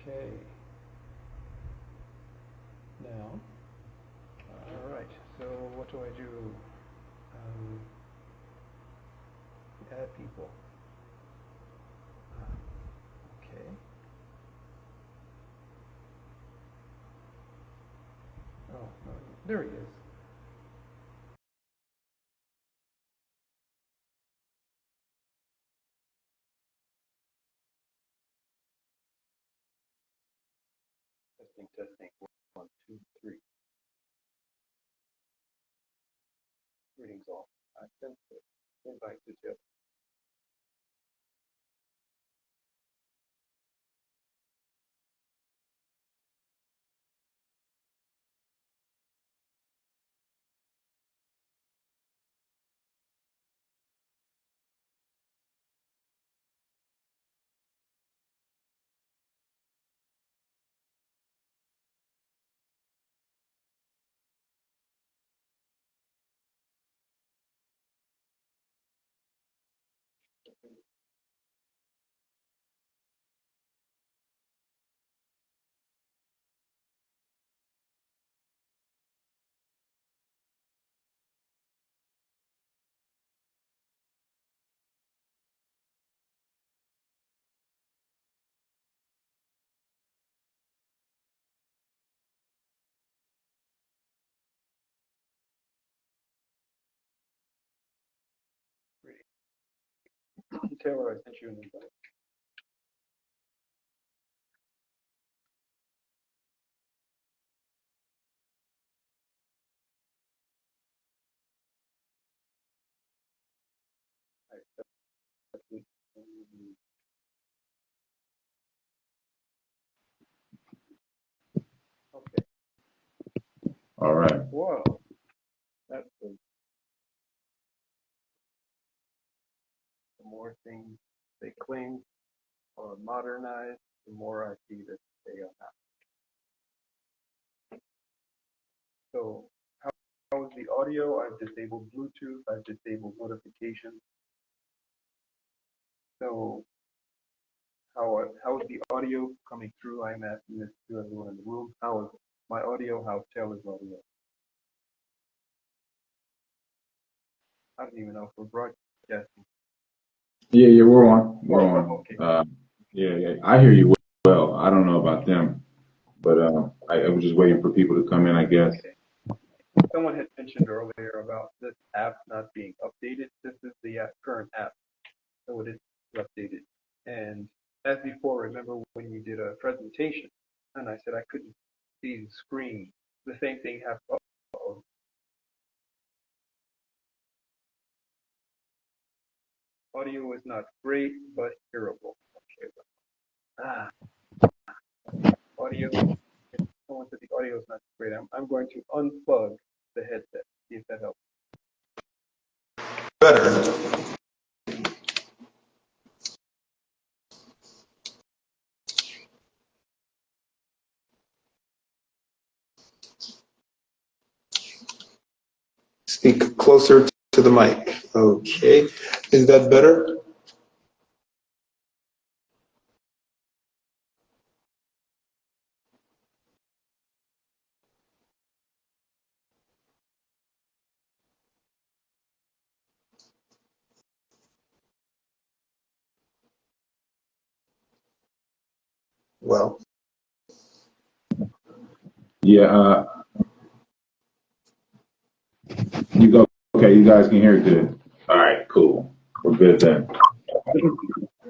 Okay. Now, all right. So what do I do? Add people. Okay. Oh, no, there he is. Testing, testing. 1, 2, 3. Greetings all. I sent the invite to Jeff. Taylor, I sent you an invite. Okay. All right. Whoa. That's the more things they claim are modernized, the more I see that they are not. So how is the audio? I've disabled Bluetooth. I've disabled notifications. So how is the audio coming through? I'm asking this to everyone in the room. How is my audio? How's Taylor's audio? I don't even know if we're broadcasting. Yeah, we're on. We're on. Okay. Yeah, I hear you well. I don't know about them, but I was just waiting for people to come in, I guess. Okay. Someone had mentioned earlier about this app not being updated. This is the current app, so it is updated. And as before, remember when you did a presentation, and I said I couldn't see the screen. The same thing happened. Uh-oh. Audio is not great, but hearable. Okay. Audio. Someone said the audio is not great. I'm going to unplug the headset. See if that helps. Better. Speak closer to the mic. Okay. Is that better? Well. Yeah. You go. Okay, you guys can hear it good. All right, cool. We're good then.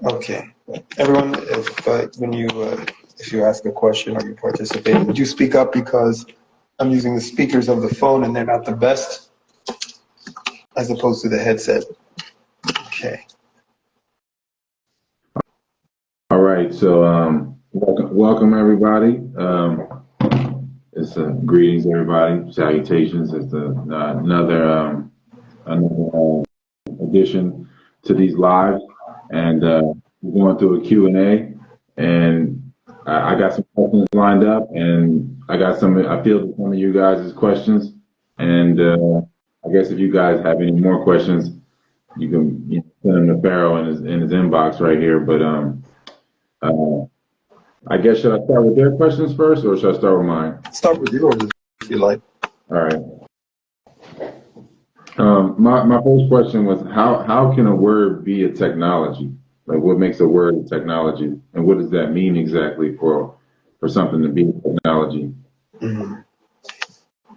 Okay. Everyone, if you ask a question or you participate, would you speak up, because I'm using the speakers of the phone and they're not the best as opposed to the headset. Okay. All right. So welcome everybody. It's greetings everybody. Salutations. It's another addition to these lives, and we're going through a Q&A, and I got some questions lined up, and I feel some of you guys' questions, and I guess if you guys have any more questions, you can send them to Pharoh in his inbox right here. But I guess, should I start with their questions first, or should I start with mine? Start with yours if you like. All right. My first question was, how can a word be a technology? Like, what makes a word a technology, and what does that mean exactly for something to be a technology? Mhm.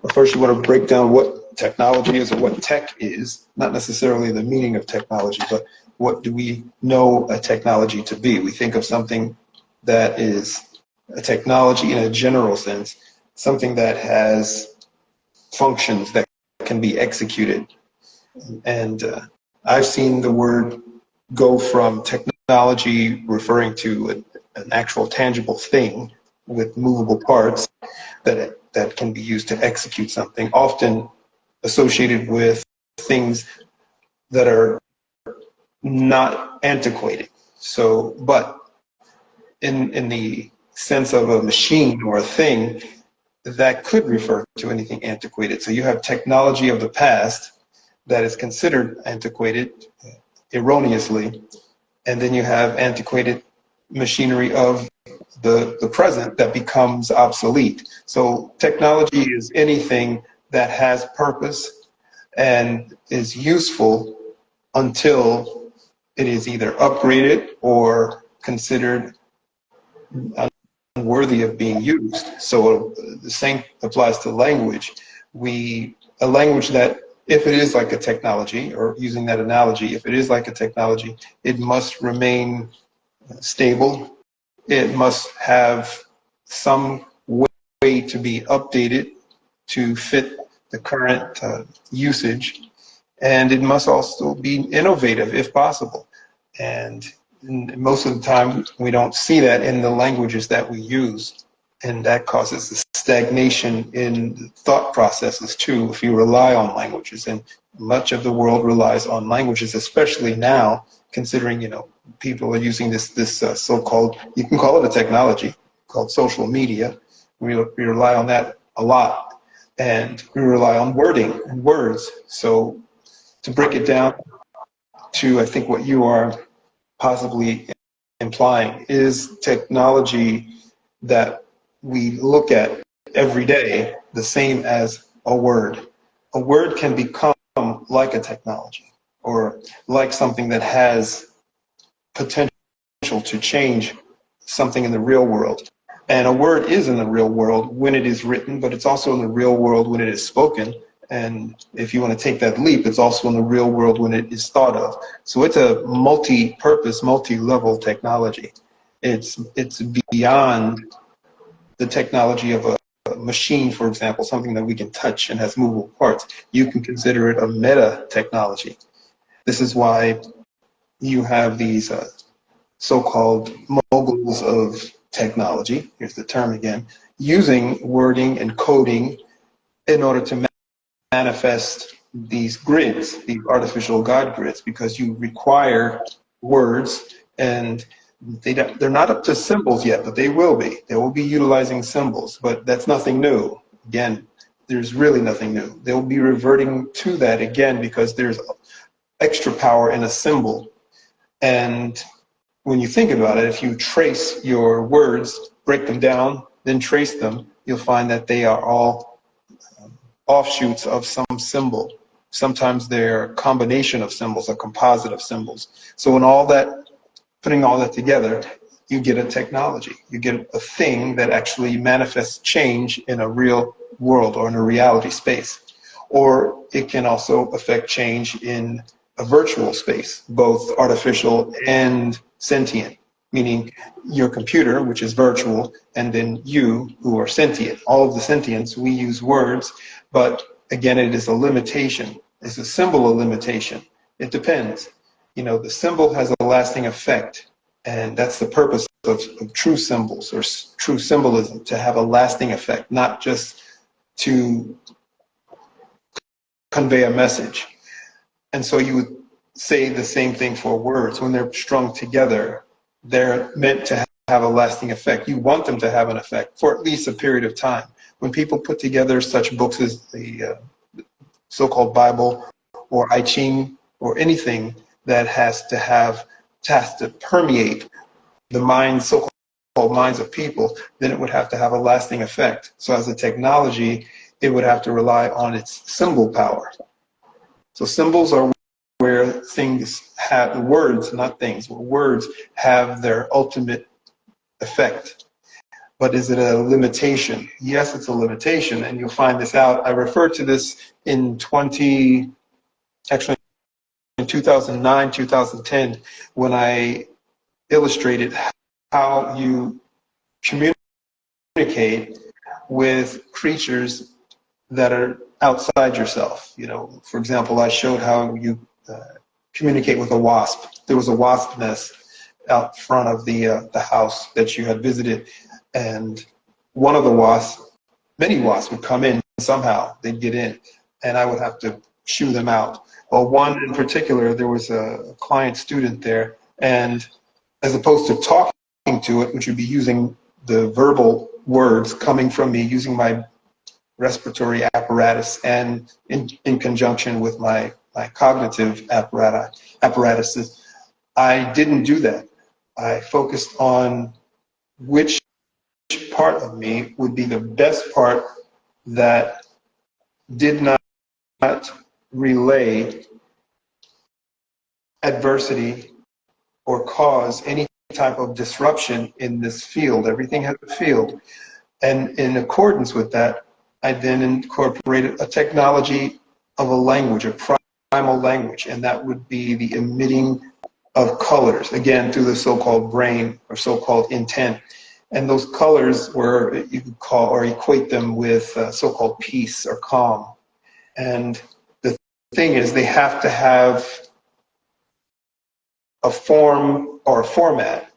Well, first, you want to break down what technology is or what tech is, not necessarily the meaning of technology, but what do we know a technology to be? We think of something that is a technology in a general sense, something that has functions that can be executed. And I've seen the word go from technology referring to an actual tangible thing with movable parts that can be used to execute something, often associated with things that are not antiquated. So, but in the sense of a machine or a thing, that could refer to anything antiquated. So you have technology of the past that is considered antiquated erroneously, and then you have antiquated machinery of the present that becomes obsolete. So technology is anything that has purpose and is useful until it is either upgraded or considered unworthy of being used. So the same applies to language. A language that, if it is like a technology, or using that analogy, if it is like a technology, it must remain stable. It must have some way to be updated to fit the current usage, and it must also be innovative if possible. And most of the time, we don't see that in the languages that we use, and that causes a stagnation in thought processes too if you rely on languages. And much of the world relies on languages, especially now, considering people are using this so-called, you can call it a technology called social media. We rely on that a lot, and we rely on wording and words. So to break it down to, I think, what you are possibly implying, is technology that we look at every day the same as a word. A word can become like a technology, or like something that has potential to change something in the real world. And a word is in the real world when it is written, but it's also in the real world when it is spoken. And if you want to take that leap, it's also in the real world when it is thought of. So it's a multi-purpose, multi-level technology. It's beyond the technology of a machine, for example, something that we can touch and has movable parts. You can consider it a meta technology. This is why you have these so-called moguls of technology, here's the term again, using wording and coding in order to manifest these grids, these artificial God grids, because you require words, and they're not up to symbols yet, but they will be. They will be utilizing symbols, but that's nothing new. Again, there's really nothing new. They'll be reverting to that again because there's extra power in a symbol. And when you think about it, if you trace your words, break them down, then trace them, you'll find that they are all offshoots of some symbol. Sometimes they're a combination of symbols, a composite of symbols. So in all that, putting all that together, you get a technology. You get a thing that actually manifests change in a real world or in a reality space. Or it can also affect change in a virtual space, both artificial and sentient, meaning your computer, which is virtual, and then you, who are sentient. All of the sentients, we use words, but again, it is a limitation. It's a symbol of limitation. It depends. The symbol has a lasting effect, and that's the purpose of true symbols or true symbolism, to have a lasting effect, not just to convey a message. And so you would say the same thing for words. When they're strung together, they're meant to have a lasting effect. You want them to have an effect for at least a period of time. When people put together such books as the so-called Bible or I Ching or anything that has to permeate the mind's so-called minds of people, then it would have to have a lasting effect. So as a technology, it would have to rely on its symbol power. So symbols are where things have, words, not things, words have their ultimate effect. But is it a limitation? Yes, it's a limitation, and you'll find this out. I referred to this in 2009, 2010, when I illustrated how you communicate with creatures that are outside yourself. You know, for example, I showed how you communicate with a wasp. There was a wasp nest out front of the house that you had visited, and one of the wasps, many wasps would come in somehow. They'd get in, and I would have to shoo them out. Well, one in particular, there was a client student there, and as opposed to talking to it, which would be using the verbal words coming from me, using my respiratory apparatus, and in conjunction with my cognitive apparatuses, I didn't do that. I focused on which part of me would be the best part that did not relay adversity or cause any type of disruption in this field. Everything has a field. And in accordance with that, I then incorporated a technology of a language, a primal language, and that would be the emitting of colors, again, through the so-called brain or so-called intent. And those colors were, you could call or equate them with so-called peace or calm. And the thing is, they have to have a form or a format.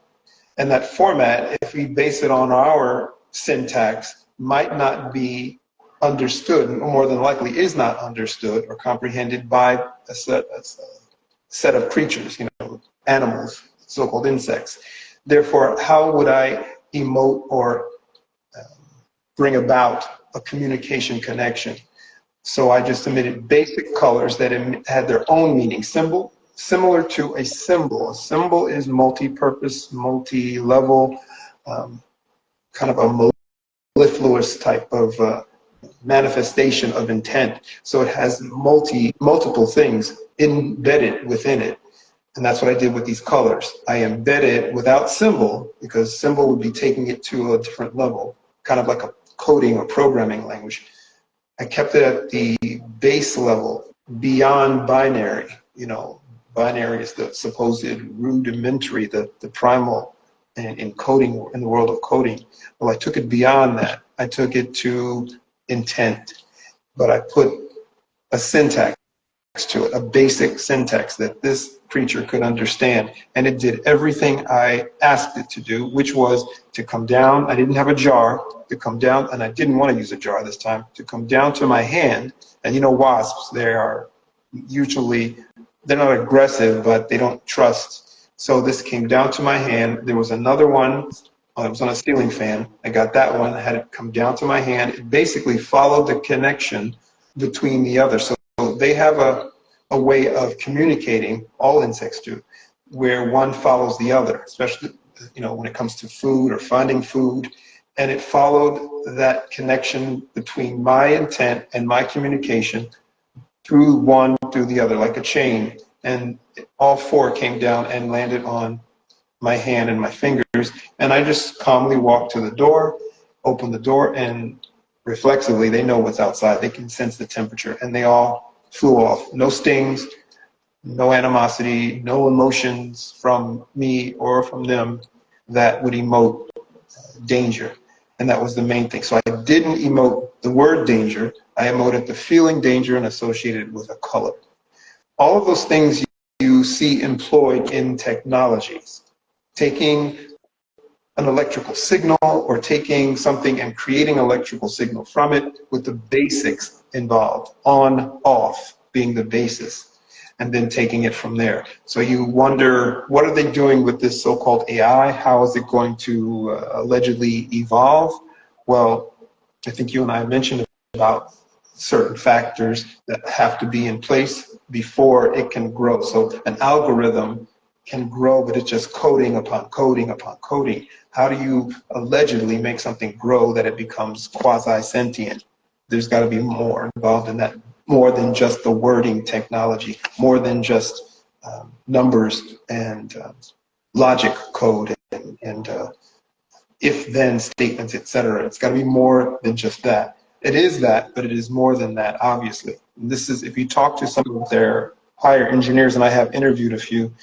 And that format, if we base it on our syntax, might not be understood, or more than likely is not understood or comprehended by a set of creatures, you know, animals, so-called insects. Therefore, how would I emote or bring about a communication connection? So I just emitted basic colors that had their own meaning. Symbol, similar to a symbol. A symbol is multi-purpose, multi-level, kind of a mellifluous type of manifestation of intent. So it has multiple things embedded within it. And that's what I did with these colors. I embedded without symbol, because symbol would be taking it to a different level, kind of like a coding or programming language. I kept it at the base level, beyond binary. You know, binary is the supposed rudimentary, the primal in coding, in the world of coding. Well, I took it beyond that. I took it to intent, but I put a syntax to it, a basic syntax that this creature could understand. And it did everything I asked it to do, which was to come down. I didn't have a jar, to come down, and I didn't want to use a jar this time, to come down to my hand. And you know, wasps, they are usually, they're not aggressive, but they don't trust. So this came down to my hand. There was another one, it was on a ceiling fan. I got that one, I had it come down to my hand. It basically followed the connection between the other. So they have a way of communicating, all insects do, where one follows the other, especially, you know, when it comes to food or finding food. And it followed that connection between my intent and my communication through one, through the other, like a chain. And all four came down and landed on my hand and my fingers. And I just calmly walked to the door, opened the door, and reflexively, they know what's outside. They can sense the temperature, and they all flew off. No stings, no animosity, no emotions from me or from them that would emote danger. And that was the main thing. So I didn't emote the word danger. I emoted the feeling danger and associated with a color. All of those things you see employed in technologies. Taking an electrical signal or taking something and creating electrical signal from it with the basics involved, on, off being the basis, and then taking it from there. So you wonder, what are they doing with this so-called AI? How is it going to allegedly evolve? Well, I think you and I mentioned about certain factors that have to be in place before it can grow. So an algorithm can grow, but it's just coding upon coding upon coding? How do you allegedly make something grow that it becomes quasi-sentient? There's got to be more involved in that, more than just the wording technology, more than just numbers and logic code and if-then statements, etc. It's got to be more than just that. It is that, but it is more than that, obviously. And this is, if you talk to some of their higher engineers, and I have interviewed a few,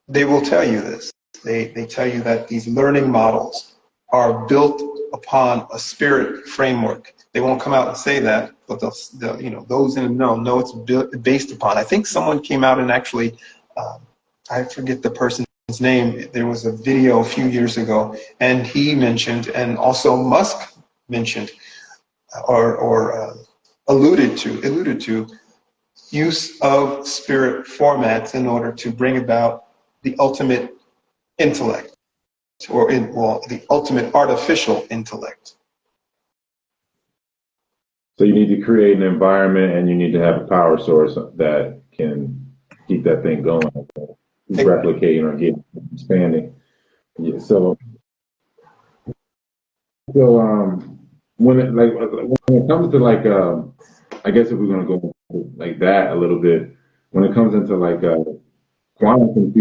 they will tell you this. They tell you that these learning models are built upon a spirit framework. They won't come out and say that, but they'll you know, those in the know it's based upon. I think someone came out and actually, I forget the person's name. There was a video a few years ago, and he mentioned, and also Musk mentioned, or alluded to use of spirit formats in order to bring about the ultimate intellect, or the ultimate artificial intellect. So you need to create an environment, and you need to have a power source that can keep that thing going, keep replicating or keep expanding. Yeah, so when it comes to like I guess if we're gonna go like that a little bit, when it comes into like quantum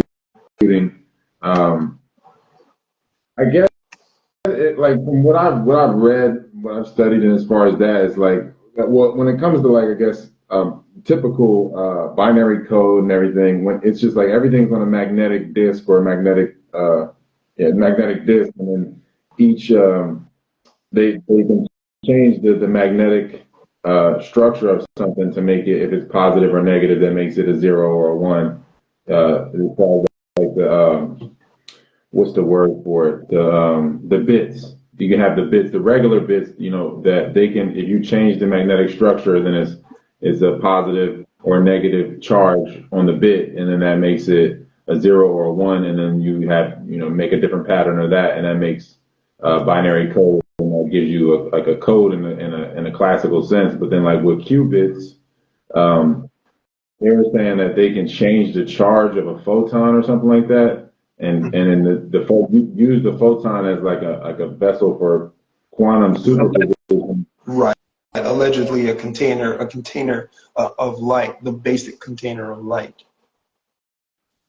computing, I guess like from what I've read, what I've studied, and as far as that is like, well, when it comes to like I guess typical binary code and everything, when it's just like everything's on a magnetic disk or a magnetic disk, and then each they can change the magnetic structure of something to make it, if it's positive or negative, that makes it a 0 or a 1. It's called like the what's the word for it? The bits. You can have the bits, the regular bits, you know, that they can, if you change the magnetic structure, then it's a positive or negative charge on the bit, and then that makes it a 0 or a 1, and then you have, you know, make a different pattern of that, and that makes binary code, and that gives you like a code in a classical sense. But then like with qubits, they were saying that they can change the charge of a photon or something like that. And then use the photon as like a vessel for quantum superposition. Right. Allegedly a container of light, the basic container of light.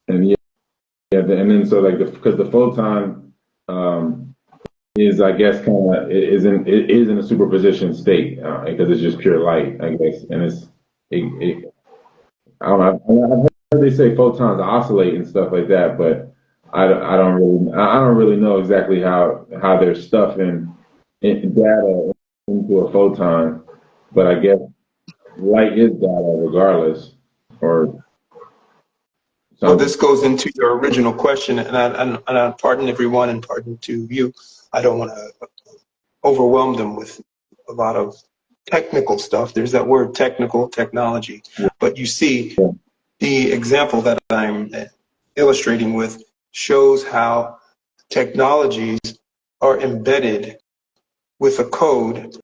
And and then so like because the photon is, I guess, kind of is in a superposition state because it's just pure light, I guess, and I don't know. I've heard they say photons oscillate and stuff like that, but I don't really know exactly how they're stuffing data into a photon, but I guess light is data regardless. Or well, this goes into your original question, and I pardon everyone and pardon to you. I don't want to overwhelm them with a lot of technical stuff. There's that word technology, but you see the example that I'm illustrating with shows how technologies are embedded with a code,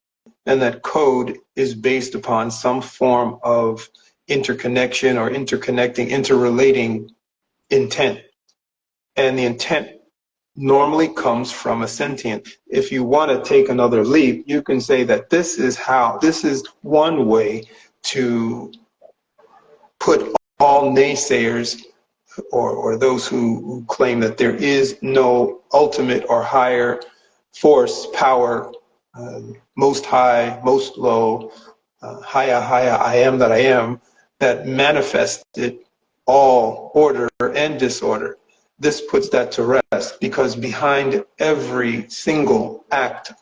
and that code is based upon some form of interconnection or interconnecting, interrelating intent. And the intent normally comes from a sentient. If you want to take another leap, you can say that this is one way to put all naysayers or those who claim that there is no ultimate or higher force, power, most high, most low, higher, I am that I am, that manifested all order and disorder. This puts that to rest, because behind every single act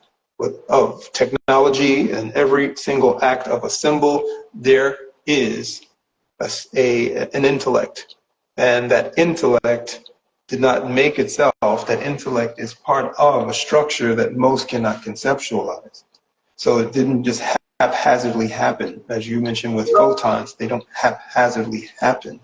of technology and every single act of a symbol, there is an intellect. And that intellect did not make itself. That intellect is part of a structure that most cannot conceptualize. So it didn't just haphazardly happen. As you mentioned with photons, they don't haphazardly happen.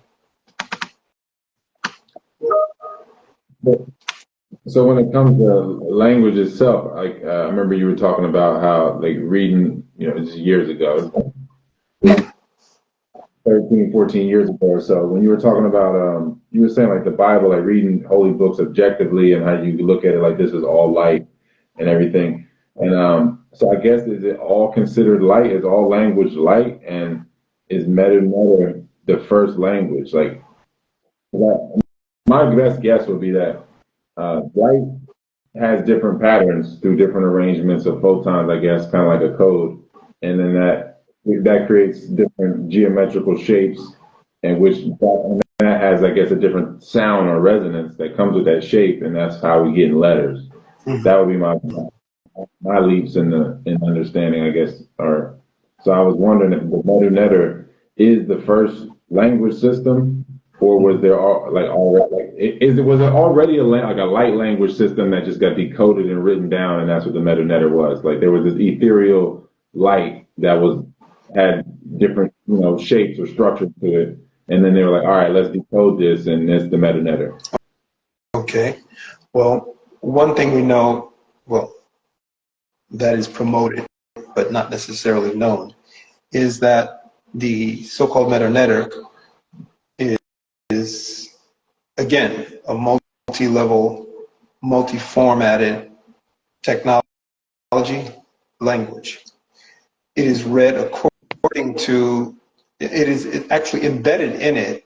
So when it comes to language itself, I remember you were talking about how like reading, you know, this is years ago. 13, 14 years ago or so, when you were talking about, you were saying like the Bible, like reading holy books objectively and how you look at it like this is all light and everything. And so I guess, is it all considered light? Is all language light? And is metamorphosis the first language? Like, my best guess would be that light has different patterns through different arrangements of photons, I guess, kind of like a code. And then that creates different geometrical shapes, and that has, I guess, a different sound or resonance that comes with that shape, and that's how we get in letters. That would be my leaps in understanding, I guess. Or so I was wondering if the Medu is the first language system, or was there was it already a light language system that just got decoded and written down, and that's what the Medu was? Like there was this ethereal light that had different shapes or structures to it, and then they were like, all right, let's decode this, and it's the Medu. Okay. Well, one thing we know, that is promoted but not necessarily known, is that the so-called Medu is, again, a multi-level, multi-formatted technology language. It is read according to, it actually embedded in it.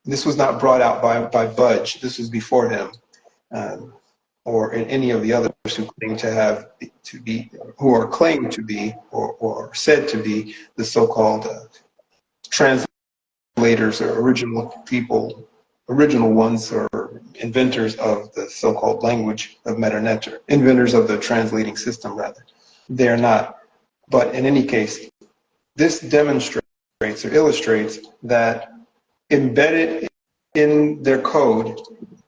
This was not brought out by Budge. This was before him, or in any of the others who claim who are claimed to be, or said to be the so-called translators or original ones, or inventors of the so-called language of Medu, inventors of the translating system, rather. They're not. But in any case, this demonstrates or illustrates that embedded in their code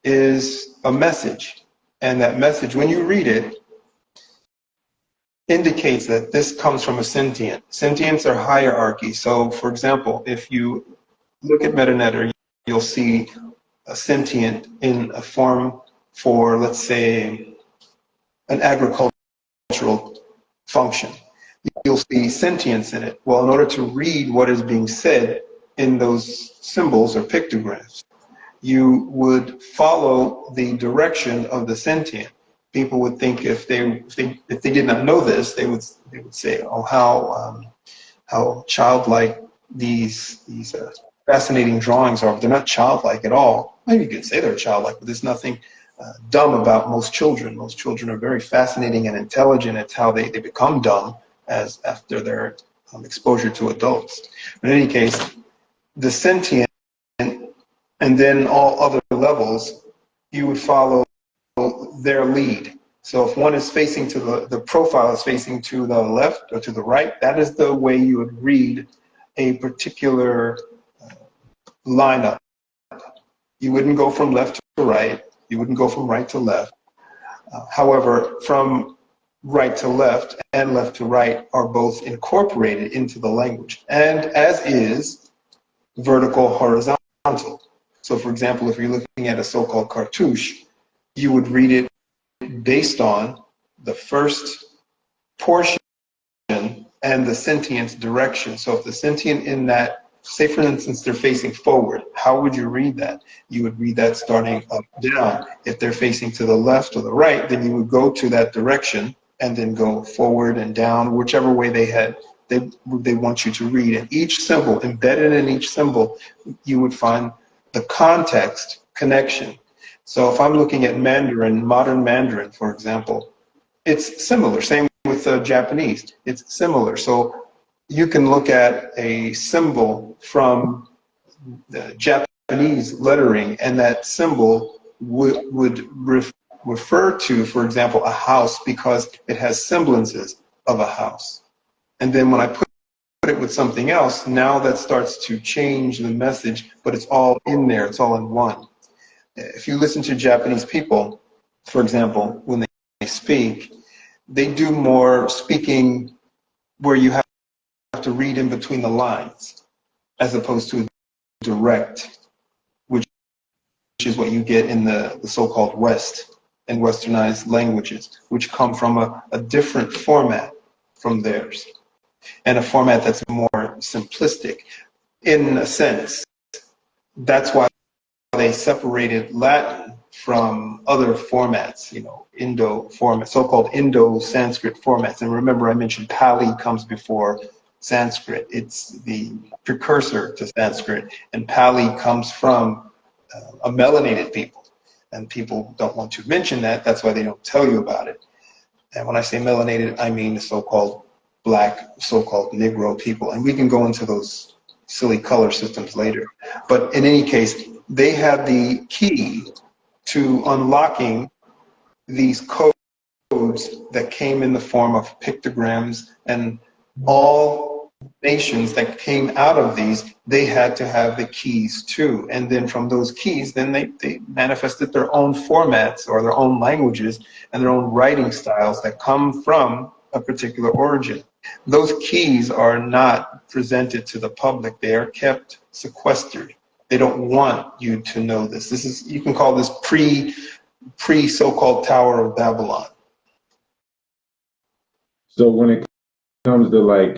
is a message. And that message, when you read it, indicates that this comes from a sentient. Sentients are hierarchy. So, for example, if you look at Medu, you'll see a sentient in a form for, let's say, an agricultural function. You'll see sentience in it. Well, in order to read what is being said in those symbols or pictographs, you would follow the direction of the sentient. People would think, if they did not know this, they would say, "Oh, how childlike these fascinating drawings are." But they're not childlike at all. Maybe you could say they're childlike, but there's nothing dumb about most children. Most children are very fascinating and intelligent. It's how they become dumb after their exposure to adults. In any case, the sentient, and then all other levels, you would follow their lead. So if one is facing to the profile is facing to the left or to the right, that is the way you would read a particular lineup. You wouldn't go from left to right. You wouldn't go from right to left. However, from right to left and left to right are both incorporated into the language, and as is vertical, horizontal. So, for example, if you're looking at a so-called cartouche, you would read it based on the first portion and the sentient's direction. So if the sentient in that, say for instance, they're facing forward, how would you read that? You would read that starting up, down. If they're facing to the left or the right, then you would go to that direction and then go forward and down, whichever way they want you to read. And each symbol, embedded in each symbol, you would find the context connection. So if I'm looking at Mandarin, modern Mandarin, for example, it's similar. Same with Japanese, it's similar. So you can look at a symbol from the Japanese lettering, and that symbol would refer to, for example, a house, because it has semblances of a house. And then when I put it with something else, now that starts to change the message, but it's all in there, it's all in one. If you listen to Japanese people, for example, when they speak, they do more speaking where you have to read in between the lines, as opposed to direct, which is what you get in the so-called West and westernized languages, which come from a different format from theirs, and a format that's more simplistic. in a sense. That's why they separated Latin from other formats, Indo format, so-called Indo-Sanskrit formats. And remember, I mentioned Pali comes before Sanskrit. It's the precursor to Sanskrit, and Pali comes from a melanated people. And people don't want to mention that. That's why they don't tell you about it. And when I say melanated, I mean the so-called black, so-called Negro people. And we can go into those silly color systems later. But in any case, they had the key to unlocking these codes that came in the form of pictograms, and all nations that came out of these, they had to have the keys too. And then from those keys, then they manifested their own formats or their own languages and their own writing styles that come from a particular origin. Those keys are not presented to the public. They are kept sequestered. They don't want you to know this. This is, you can call this pre so-called Tower of Babylon. So when it comes to like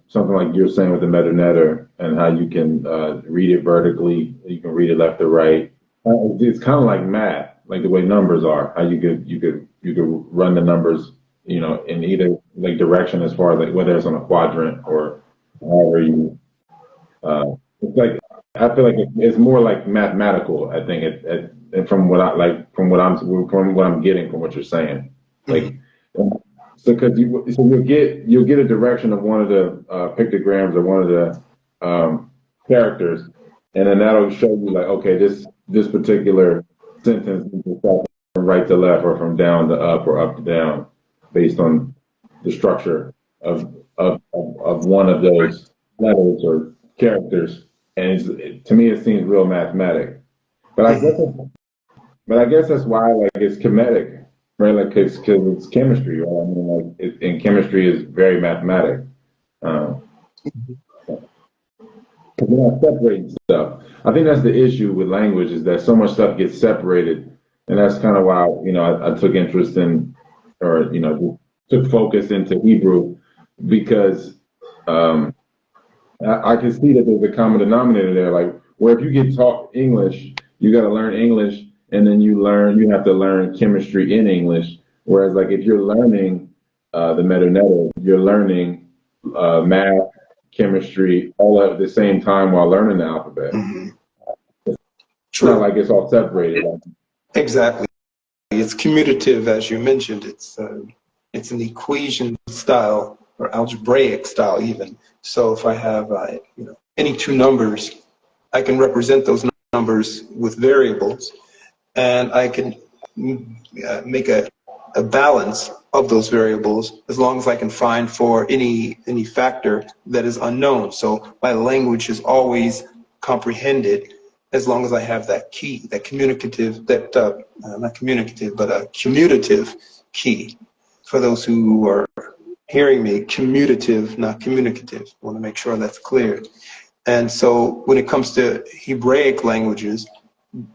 something like you're saying with the metanetter and how you can read it vertically, you can read it left to right. It's kind of like math, like the way numbers are. How you could run the numbers, in either like direction as far as like whether it's on a quadrant or however you. It's like I feel like it's more like mathematical. I think from what I'm getting from what you're saying, like. So because you'll get a direction of one of the pictograms or one of the characters, and then that'll show you like, okay, this particular sentence is from right to left or from down to up or up to down, based on the structure of one of those letters or characters. And to me, it seems real mathematic. But I guess that's why like it's comedic. Right, like because it's chemistry, right? I mean, like, and chemistry is very mathematic. Because we're not separating stuff. I think that's the issue with language is that so much stuff gets separated, and that's kind of why I took interest in, or took focus into Hebrew, because I can see that there's a common denominator there. Like where if you get taught English, you got to learn English. And then you have to learn chemistry in English. Whereas like if you're learning the metanetter, you're learning math, chemistry, all at the same time while learning the alphabet. Mm-hmm. It's not like it's all separated. Exactly. It's commutative, as you mentioned. It's an equation style or algebraic style even. So if I have any two numbers, I can represent those numbers with variables. And I can make a balance of those variables as long as I can find for any factor that is unknown. So my language is always comprehended as long as I have that key, that communicative, not communicative, but a commutative key. For those who are hearing me, commutative, not communicative. I want to make sure that's clear. And so when it comes to Hebraic languages,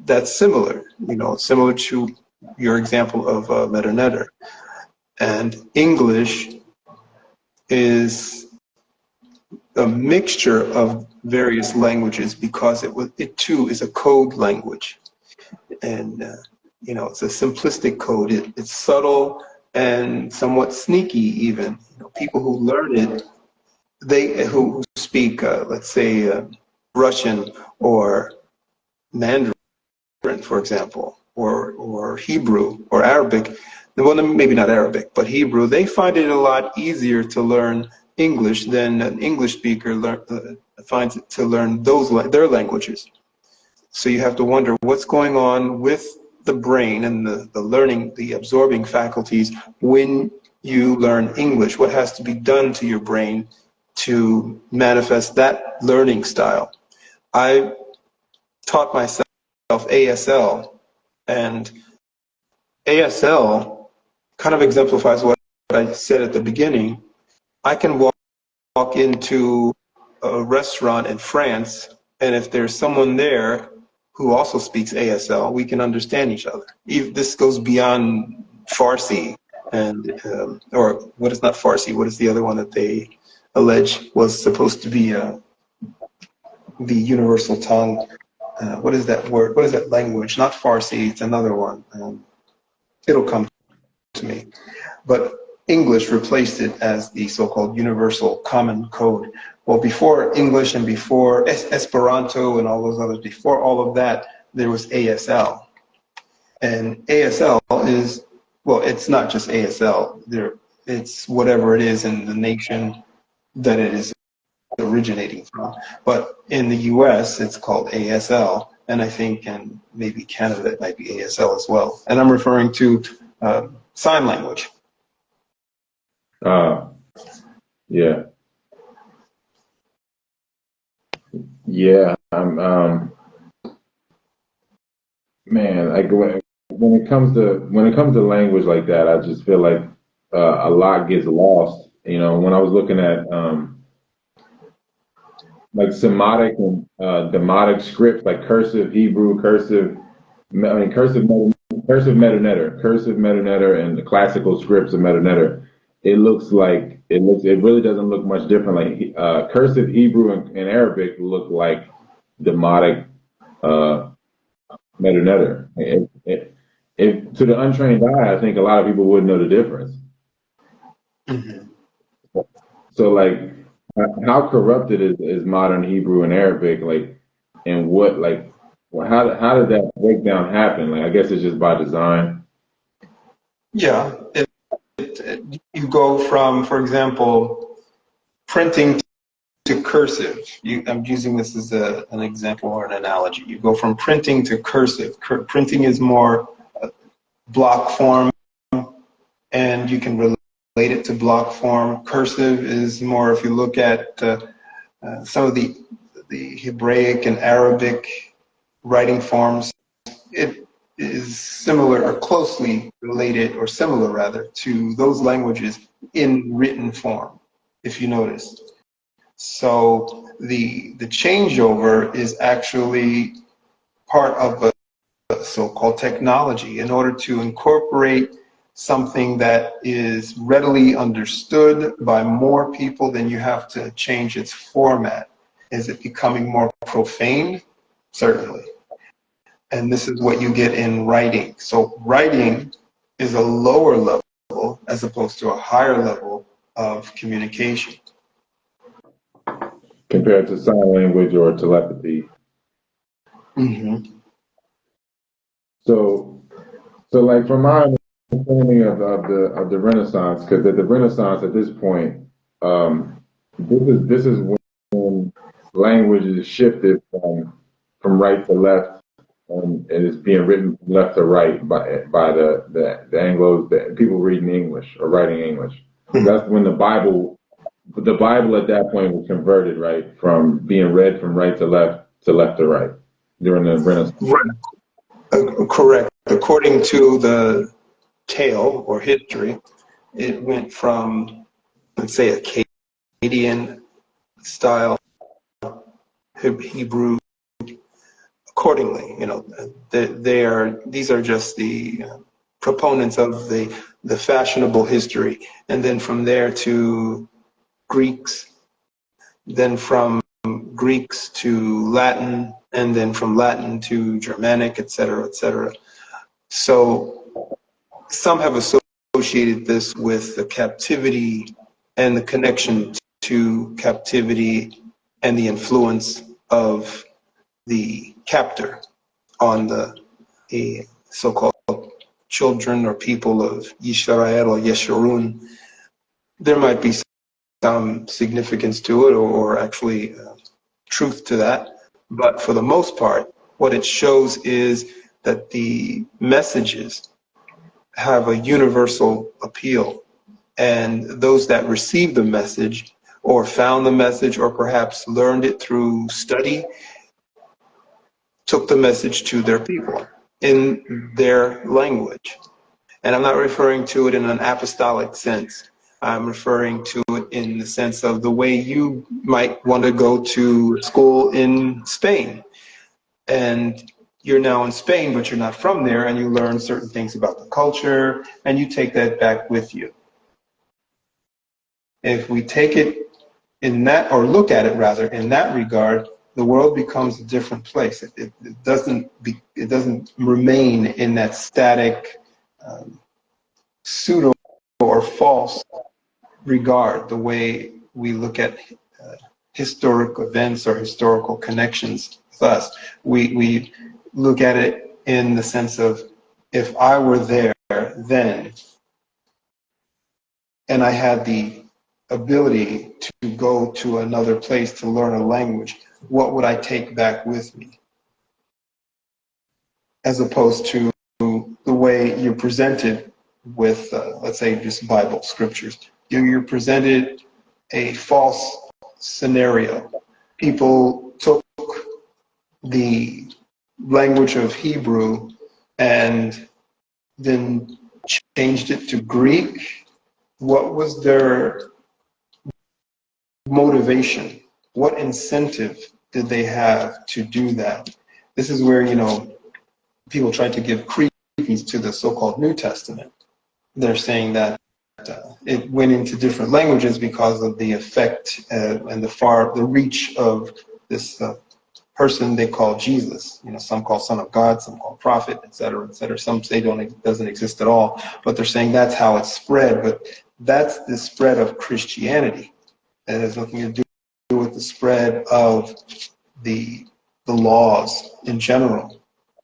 that's similar, similar to your example of metanetter. And English is a mixture of various languages because it too is a code language. And, it's a simplistic code. It's subtle and somewhat sneaky even. People who learn it, who speak, let's say, Russian or Mandarin, for example, or Hebrew or Arabic, well, maybe not Arabic, but Hebrew, they find it a lot easier to learn English than an English speaker finds it to learn their languages. So you have to wonder what's going on with the brain and the learning, the absorbing faculties when you learn English. What has to be done to your brain to manifest that learning style? I taught myself ASL, and ASL kind of exemplifies what I said at the beginning. I can walk into a restaurant in France, and if there's someone there who also speaks ASL, we can understand each other. This goes beyond Farsi, and or what is not Farsi? What is the other one that they allege was supposed to be the universal tongue. What is that word? What is that language? Not Farsi, it's another one. It'll come to me. But English replaced it as the so-called universal common code. Well, before English and before Esperanto and all those others, before all of that, there was ASL. And ASL is, well, it's not just ASL. It's whatever it is in the nation that it is originating from. But in the US, it's called ASL. And I think in maybe Canada, it might be ASL as well. And I'm referring to sign language. Yeah. Yeah. Man, like when it comes to language like that, I just feel like a lot gets lost. You know, when I was looking at like Semitic and Demotic scripts, like cursive Hebrew, cursive metanetter, and the classical scripts of metanetter, it really doesn't look much different. Like cursive Hebrew and Arabic look like Demotic metanetter. If to the untrained eye, I think a lot of people wouldn't know the difference. Mm-hmm. So like, how corrupted is modern Hebrew and Arabic? Like, and what like, how did that breakdown happen? Like, I guess it's just by design. Yeah, you go from, for example, printing to cursive. I'm using this as an example or an analogy. You go from printing to cursive. Printing is more block form, and you can relate it to block form. Cursive is more, if you look at some of the Hebraic and Arabic writing forms, it is similar or closely related, or similar rather, to those languages in written form, if you notice. So the changeover is actually part of a so-called technology in order to incorporate something that is readily understood by more people. Then you have to change its format. Is it becoming more profane? Certainly. And this is what you get in writing. So writing is a lower level as opposed to a higher level of communication. Compared to sign language or telepathy. Mm-hmm. So like from my understanding of the Renaissance, because the Renaissance at this point, this is when language is shifted from right to left, and it's being written from left to right by the Anglos, the people reading English or writing English. That's when the Bible at that point was converted, right, from being read from right to left to right during the Renaissance. Right. Correct. According to the tale or history, it went from, let's say, Akkadian style Hebrew. Accordingly, you know, these are just the proponents of the fashionable history, and then from there to Greeks, then from Greeks to Latin, and then from Latin to Germanic, etc., etc. So some have associated this with the captivity and the connection to captivity and the influence of the captor on the so-called children or people of Yisrael or Yeshurun. There might be some significance to it, or actually truth to that. But for the most part, what it shows is that the messages have a universal appeal. And those that received the message or found the message or perhaps learned it through study took the message to their people in their language. And I'm not referring to it in an apostolic sense. I'm referring to it in the sense of the way you might want to go to school in Spain. And you're now in Spain, but you're not from there, and you learn certain things about the culture, and you take that back with you. If we take it in that, or look at it rather, in that regard, the world becomes a different place. It doesn't remain in that static, pseudo or false regard, the way we look at historic events or historical connections with us. We look at it in the sense of, if I were there then, and I had the ability to go to another place to learn a language, what would I take back with me? As opposed to the way you're presented with, let's say, just Bible scriptures. You're presented a false scenario. People took the language of Hebrew and then changed it to Greek. What was their motivation? What incentive did they have to do that? This is where, people try to give credence to the so-called New Testament. They're saying that it went into different languages because of the effect and the reach of this person they call Jesus. Some call Son of God, some call Prophet, et cetera, et cetera. Some say it doesn't exist at all, but they're saying that's how it spread. But that's the spread of Christianity. It has nothing to do with the spread of the laws in general.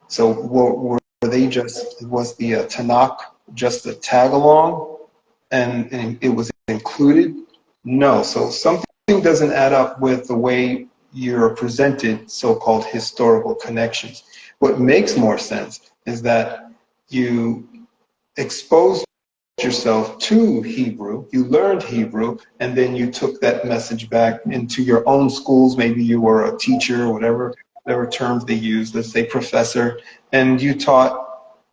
So were they was the Tanakh just a tag along and it was included? No. So something doesn't add up with the way you're presented so-called historical connections. What makes more sense is that you expose yourself to Hebrew, you learned Hebrew, and then you took that message back into your own schools. Maybe you were a teacher or whatever terms they use, let's say professor, and you taught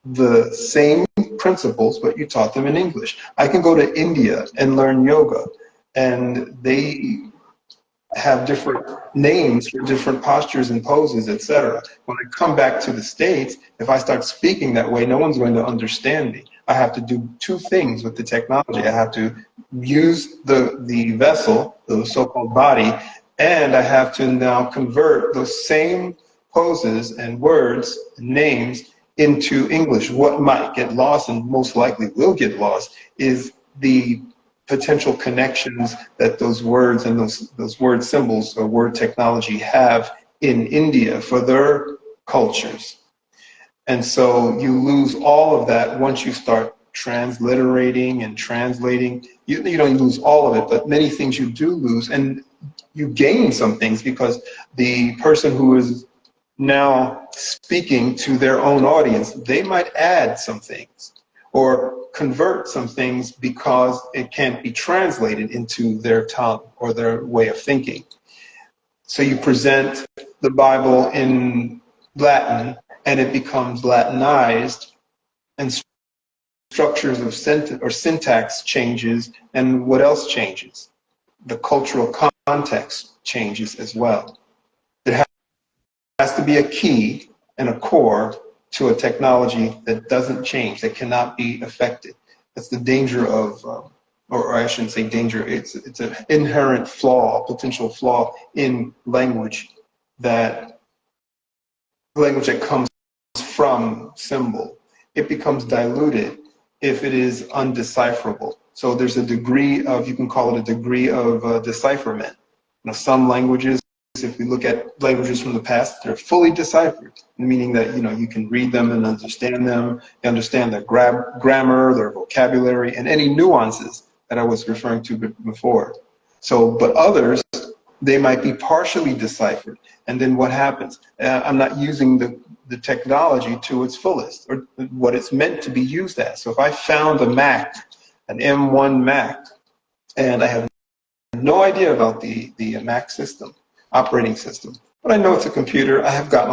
the same principles, but you taught them in English. I can go to India and learn yoga, and they have different names for different postures and poses, etc. When I come back to the States, if I start speaking that way, no one's going to understand me. I have to do two things with the technology. I have to use the vessel, the so-called body, and I have to now convert those same poses and words, and names, into English. What might get lost, and most likely will get lost, is the potential connections that those words and those word symbols or word technology have in India for their cultures. And so you lose all of that once you start transliterating and translating. You don't lose all of it, but many things you do lose, and you gain some things because the person who is now speaking to their own audience, they might add some things or convert some things because it can't be translated into their tongue or their way of thinking. So you present the Bible in Latin and it becomes Latinized, and structures of syntax changes, and what else changes? The cultural context changes as well. There has to be a key and a core to a technology that doesn't change, that cannot be affected. That's the danger of, or I shouldn't say danger, it's an inherent flaw, potential flaw in language that comes from symbol. It becomes diluted if it is undecipherable. So there's a degree of, you can call it a degree of decipherment. Some languages, if we look at languages from the past, they're fully deciphered, meaning that you can read them and understand them. You understand their grammar, their vocabulary, and any nuances that I was referring to before. So, but others, they might be partially deciphered. And then what happens? I'm not using the technology to its fullest, or what it's meant to be used as. So if I found a Mac, an M1 Mac, and I have no idea about the Mac system, operating system, but I know it's a computer. I have got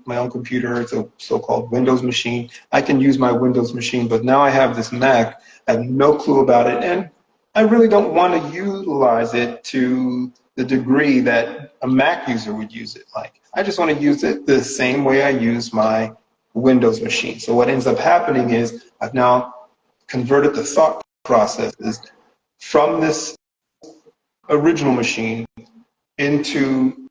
my own computer. It's a so-called Windows machine. I can use my Windows machine, but now I have this Mac. I have no clue about it, and I really don't want to utilize it to the degree that a Mac user would use it like. I just want to use it the same way I use my Windows machine. So what ends up happening is I've now converted the thought processes from this original machine into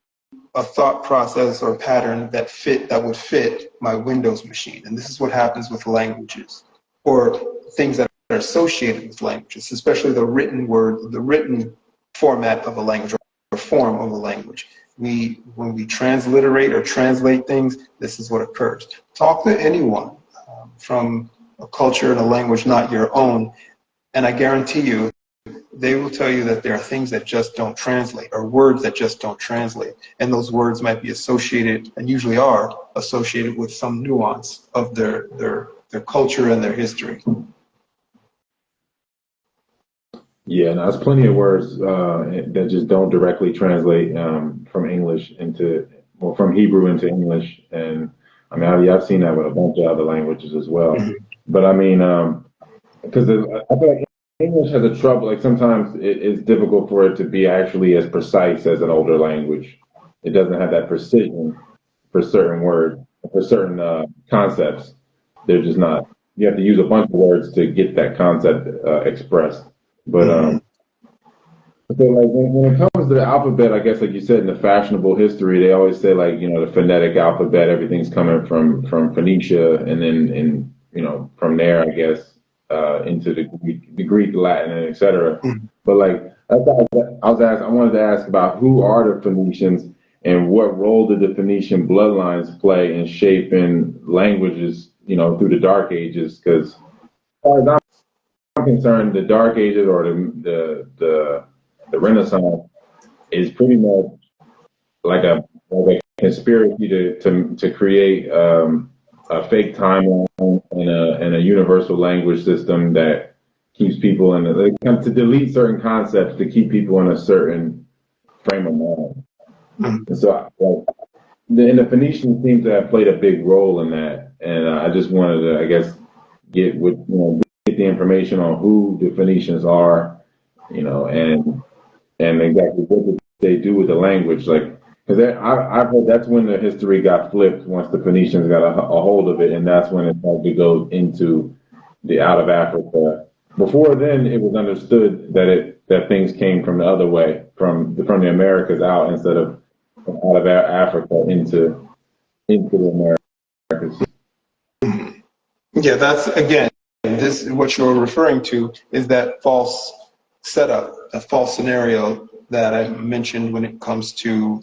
a thought process or pattern that would fit my Windows machine. And this is what happens with languages, or things that are associated with languages, especially the written word, the written format of a language or form of a language. When we transliterate or translate things, this is what occurs. Talk to anyone from a culture and a language not your own, and I guarantee you, they will tell you that there are things that just don't translate, or words that just don't translate. And those words might be associated, and usually are associated with some nuance of their culture and their history. Yeah, no, there's plenty of words that just don't directly translate from English into, or from Hebrew into English. And I mean, I've seen that with a bunch of other languages as well. Mm-hmm. But I mean, because I feel like English has a trouble, like sometimes it's difficult for it to be actually as precise as an older language. It doesn't have that precision for certain words, for certain concepts. They're just not, you have to use a bunch of words to get that concept expressed. But so like when it comes to the alphabet, I guess like you said in the fashionable history, they always say like, you know, the phonetic alphabet, everything's coming from Phoenicia, and then from there, I guess, into the Greek, Latin, and etc. But like I wanted to ask about who are the Phoenicians and what role did the Phoenician bloodlines play in shaping languages, through the Dark Ages? Because as far as I'm concerned, the Dark Ages or the Renaissance is pretty much like a conspiracy to create a fake timeline and a universal language system that keeps people to delete certain concepts to keep people in a certain frame of mind. And so, the Phoenicians seem to have played a big role in that, and I just wanted to, I guess, get the information on who the Phoenicians are, and exactly what did they do with the language, like. Because I've heard that's when the history got flipped once the Phoenicians got a hold of it, and that's when it started to go into the out of Africa. Before then, it was understood that things came from the other way, from the Americas out instead of from out of Africa into the Americas. Yeah, that's again, this what you're referring to is that false setup, a false scenario that I mentioned when it comes to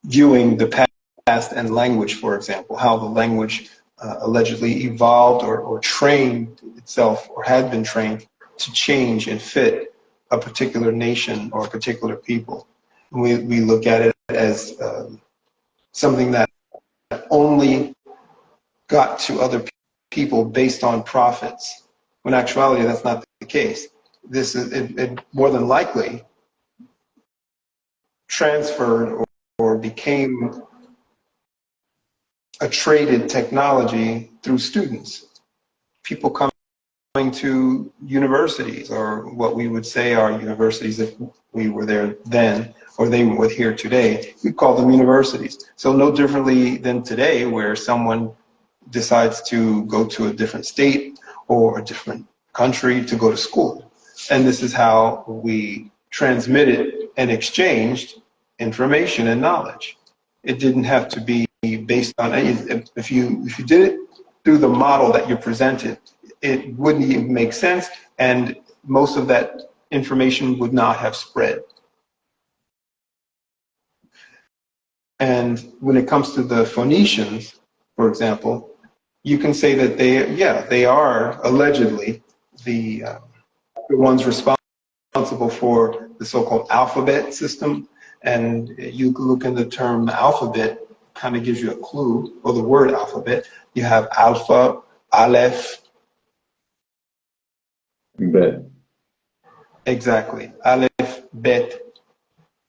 viewing the past and language, for example, how the language allegedly evolved or trained itself or had been trained to change and fit a particular nation or a particular people. We look at it as something that only got to other people based on profits, when in actuality that's not the case. This is it more than likely transferred or became a traded technology through students. People coming to universities, or what we would say are universities if we were there then, or they were here today, we call them universities. So no differently than today, where someone decides to go to a different state or a different country to go to school. And this is how we transmitted and exchanged information and knowledge. It didn't have to be based on any, if you did it through the model that you presented, it wouldn't even make sense, and most of that information would not have spread. And when it comes to the Phoenicians, for example, you can say that they are allegedly the ones responsible for the so-called alphabet system. And you look in the term alphabet, kind of gives you a clue, or the word alphabet. You have alpha, aleph. Bet. Exactly, aleph, bet.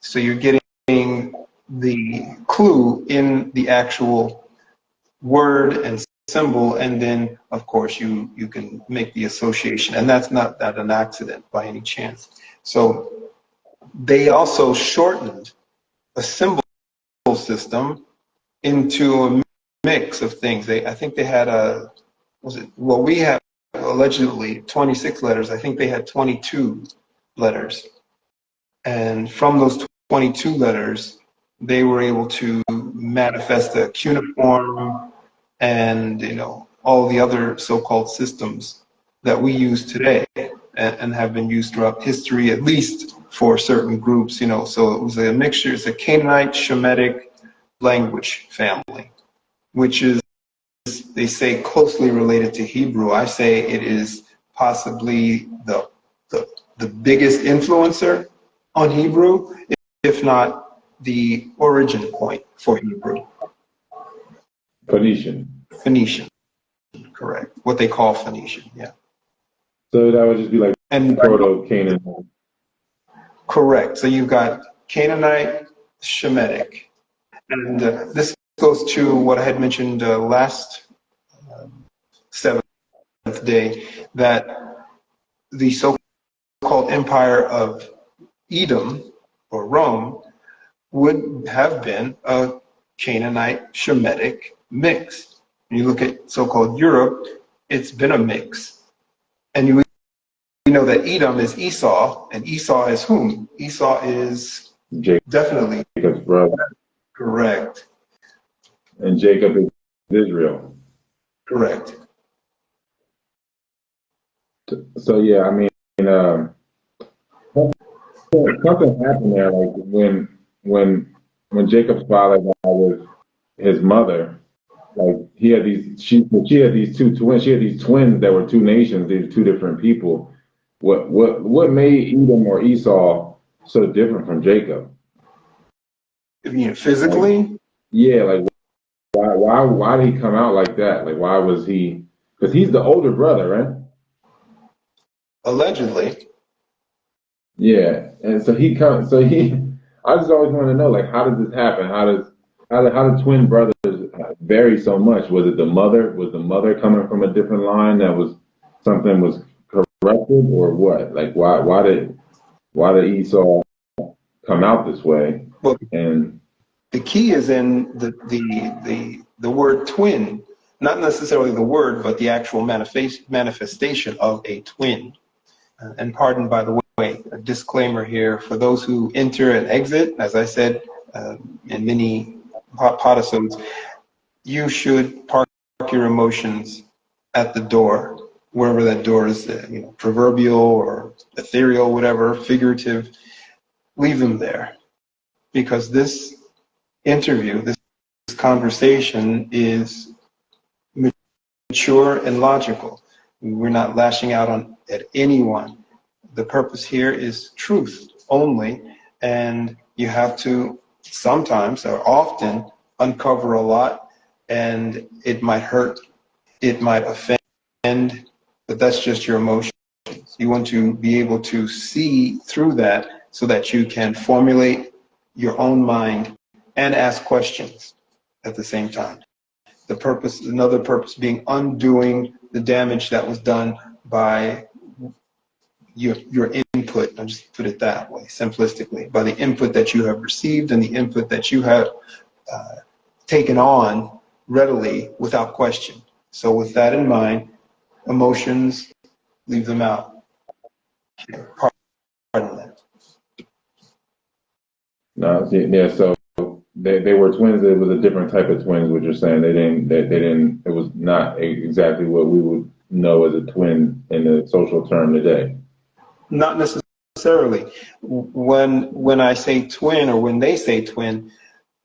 So you're getting the clue in the actual word and symbol, and then of course you can make the association, and that's not an accident by any chance. So they also shortened a symbol system into a mix of things. I think they had we have allegedly 26 letters. I think they had 22 letters. And from those 22 letters, they were able to manifest the cuneiform and, all the other so-called systems that we use today and have been used throughout history, at least for certain groups, So it was a mixture. It's a Canaanite Shemitic language family, which is, they say, closely related to Hebrew. I say it is possibly the biggest influencer on Hebrew, if not the origin point for Hebrew. Phoenician, correct. What they call Phoenician, yeah. So that would just be like And Proto-Canaan. correct. So you've got Canaanite, Shemitic, and this goes to what I had mentioned last seventh day, that the so-called empire of Edom or Rome would have been a Canaanite Shemitic mix. When you look at so-called Europe, it's been a mix. And you know that Edom is Esau, and Esau is whom? Esau is definitely Jacob's brother. Correct. And Jacob is Israel. Correct. So yeah, I mean, something happened there. Like when Jacob's father died with his mother, like he had she had these two twins. She had these twins that were two nations. These two different people. What made Edom or Esau so different from Jacob? You mean physically? Like, yeah, like why did he come out like that? Like why was he? Because he's the older brother, right? Allegedly. Yeah, and so he comes. So he, I just always wanted to know, like, how does this happen? How do twin brothers vary so much? Was it the mother? Was the mother coming from a different line that was something was corrupted, or what? Like, why did Esau come out this way? Well, And the key is in the word twin, not necessarily the word, but the actual manifestation of a twin. And pardon, by the way, a disclaimer here for those who enter and exit. As I said in many podosodes, you should park your emotions at the door, wherever that door is, proverbial or ethereal, whatever, figurative. Leave them there, because this interview, this conversation is mature and logical. We're not lashing out at anyone. The purpose here is truth only, and you have to sometimes or often uncover a lot, and it might hurt, it might offend, but that's just your emotions. You want to be able to see through that so that you can formulate your own mind and ask questions at the same time. Another purpose being undoing the damage that was done by your input. I'll just put it that way, simplistically, by the input that you have received and the input that you have taken on readily without question. So with that in mind, emotions, leave them out. Pardon that. no, yeah. So they were twins. It was a different type of twins. What you're saying? They didn't. It was not exactly what we would know as a twin in the social term today. Not necessarily. When I say twin, or when they say twin,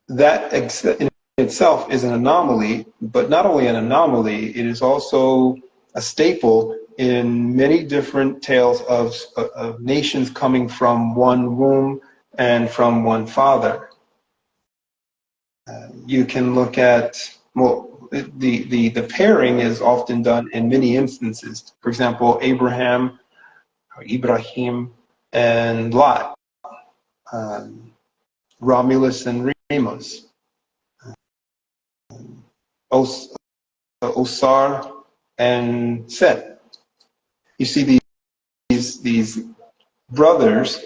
that in itself is an anomaly, but not only an anomaly, it is also a staple in many different tales of nations coming from one womb and from one father. You can look at, well, the pairing is often done in many instances. For example, Ibrahim and Lot, Romulus and Remus, Osar and Set. You see these brothers,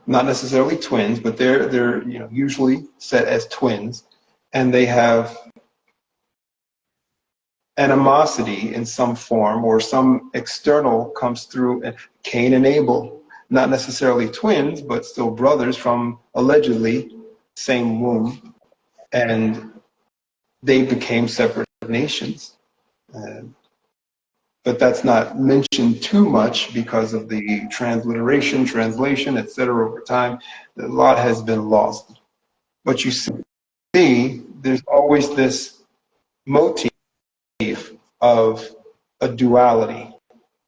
not necessarily twins, but they're usually set as twins, and they have animosity in some form, or some external comes through. And Cain and Abel, not necessarily twins, but still brothers from allegedly same womb, and they became separate nations. But that's not mentioned too much because of the translation, etc. Over time, a lot has been lost. But you see, there's always this motif of a duality.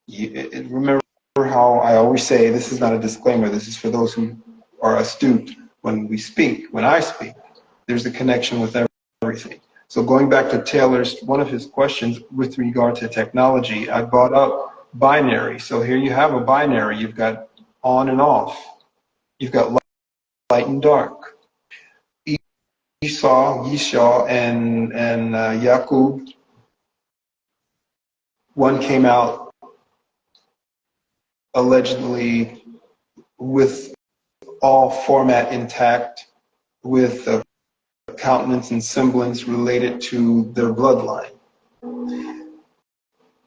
Remember how I always say, this is not a disclaimer, this is for those who are astute. When we speak, when I speak, there's a connection with everything. So going back to Taylor's, one of his questions with regard to technology, I brought up binary. So here you have a binary. You've got on and off. You've got light and dark. Esau, and Yaqub. One came out allegedly with all format intact, with a countenance and semblance related to their bloodline.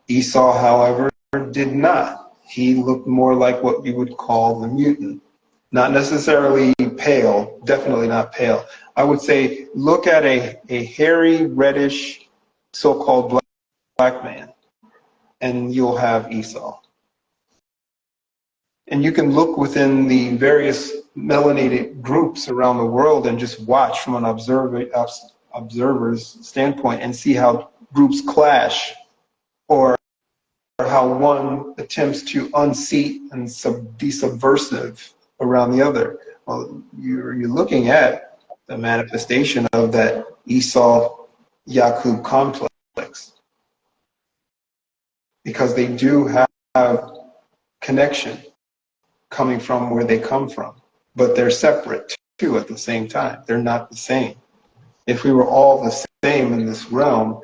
Esau, however, did not. He looked more like what you would call the mutant. Not necessarily pale, definitely not pale. I would say look at a hairy, reddish, so-called black man, and you'll have Esau. And you can look within the various melanated groups around the world and just watch from an observer's standpoint and see how groups clash, or how one attempts to unseat and be subversive around the other. Well, you're looking at the manifestation of that Esau-Yaqub complex, because they do have connection coming from where they come from, but they're separate too at the same time. They're not the same. If we were all the same in this realm,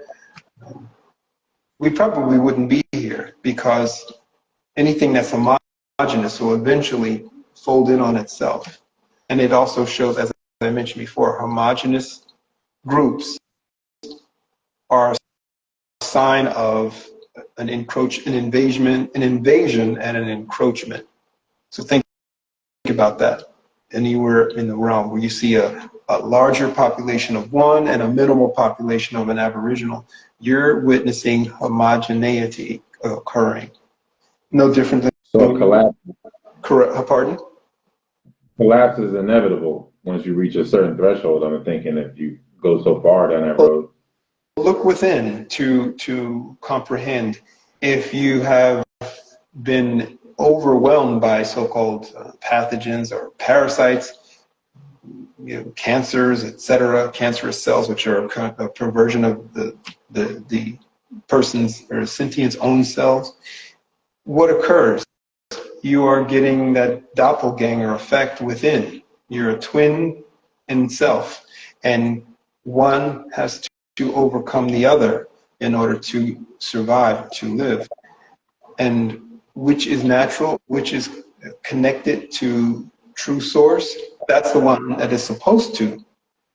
we probably wouldn't be here, because anything that's homogeneous will eventually fold in on itself. And it also shows, as I mentioned before, homogeneous groups are a sign of an invasion and an encroachment. So think about that. Anywhere in the realm where you see a larger population of one and a minimal population of an aboriginal, you're witnessing homogeneity occurring. No different than... So collapse. Correct. Pardon? Collapse is inevitable once you reach a certain threshold. I'm thinking if you go so far down that road. Look within to comprehend. If you have been overwhelmed by so-called pathogens or parasites, cancers, etc., cancerous cells, which are a perversion of the person's or sentient's own cells, what occurs? You are getting that doppelganger effect within. You're a twin in self, and one has to overcome the other in order to survive, to live. And which is natural, which is connected to true source, that's the one that is supposed to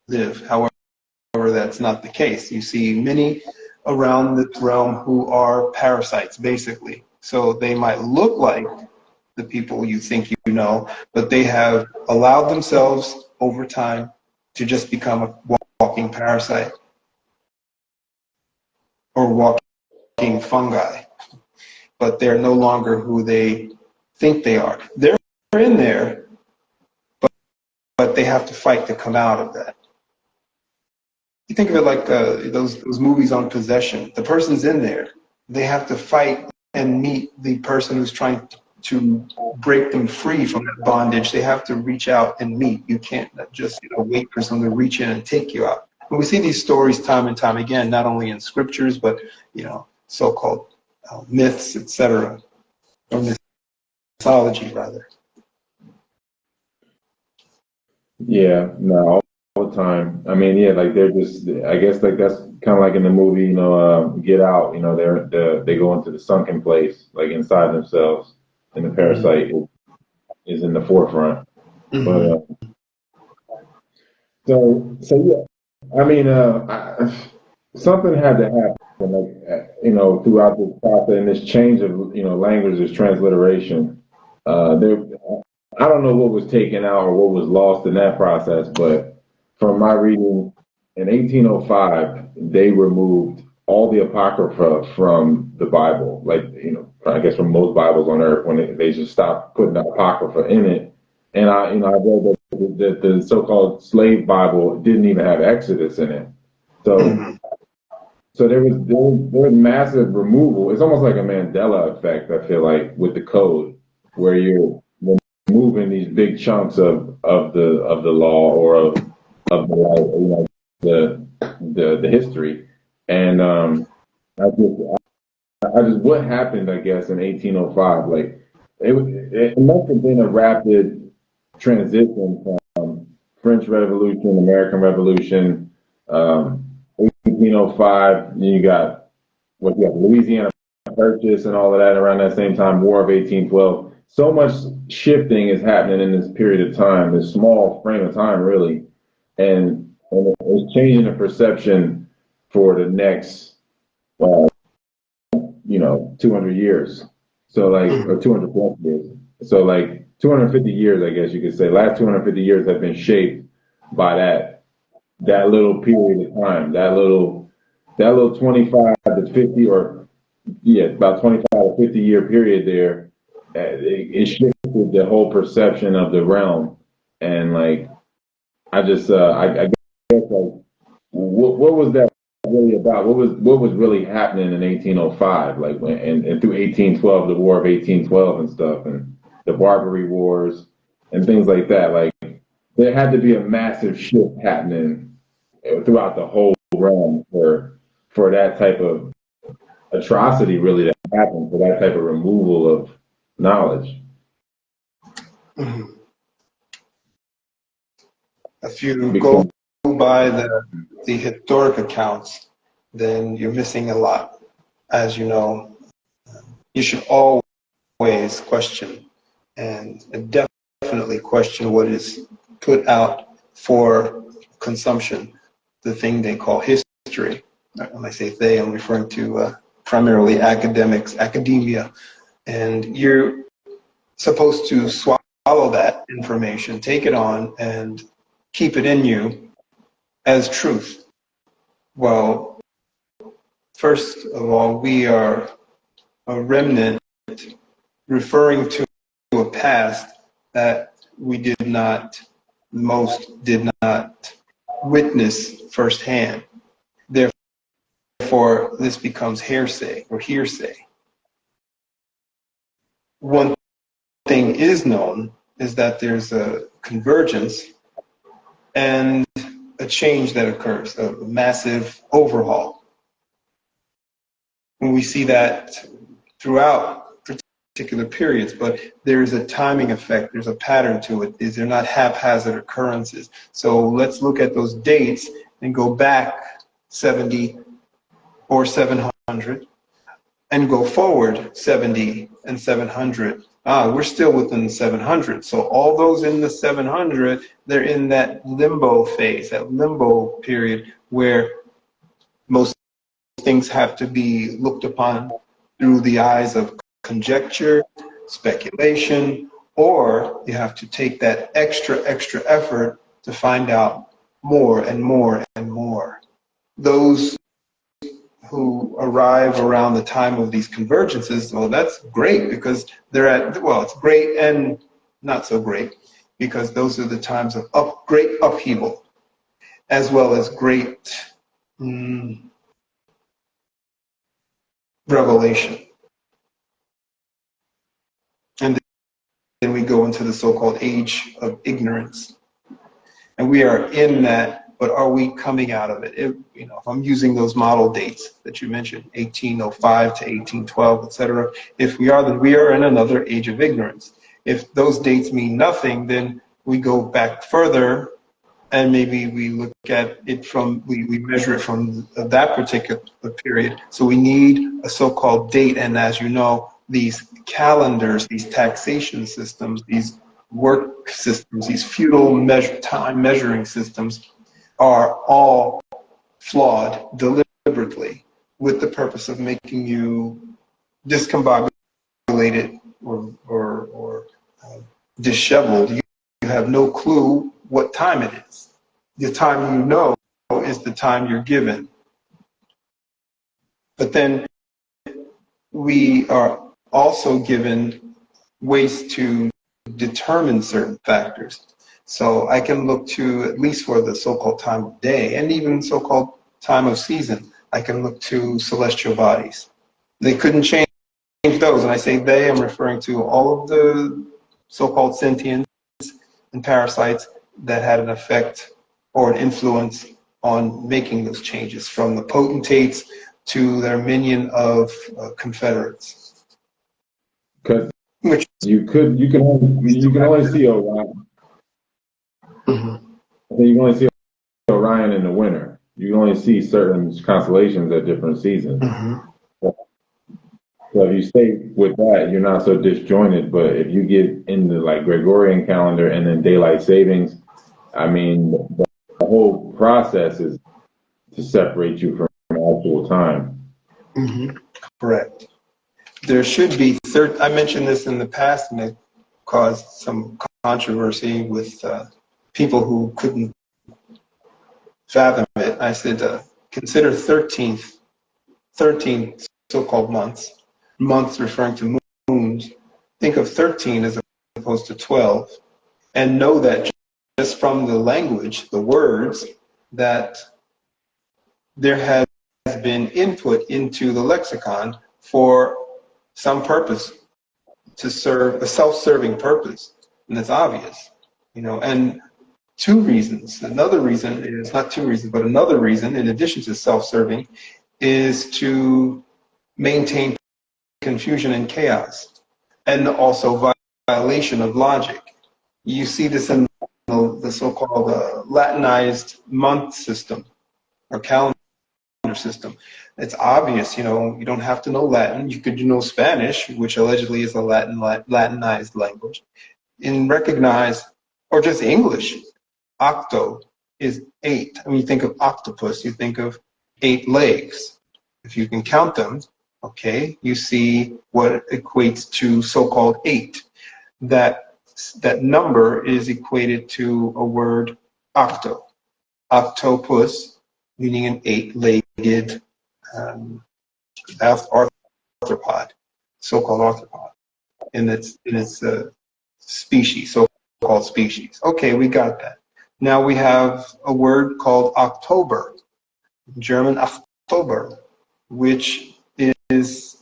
live. However, that's not the case. You see many around this realm who are parasites, basically. So they might look like the people you think you know, but they have allowed themselves over time to just become a walking parasite or walking fungi. But they're no longer who they think they are. They're in there, but they have to fight to come out of that. You think of it like those movies on possession. The person's in there. They have to fight and meet the person who's trying to break them free from that bondage. They have to reach out and meet. You can't just wait for someone to reach in and take you out. And we see these stories time and time again, not only in scriptures, but so-called myths, etc., or mythology, rather. Yeah, no, all the time. I mean, yeah, like they're just. I guess like that's kind of like in the movie, Get Out. They go into the sunken place, like inside themselves, and the parasite is in the forefront. Mm-hmm. But so yeah. I mean, something had to happen. Throughout this process and this change of, language, this transliteration, I don't know what was taken out or what was lost in that process, but from my reading, in 1805, they removed all the Apocrypha from the Bible. Like, I guess from most Bibles on earth, when they just stopped putting the Apocrypha in it. And I read that the so-called slave Bible didn't even have Exodus in it. So there was massive removal. It's almost like a Mandela effect, I feel like, with the code, where you're removing these big chunks of the law or of the life, the history. And I just what happened, I guess, in 1805, like it must have been a rapid transition from French Revolution, American Revolution, 1805. Then you got Louisiana Purchase and all of that around that same time, War of 1812. So much shifting is happening in this period of time, this small frame of time, really, and it's changing the perception for the next, 200 years. So or 200 plus years. So 250 years, I guess you could say. Last 250 years have been shaped by that little period of time, that little 25 to 50, or about 25 to 50 year period there. It shifted the whole perception of the realm, and I just I guess what was that really about? What was really happening in 1805, and through 1812, the War of 1812 and stuff, and the Barbary Wars and things like that. There had to be a massive shift happening throughout the whole realm for that type of atrocity really to happen, for that type of removal of knowledge. Mm-hmm. If you go by the historic accounts, then you're missing a lot. As you know, you should always question and definitely question what is put out for consumption, the thing they call history. When I say they, I'm referring to primarily academia. And you're supposed to swallow that information, take it on, and keep it in you as truth. Well, first of all, we are a remnant referring to a past that most did not witness firsthand. Therefore, this becomes hearsay. One thing is known is that there's a convergence and a change that occurs, a massive overhaul. And we see that throughout particular periods, but there is a timing effect, there's a pattern to it. These are not haphazard occurrences. So let's look at those dates and go back 70 or 700 and go forward 70 and 700. We're still within the 700. So all those in the 700, they're in that limbo phase, that limbo period where most things have to be looked upon through the eyes of conjecture, speculation, or you have to take that extra effort to find out more and more and more. Those who arrive around the time of these convergences, well, that's great because it's great and not so great, because those are the times of great upheaval, as well as great revelation. And then we go into the so-called age of ignorance. And we are in that, but are we coming out of it? If I'm using those model dates that you mentioned, 1805 to 1812, etc. If we are, then we are in another age of ignorance. If those dates mean nothing, then we go back further and maybe we look at it we measure it from that particular period. So we need a so-called date, and as you know, these calendars, these taxation systems, these work systems, these feudal time measuring systems are all flawed deliberately with the purpose of making you discombobulated or disheveled. You have no clue what time it is. the time you know is the time you're given. But then we are also given ways to determine certain factors. So I can look to, at least for the so-called time of day and even so-called time of season, I can look to celestial bodies. They couldn't change those. And I say they, I'm referring to all of the so-called sentients and parasites that had an effect or an influence on making those changes, from the potentates to their minion of confederates. Because Which you can only see Orion. Mhm. I think you can only see Orion in the winter. You can only see certain constellations at different seasons. Mhm. So if you stay with that, you're not so disjointed. But if you get into like Gregorian calendar and then daylight savings, I mean, the whole process is to separate you from actual time. Mhm. Correct. There should be, I mentioned this in the past, and it caused some controversy with people who couldn't fathom it. I said, consider 13 so-called months referring to moons. Think of 13 as opposed to 12, and know that just from the language, the words, that there has been input into the lexicon for some purpose, to serve a self-serving purpose, and it's obvious, and two reasons. Another reason is, not two reasons, but another reason, in addition to self-serving, is to maintain confusion and chaos, and also violation of logic. You see this in the so-called Latinized month system or calendar system. It's obvious, you don't have to know Latin. You could know Spanish, which allegedly is a Latinized language, and recognize, or just English. Octo is 8. When you think of octopus, you think of 8 legs. If you can count them, okay, you see what equates to so-called 8. That number is equated to a word octo. Octopus, meaning an 8-legged arthropod, so-called arthropod, in its species, so-called species. Okay, we got that. Now we have a word called October, German October, which is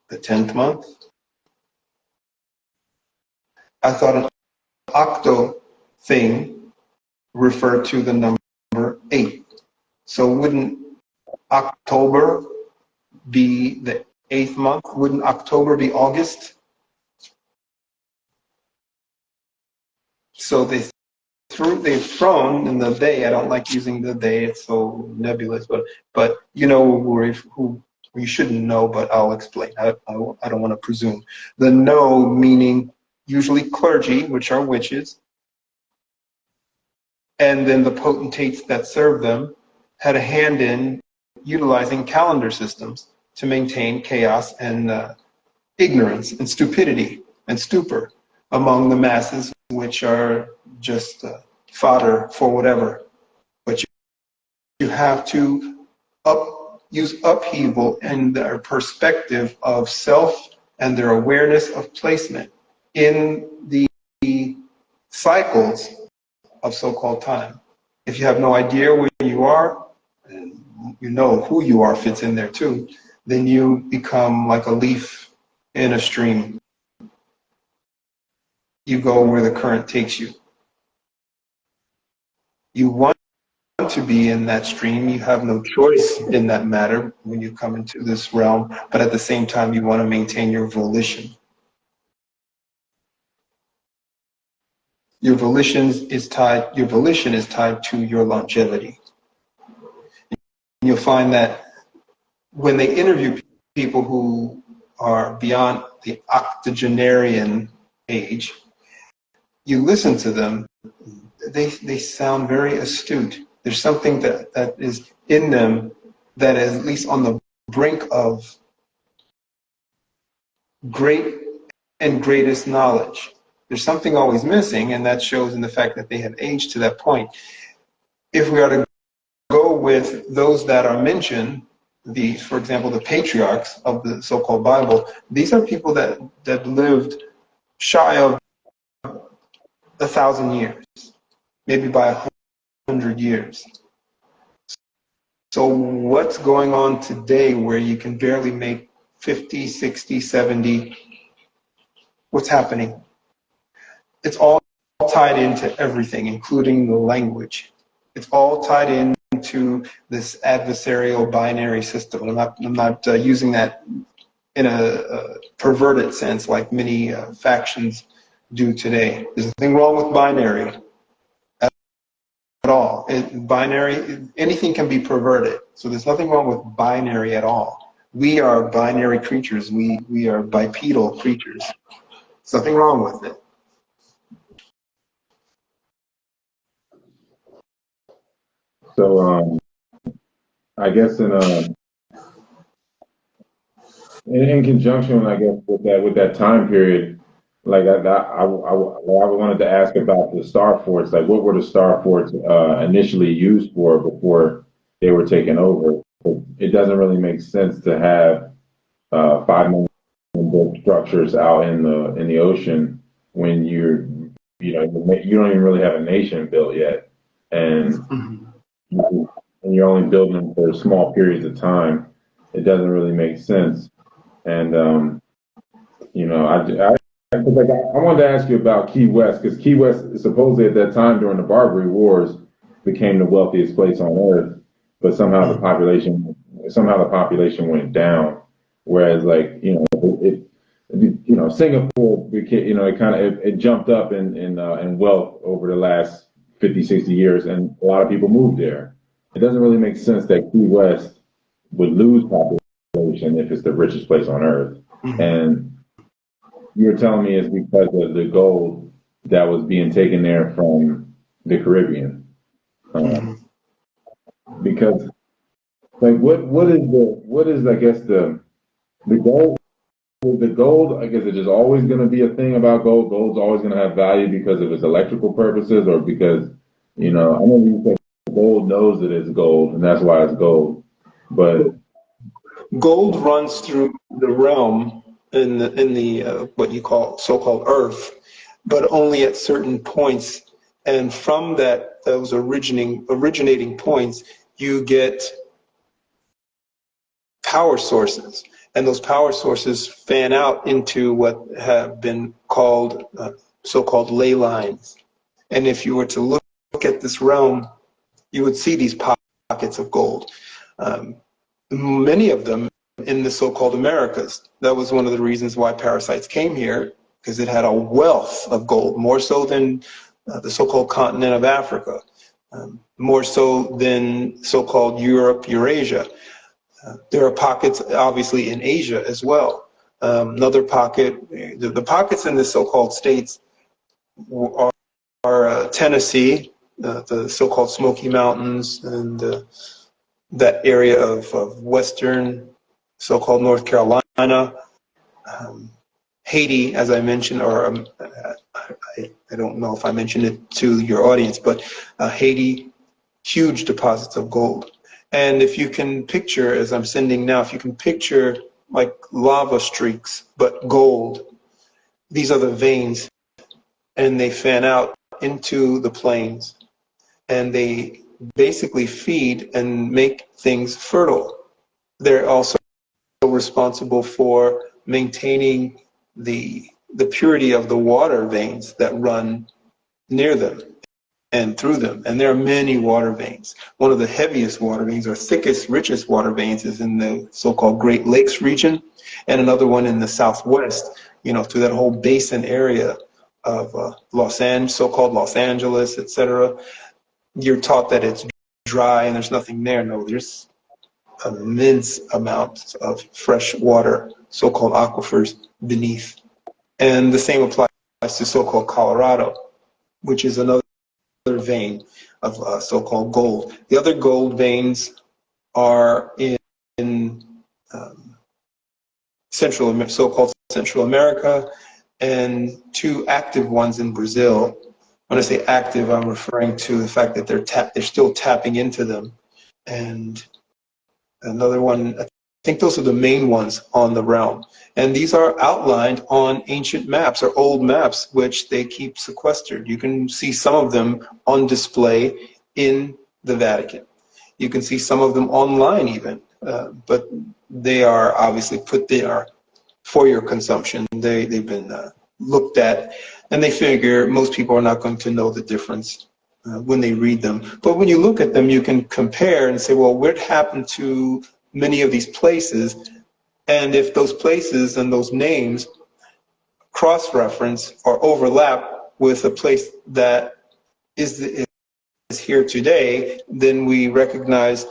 the 10th month. I thought an octo thing referred to the number 8. So wouldn't October be the 8th month? Wouldn't October be August? So they've thrown in the they. I don't like using the they, it's so nebulous, but who you shouldn't know, but I'll explain. I don't want to presume. The no, meaning usually clergy, which are witches, and then the potentates that serve them, had a hand in utilizing calendar systems to maintain chaos and ignorance and stupidity and stupor among the masses, which are just fodder for whatever. But you have to use upheaval and their perspective of self and their awareness of placement in the cycles of so-called time. If you have no idea where you are, and you know who you are fits in there too, then you become like a leaf in a stream. You go where the current takes you. You want to be in that stream. You have no choice in that matter when you come into this realm, but at the same time, you want to maintain your volition. Your volition is tied to your longevity. And you'll find that when they interview people who are beyond the octogenarian age, you listen to them, they sound very astute. There's something that is in them that is at least on the brink of great and greatest knowledge. There's something always missing, and that shows in the fact that they have aged to that point. if we are to go with those that are mentioned, for example, the patriarchs of the so-called Bible, these are people that lived shy of 1,000 years, maybe by 100 years. So what's going on today where you can barely make 50, 60, 70? What's happening? It's all tied into everything, including the language. It's all tied into this adversarial binary system. I'm not using that in a perverted sense like many factions do today. There's nothing wrong with binary at all. Binary, anything can be perverted. So there's nothing wrong with binary at all. We are binary creatures. We are bipedal creatures. There's nothing wrong with it. So I guess in conjunction, I guess with that time period, like I wanted to ask about the star forts. Like, what were the star forts initially used for before they were taken over? It doesn't really make sense to have 5 million built structures out in the ocean when you don't even really have a nation built yet, and you're only building them for small periods of time. It doesn't really make sense. And I wanted to ask you about Key West, because Key West supposedly at that time during the Barbary Wars became the wealthiest place on earth, but somehow the population went down. Whereas, like, Singapore became, it jumped up in wealth over the last 50, 60 years, and a lot of people moved there. It doesn't really make sense that Key West would lose population if it's the richest place on earth. And you're telling me it's because of the gold that was being taken there from the Caribbean. Because, like, what is I guess the gold? The gold, I guess, it's just always going to be a thing about gold. Gold's always going to have value because of its electrical purposes, or because, I know you say gold knows that it's gold, and that's why it's gold. But gold runs through the realm in the what you call so-called Earth, but only at certain points. And from those originating points, you get power sources, and those power sources fan out into what have been called so-called ley lines. And if you were to look at this realm, you would see these pockets of gold. Many of them in the so-called Americas. That was one of the reasons why parasites came here, because it had a wealth of gold, more so than the so-called continent of Africa, more so than so-called Europe, Eurasia. There are pockets, obviously, in Asia as well. Another pocket, the pockets in the so-called states are Tennessee, the so-called Smoky Mountains, and that area of western so-called North Carolina, Haiti, as I mentioned, or I don't know if I mentioned it to your audience, but Haiti, huge deposits of gold. And if you can picture, as I'm sending now, if you can picture like lava streaks, but gold, these are the veins, and they fan out into the plains, and they basically feed and make things fertile. They're also responsible for maintaining the purity of the water veins that run near them and through them. And there are many water veins. One of the heaviest water veins, or thickest, richest water veins, is in the so-called Great Lakes region, and another one in the Southwest, through that whole basin area of so-called Los Angeles, etc. You're taught that it's dry and there's nothing there. No, there's immense amounts of fresh water, so-called aquifers, beneath. And the same applies to so-called Colorado, which is another vein of so-called gold. The other gold veins are in so-called Central America, and two active ones in Brazil, When I say active, I'm referring to the fact that they're still tapping into them. And another one, I think those are the main ones on the realm. And these are outlined on ancient maps or old maps, which they keep sequestered. You can see some of them on display in the Vatican. You can see some of them online even, but they are obviously put there for your consumption. They've been looked at, and they figure most people are not going to know the difference when they read them. But when you look at them, you can compare and say, well, what happened to many of these places? And if those places and those names cross-reference or overlap with a place that is here today, then we recognize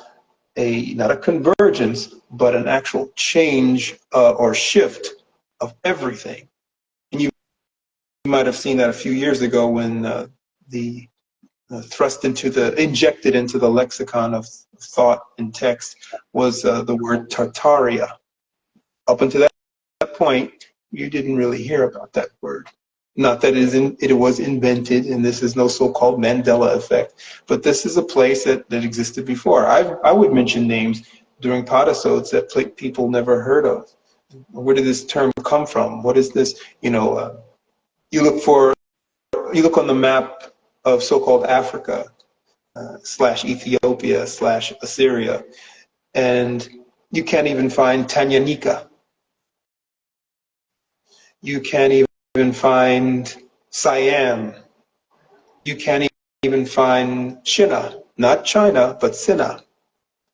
not a convergence, but an actual change or shift of everything. And you might have seen that a few years ago when the injected into the lexicon of thought and text was the word Tartaria. Up until that point, you didn't really hear about that word. Not that it was invented, and this is no so-called Mandela effect, but this is a place that existed before. I would mention names during podasodes that people never heard of. Where did this term come from? What is this? You look on the map of so-called Africa / Ethiopia / Assyria, and you can't even find Tanganyika. You can't even find Siam. You can't even find China, not China, but Sina.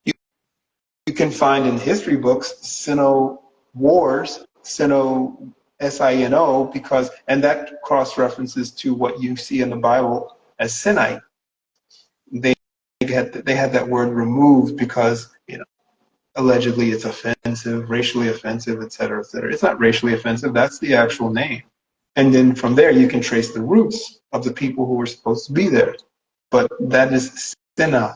You can find in history books Sino wars, Sino Sino, and that cross references to what you see in the Bible as Sinite. They had that word removed because allegedly it's offensive, racially offensive, et cetera, et cetera. It's not racially offensive. That's the actual name. And then from there, you can trace the roots of the people who were supposed to be there. But that is Sinite.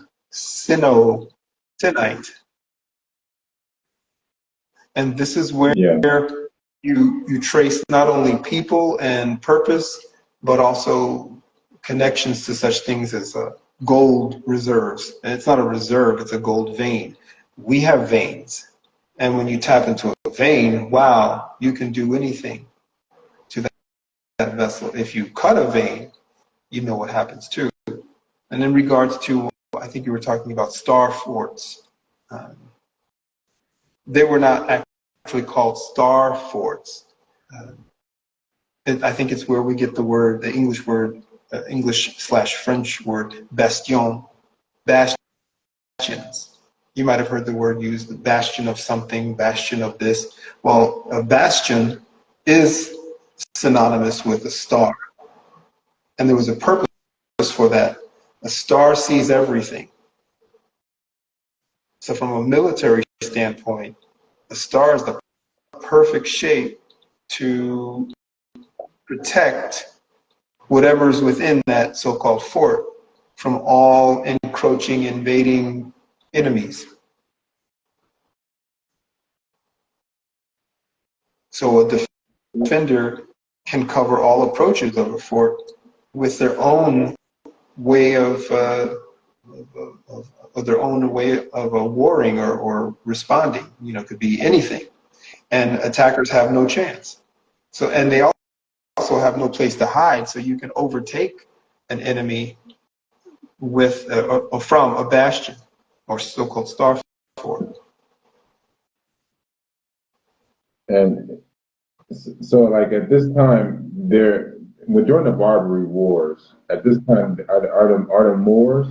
And this is where you trace not only people and purpose, but also connections to such things as gold reserves. And it's not a reserve, it's a gold vein. We have veins. And when you tap into a vein, wow, you can do anything to that vessel. If you cut a vein, you know what happens too. And in regards to, I think you were talking about star forts. They were not actually called star forts. I think it's where we get the word, the English word, English/French word, bastion, bastions. You might have heard the word used, the bastion of something, bastion of this. Well, a bastion is synonymous with a star. And there was a purpose for that. A star sees everything. So from a military standpoint, a star is the perfect shape to protect whatever's within that so-called fort from all encroaching, invading enemies. So a defender can cover all approaches of a fort with their own way of warring or responding. It could be anything, and attackers have no chance. So, and they also have no place to hide. So you can overtake an enemy with from a bastion or so-called star fort. And so, like at this time, during the Barbary Wars, at this time, are the Moors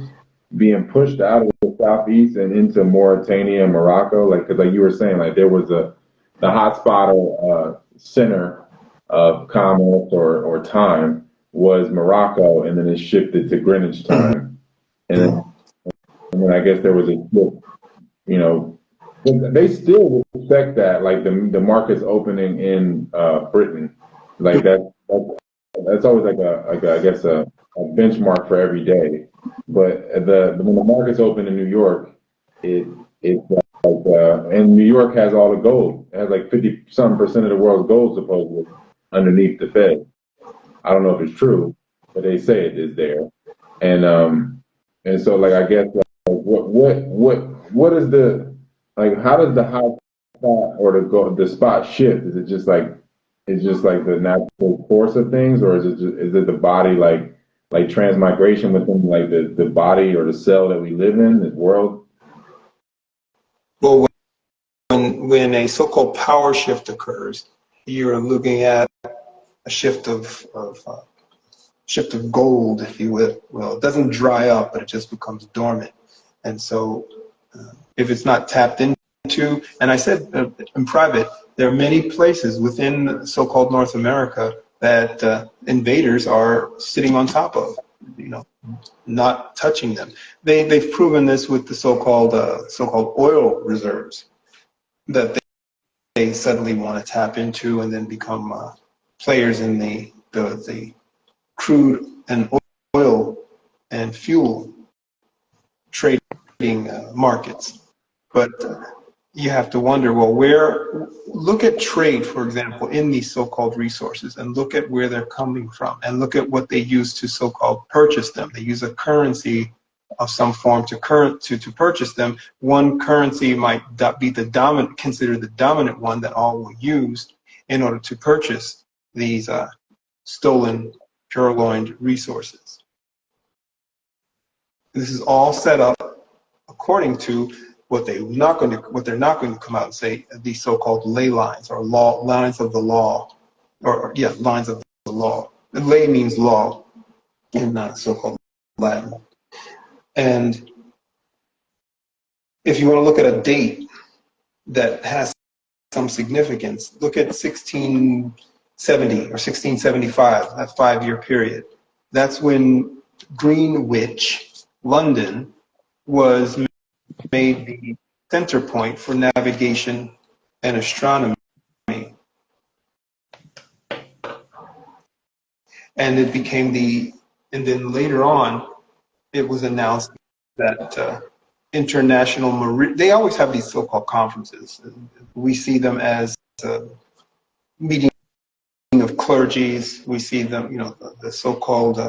being pushed out of the southeast and into Mauritania and Morocco? Like, because like you were saying, like there was the hotspot or center of commerce or time was Morocco, and then it shifted to Greenwich time, and then I guess there was a they still respect that, like the markets opening in Britain, like that's always like I guess a benchmark for every day. But when the markets open in New York, it's like and New York has all the gold. It has like 50-some% of the world's gold supposedly underneath the Fed. I don't know if it's true, but they say it is there. And so like I guess like what is the like how does the high spot or the spot shift? Is it just like it's just like the natural course of things, or is it the body like transmigration within like the body or the cell that we live in, this world? Well, when a so-called power shift occurs, you're looking at a shift of gold, if you will. Well, it doesn't dry up, but it just becomes dormant. And so, if it's not tapped into, and I said in private, there are many places within so-called North America that invaders are sitting on top of, not touching them. They've proven this with the so-called oil reserves that they suddenly want to tap into and then become players in the crude and oil and fuel trading markets. But you have to wonder, well, look at trade, for example, in these so-called resources, and look at where they're coming from, and look at what they use to so-called purchase them. They use a currency of some form to purchase them. One currency might be considered the dominant one that all will use in order to purchase these stolen, purloined resources. This is all set up according to what they're not going to come out and say, these so-called ley lines or lines of the law, lines of the law. And ley means law in so-called Latin. And if you want to look at a date that has some significance, look at 1670 or 1675, that 5-year period. That's when Greenwich, London, was made the center point for navigation and astronomy. And it became and then later on, it was announced that they always have these so-called conferences. We see them as meeting of clergies. We see them, the so-called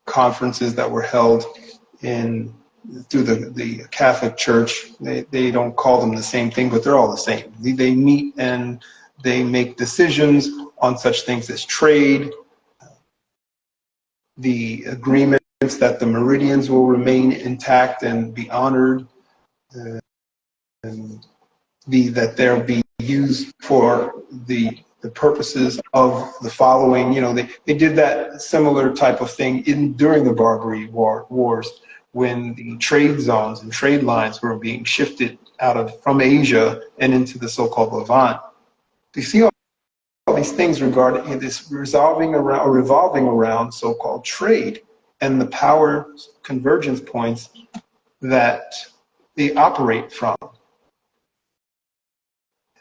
conferences that were held through the Catholic Church. They don't call them the same thing, but they're all the same. They meet and they make decisions on such things as trade, the agreements that the meridians will remain intact and be honored, and that they'll be used for the purposes of the following. They did that similar type of thing during the Barbary Wars, when the trade zones and trade lines were being shifted from Asia and into the so-called Levant. You see all these things regarding this revolving around so-called trade and the power convergence points that they operate from.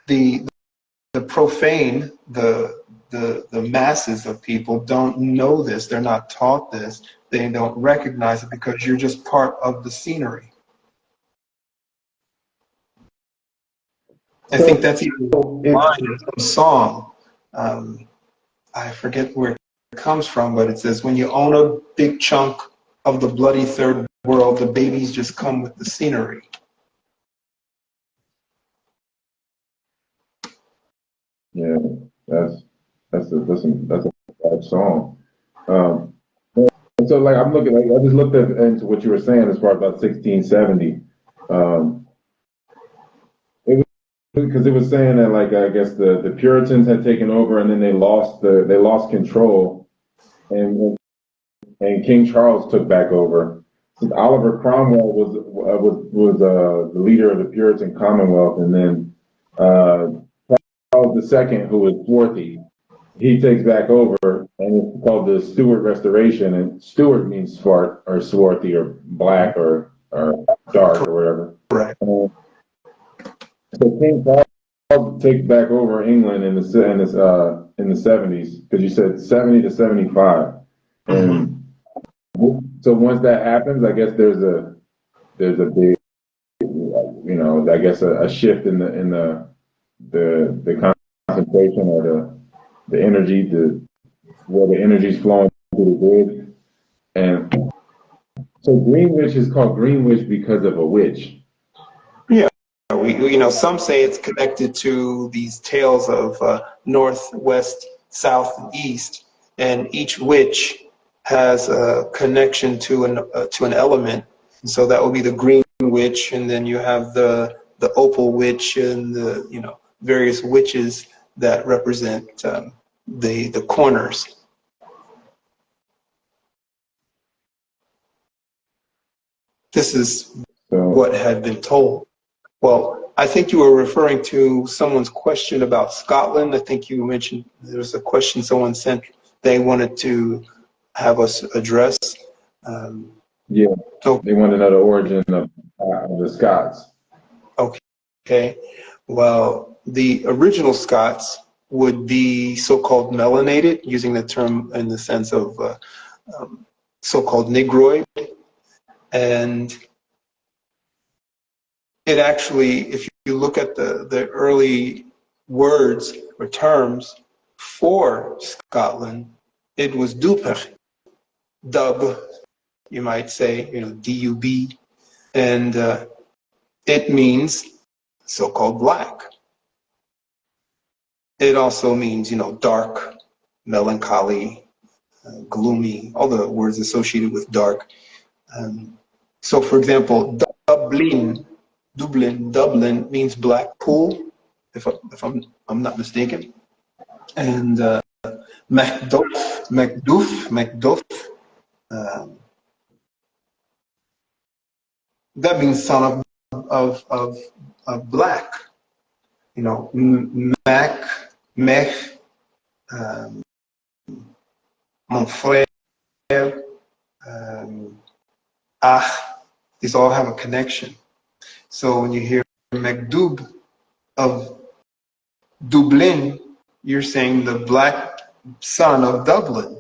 The profane, the masses of people don't know this. They're not taught this. They don't recognize it because you're just part of the scenery. I think that's even a line in some song. I forget where it comes from, but it says, when you own a big chunk of the bloody third world, the babies just come with the scenery. Yeah, that's a bad song. And so like I'm looking, I just looked into what you were saying as far as about 1670. Because it was saying that like I guess the Puritans had taken over and then they lost control, and King Charles took back over. Since Oliver Cromwell was the leader of the Puritan Commonwealth, and then Charles II, who was Swarthy, he takes back over, and it's called the Stuart Restoration. And Stuart means swart or swarthy or black or dark or whatever. Right. So King Charles takes back over England in the 70s, because you said 70 to 75, and so once that happens, I guess there's a big, I guess a shift in the concentration or the energy, where the energy's flowing through the grid. And so green witch is called green witch because of a witch. Yeah, some say it's connected to these tales of north, west, south, and east, and each witch has a connection to an element. And so that would be the green witch, and then you have the opal witch, and the various witches that represent the corners. This is what had been told. Well, I think you were referring to someone's question about Scotland. I think you mentioned there was a question someone sent they wanted to have us address. Yeah, so they want to know the origin of the Scots. Okay. Well, the original Scots would be so-called melanated, using the term in the sense of so-called Negroid. And it actually, if you look at the early words or terms for Scotland, it was Dubh, dub, you might say, D-U-B, and it means so-called black. It also means, dark, melancholy, gloomy, all the words associated with dark. So, for example, Dublin means black pool, if I'm not mistaken. And Macduff, that means son of black. Mech, mon frère, these all have a connection. So when you hear Macdub of Dublin, you're saying the black son of Dublin.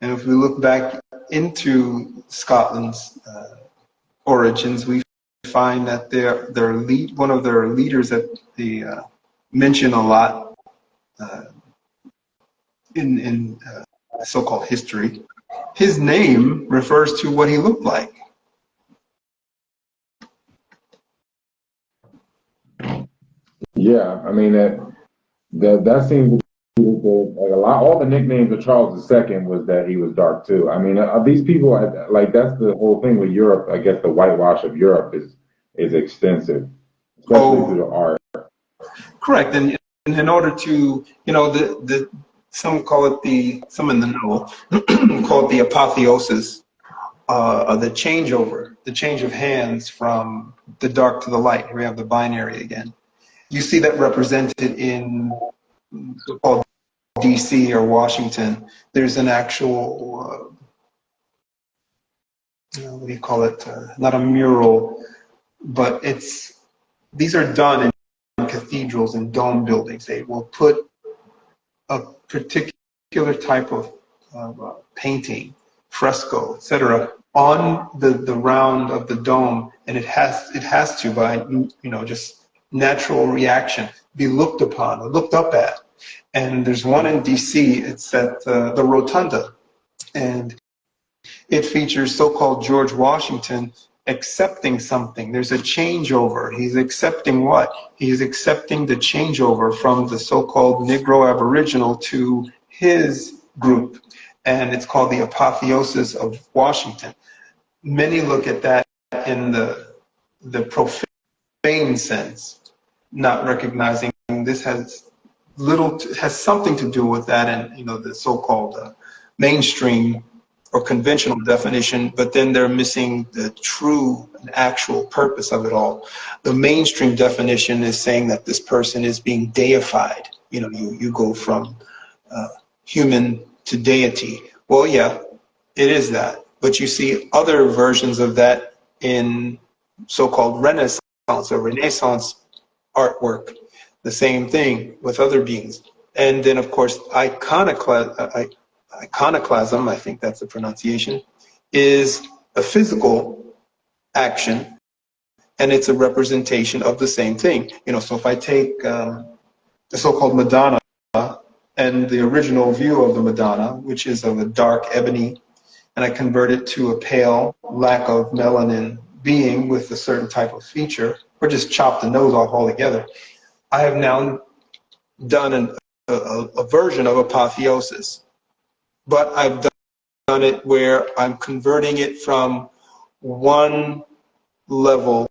And if we look back into Scotland's origins, we find that one of their leaders that they mention a lot in so-called history, his name refers to what he looked like. Yeah, I mean that seems to be like a lot. All the nicknames of Charles II was that he was dark too. I mean, these people like that's the whole thing with Europe. I guess the whitewash of Europe is extensive, especially through the art. Correct, and in order to some call it some in the know call it the apotheosis, the changeover, the change of hands from the dark to the light. Here we have the binary again. You see that represented in so-called DC or Washington. There's an actual, what do you call it? Not a mural, but these are done in cathedrals and dome buildings. They will put a particular type of painting, fresco, etc., on the round of the dome, and it has to, by just natural reaction, be looked upon or looked up at. And there's one in DC. It's at the Rotunda, and it features so-called George Washington accepting something. There's a changeover. He's accepting what? He's accepting the changeover from the so-called Negro Aboriginal to his group, and it's called the apotheosis of Washington. Many look at that in the profane sense, not recognizing this has something to do with that, and the so-called mainstream or conventional definition, but then they're missing the true and actual purpose of it all. The mainstream definition is saying that this person is being deified. You go from human to deity. Well, yeah, it is that. But you see other versions of that in so-called Renaissance or Renaissance artwork. The same thing with other beings. And then, of course, iconoclasm, I think that's the pronunciation, is a physical action, and it's a representation of the same thing. So if I take the so-called Madonna and the original view of the Madonna, which is of a dark ebony and I convert it to a pale, lack of melanin being with a certain type of feature, or just chop the nose off altogether, I have now done a version of apotheosis. But I've done it where I'm converting it from one level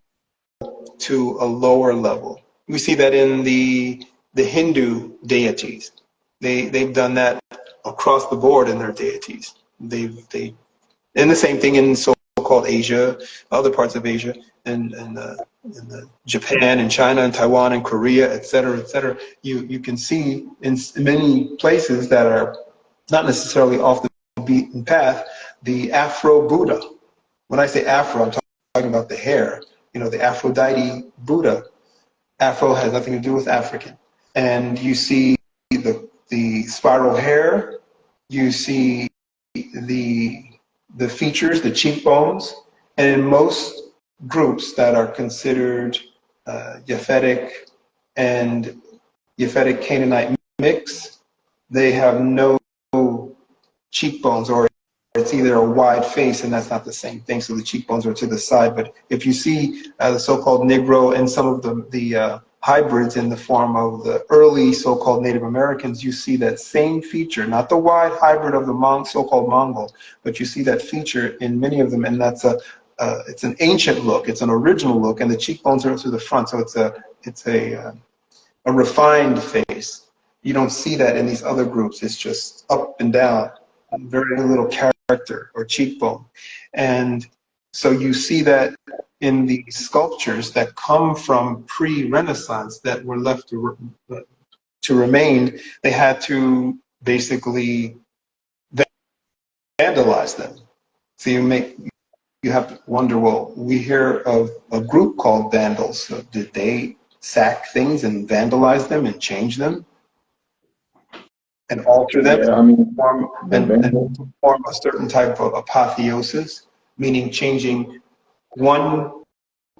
to a lower level. We see that in the Hindu deities. They've done that across the board in their deities. And the same thing in so-called Asia, other parts of Asia, and Japan and China and Taiwan and Korea, et cetera, et cetera. You can see in many places that are not necessarily off the beaten path, the Afro Buddha. When I say Afro, I'm talking about the hair. You know, the Aphrodite Buddha. Afro has nothing to do with African. And you see the spiral hair, you see the features, the cheekbones, and in most groups that are considered Yaphetic and Yaphetic Canaanite mix, they have no cheekbones, or it's either a wide face, and that's not the same thing, so the cheekbones are to the side. But if you see the so-called Negro and some of the hybrids in the form of the early so-called Native Americans, you see that same feature, not the wide hybrid of the so-called Mongol, but you see that feature in many of them, and that's it's an ancient look, it's an original look, and the cheekbones are to the front, so it's a refined face. You don't see that in these other groups. It's just up and down, very little character or cheekbone. And so you see that in the sculptures that come from pre-Renaissance that were left to remain, they had to basically vandalize them. So you have to wonder, well, we hear of a group called Vandals. So did they sack things and vandalize them and change them and alter them, Yeah, I mean, and form a certain type of apotheosis, meaning changing one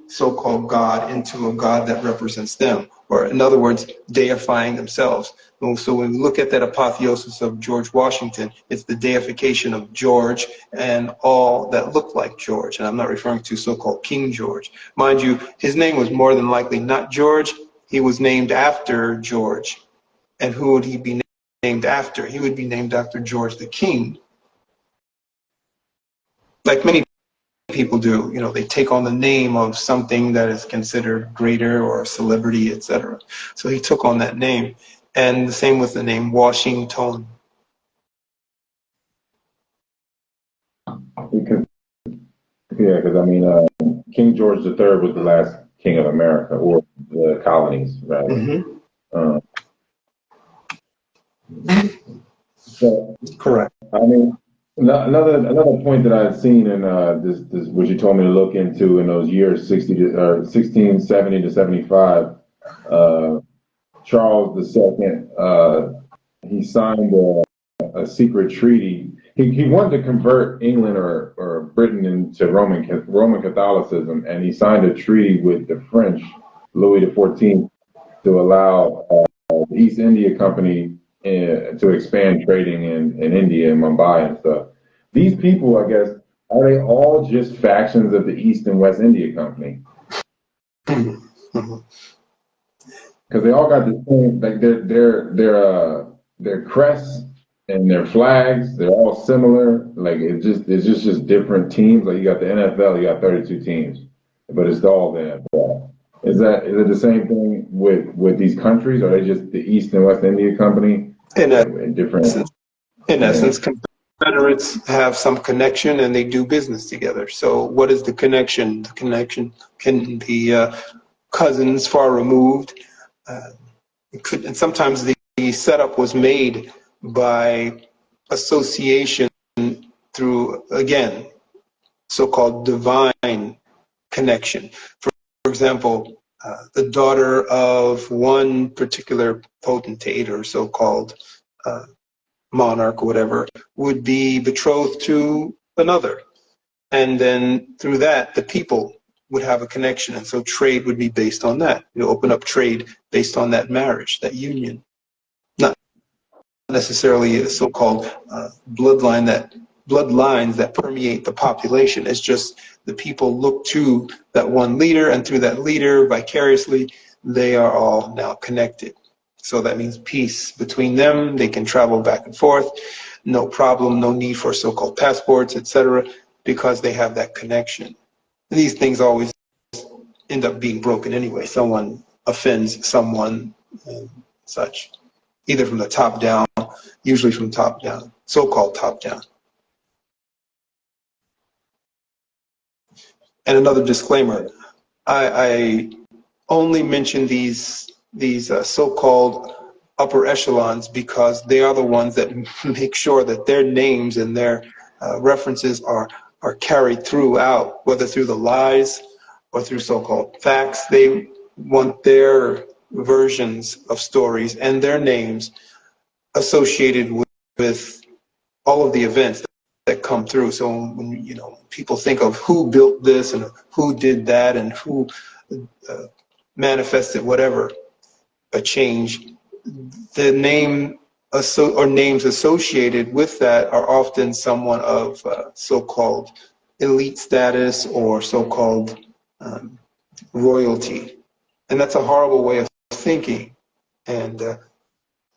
so-called God into a God that represents them, or in other words, deifying themselves. So when we look at that apotheosis of George Washington, it's the deification of George and all that look like George. And I'm not referring to so-called King George. Mind you, his name was more than likely not George. He was named after George. And who would he be named after? He would be named after George the King. Like many people do, you know, they take on the name of something that is considered greater or a celebrity, etc. So he took on that name. And the same with the name Washington. because I mean, King George III was the last king of America, or the colonies, rather. Mm-hmm. So, Correct. I mean, another point that I had seen in this what you told me to look into in those years 1670 to 75, Charles II, he signed a secret treaty. He wanted to convert England or Britain into Roman Catholicism, and he signed a treaty with the French, Louis XIV, to allow the East India Company to expand trading in India and Mumbai and stuff. These people, I guess, are they all just factions of the East and West India Company? Mm-hmm. Because they all got the same, like their crests and their flags, they're all similar. Like it's just different teams. Like you got the NFL, you got 32 teams, but it's all the NFL. Is it the same thing with these countries? Are they just the East and West India Company? In essence, Confederates have some connection and they do business together. So what is the connection? The connection can be cousins far removed. And sometimes the setup was made by association through, again, so-called divine connection. For example, the daughter of one particular potentate or so-called monarch or whatever would be betrothed to another. And then through that, the people would have a connection. And so trade would be based on that. You open up trade based on that marriage, that union. Not necessarily a so-called bloodline that bloodlines that permeate the population. It's just the people look to that one leader, and through that leader, vicariously, they are all now connected. So that means peace between them. They can travel back and forth, no problem, no need for so-called passports, etc., because they have that connection. And these things always end up being broken anyway. Someone offends someone and such, either from the top down, usually from top down, so-called top down. And another disclaimer, I only mention these so-called upper echelons because they are the ones that make sure that their names and their references are carried throughout, whether through the lies or through so-called facts. They want their versions of stories and their names associated with all of the events that come through. So when people think of who built this and who did that and who manifested whatever a change, the name or names associated with that are often someone of so-called elite status or so-called royalty, and that's a horrible way of thinking. And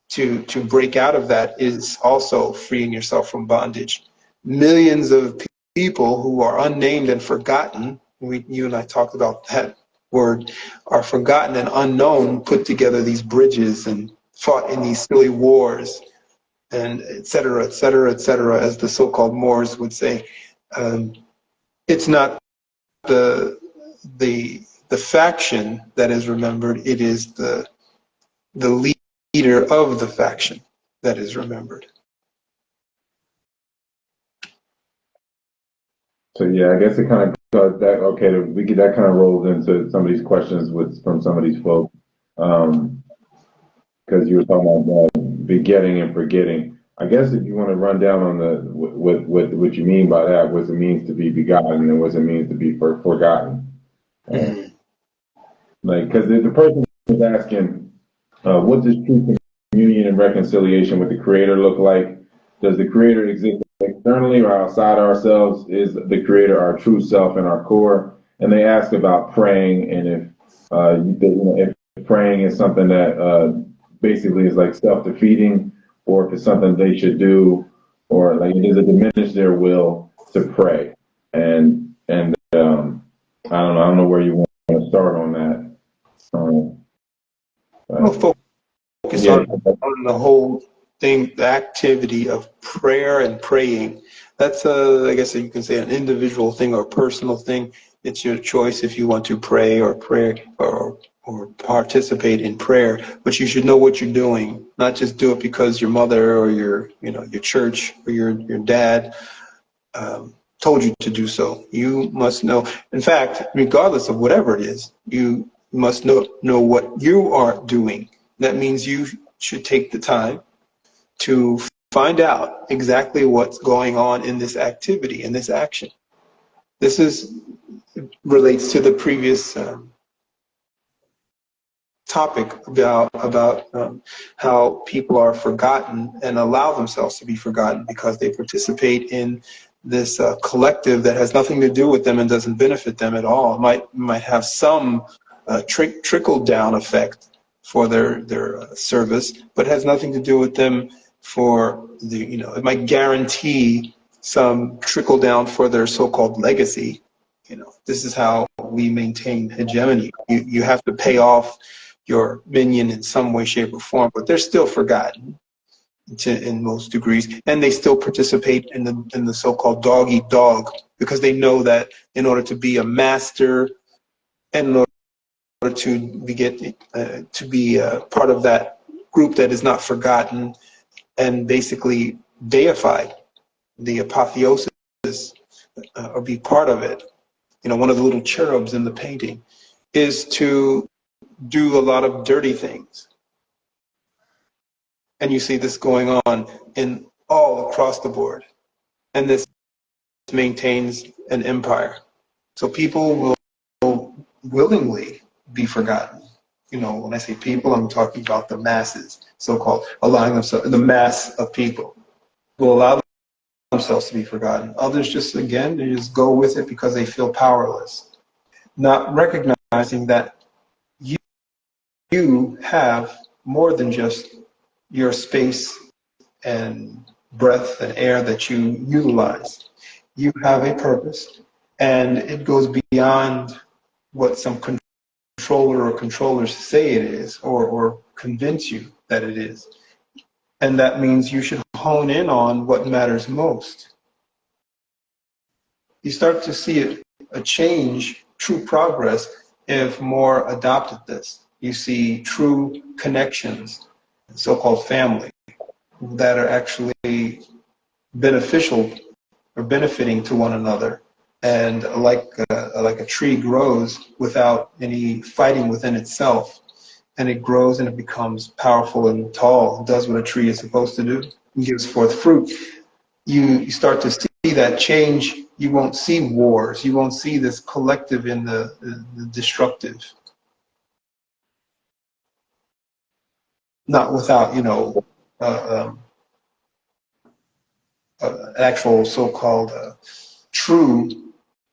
to break out of that is also freeing yourself from bondage. Millions of people who are unnamed and forgotten, you and I talked about that word, are forgotten and unknown, put together these bridges and fought in these silly wars, and et cetera, et cetera, et cetera, as the so-called Moors would say. It's not the faction that is remembered, it is the leader of the faction that is remembered. So yeah, I guess it kind of that kind of rolls into some of these questions from some of these folks, because you were talking about begetting and forgetting. I guess if you want to run down on what you mean by that, what it means to be begotten and what it means to be forgotten. Like, because the person was asking, what does true communion and reconciliation with the Creator look like? Does the Creator exist externally or outside ourselves? Is the Creator our true self and our core? And they ask about praying, and if praying is something that basically is like self-defeating, or if it's something they should do, or like does it diminish their will to pray? And I don't know where you want to start on that. We'll focus on the whole thing, the activity of prayer and praying. That's I guess you can say an individual thing or a personal thing. It's your choice if you want to pray or participate in prayer, but you should know what you're doing, not just do it because your mother or your church or your dad told you to do so. You must know. In fact, regardless of whatever it is, you must know what you are doing. That means you should take the time to find out exactly what's going on in this activity, in this action. This relates to the previous topic about how people are forgotten and allow themselves to be forgotten because they participate in this collective that has nothing to do with them and doesn't benefit them at all. It might have some trickle down effect for their service, but has nothing to do with them for it might guarantee some trickle down for their so-called legacy. This is how we maintain hegemony. You have to pay off your minion in some way, shape, or form, but they're still forgotten in most degrees, and they still participate in the so-called dog eat dog, because they know that in order to be a master and in order to be part of that group that is not forgotten and basically deified, the apotheosis, or be part of it. One of the little cherubs in the painting is to do a lot of dirty things. And you see this going on in all across the board. And this maintains an empire. So people will willingly be forgotten. When I say people, I'm talking about the masses, so-called, allowing themselves, the mass of people will allow themselves to be forgotten. Others just, again, they just go with it because they feel powerless, not recognizing that you have more than just your space and breath and air that you utilize. You have a purpose, and it goes beyond what some controller or controllers say it is, or convince you that it is. And that means you should hone in on what matters most. You start to see a change, true progress, if more adopted this. You see true connections, so-called family, that are actually beneficial or benefiting to one another. And like a tree grows without any fighting within itself, and it grows and it becomes powerful and tall, does what a tree is supposed to do, and gives forth fruit. You start to see that change. You won't see wars. You won't see this collective in the destructive. Not without, actual so-called true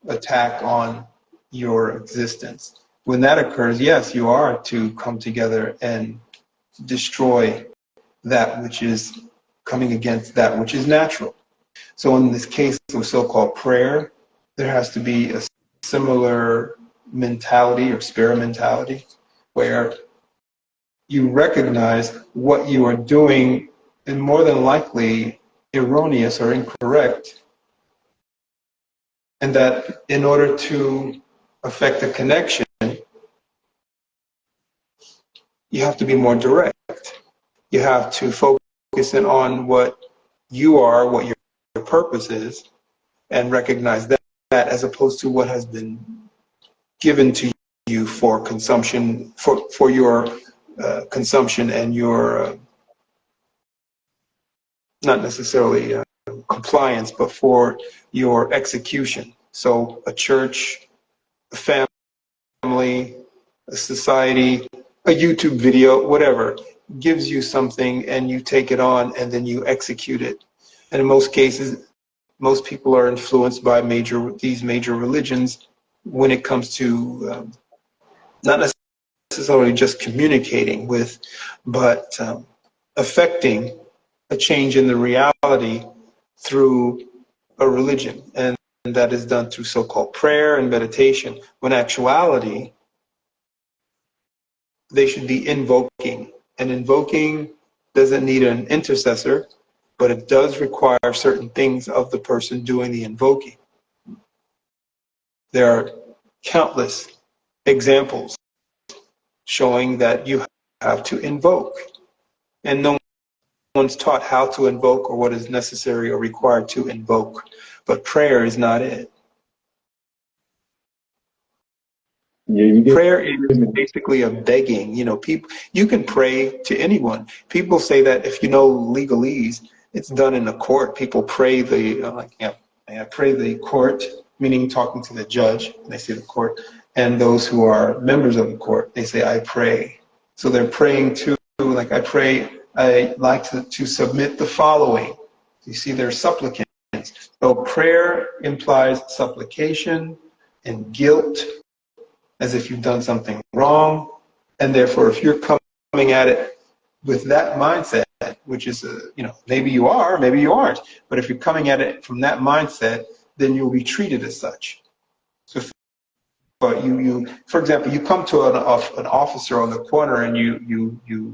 attack on your existence. When that occurs, yes, you are to come together and destroy that which is coming against that which is natural. So in this case of so-called prayer, there has to be a similar mentality or spirit mentality where you recognize what you are doing is more than likely erroneous or incorrect, and that in order to affect the connection, you have to be more direct. You have to focus in on what you are, what your purpose is, and recognize that as opposed to what has been given to you for consumption, for your consumption and your not necessarily compliance, but for your execution. So a church, a family, a society, a YouTube video, whatever, gives you something and you take it on and then you execute it. And in most cases, most people are influenced by these major religions when it comes to not necessarily just communicating with, but affecting a change in the reality through a religion. And that is done through so-called prayer and meditation, when actuality, they should be invoking. And invoking doesn't need an intercessor, but it does require certain things of the person doing the invoking. There are countless examples showing that you have to invoke. And no one's taught how to invoke or what is necessary or required to invoke. But prayer is not it. Prayer is basically a begging. People, you can pray to anyone. People say that if you know legalese, it's done in a court. People pray I pray the court, meaning talking to the judge. They say the court, and those who are members of the court, they say I pray. So they're praying to, like I pray. I like to submit the following. You see, they're supplicants. So prayer implies supplication and guilt, as if you've done something wrong. And therefore, if you're coming at it with that mindset, which is, maybe you are, maybe you aren't, but if you're coming at it from that mindset, then you'll be treated as such. So for example, you come to an officer on the corner and you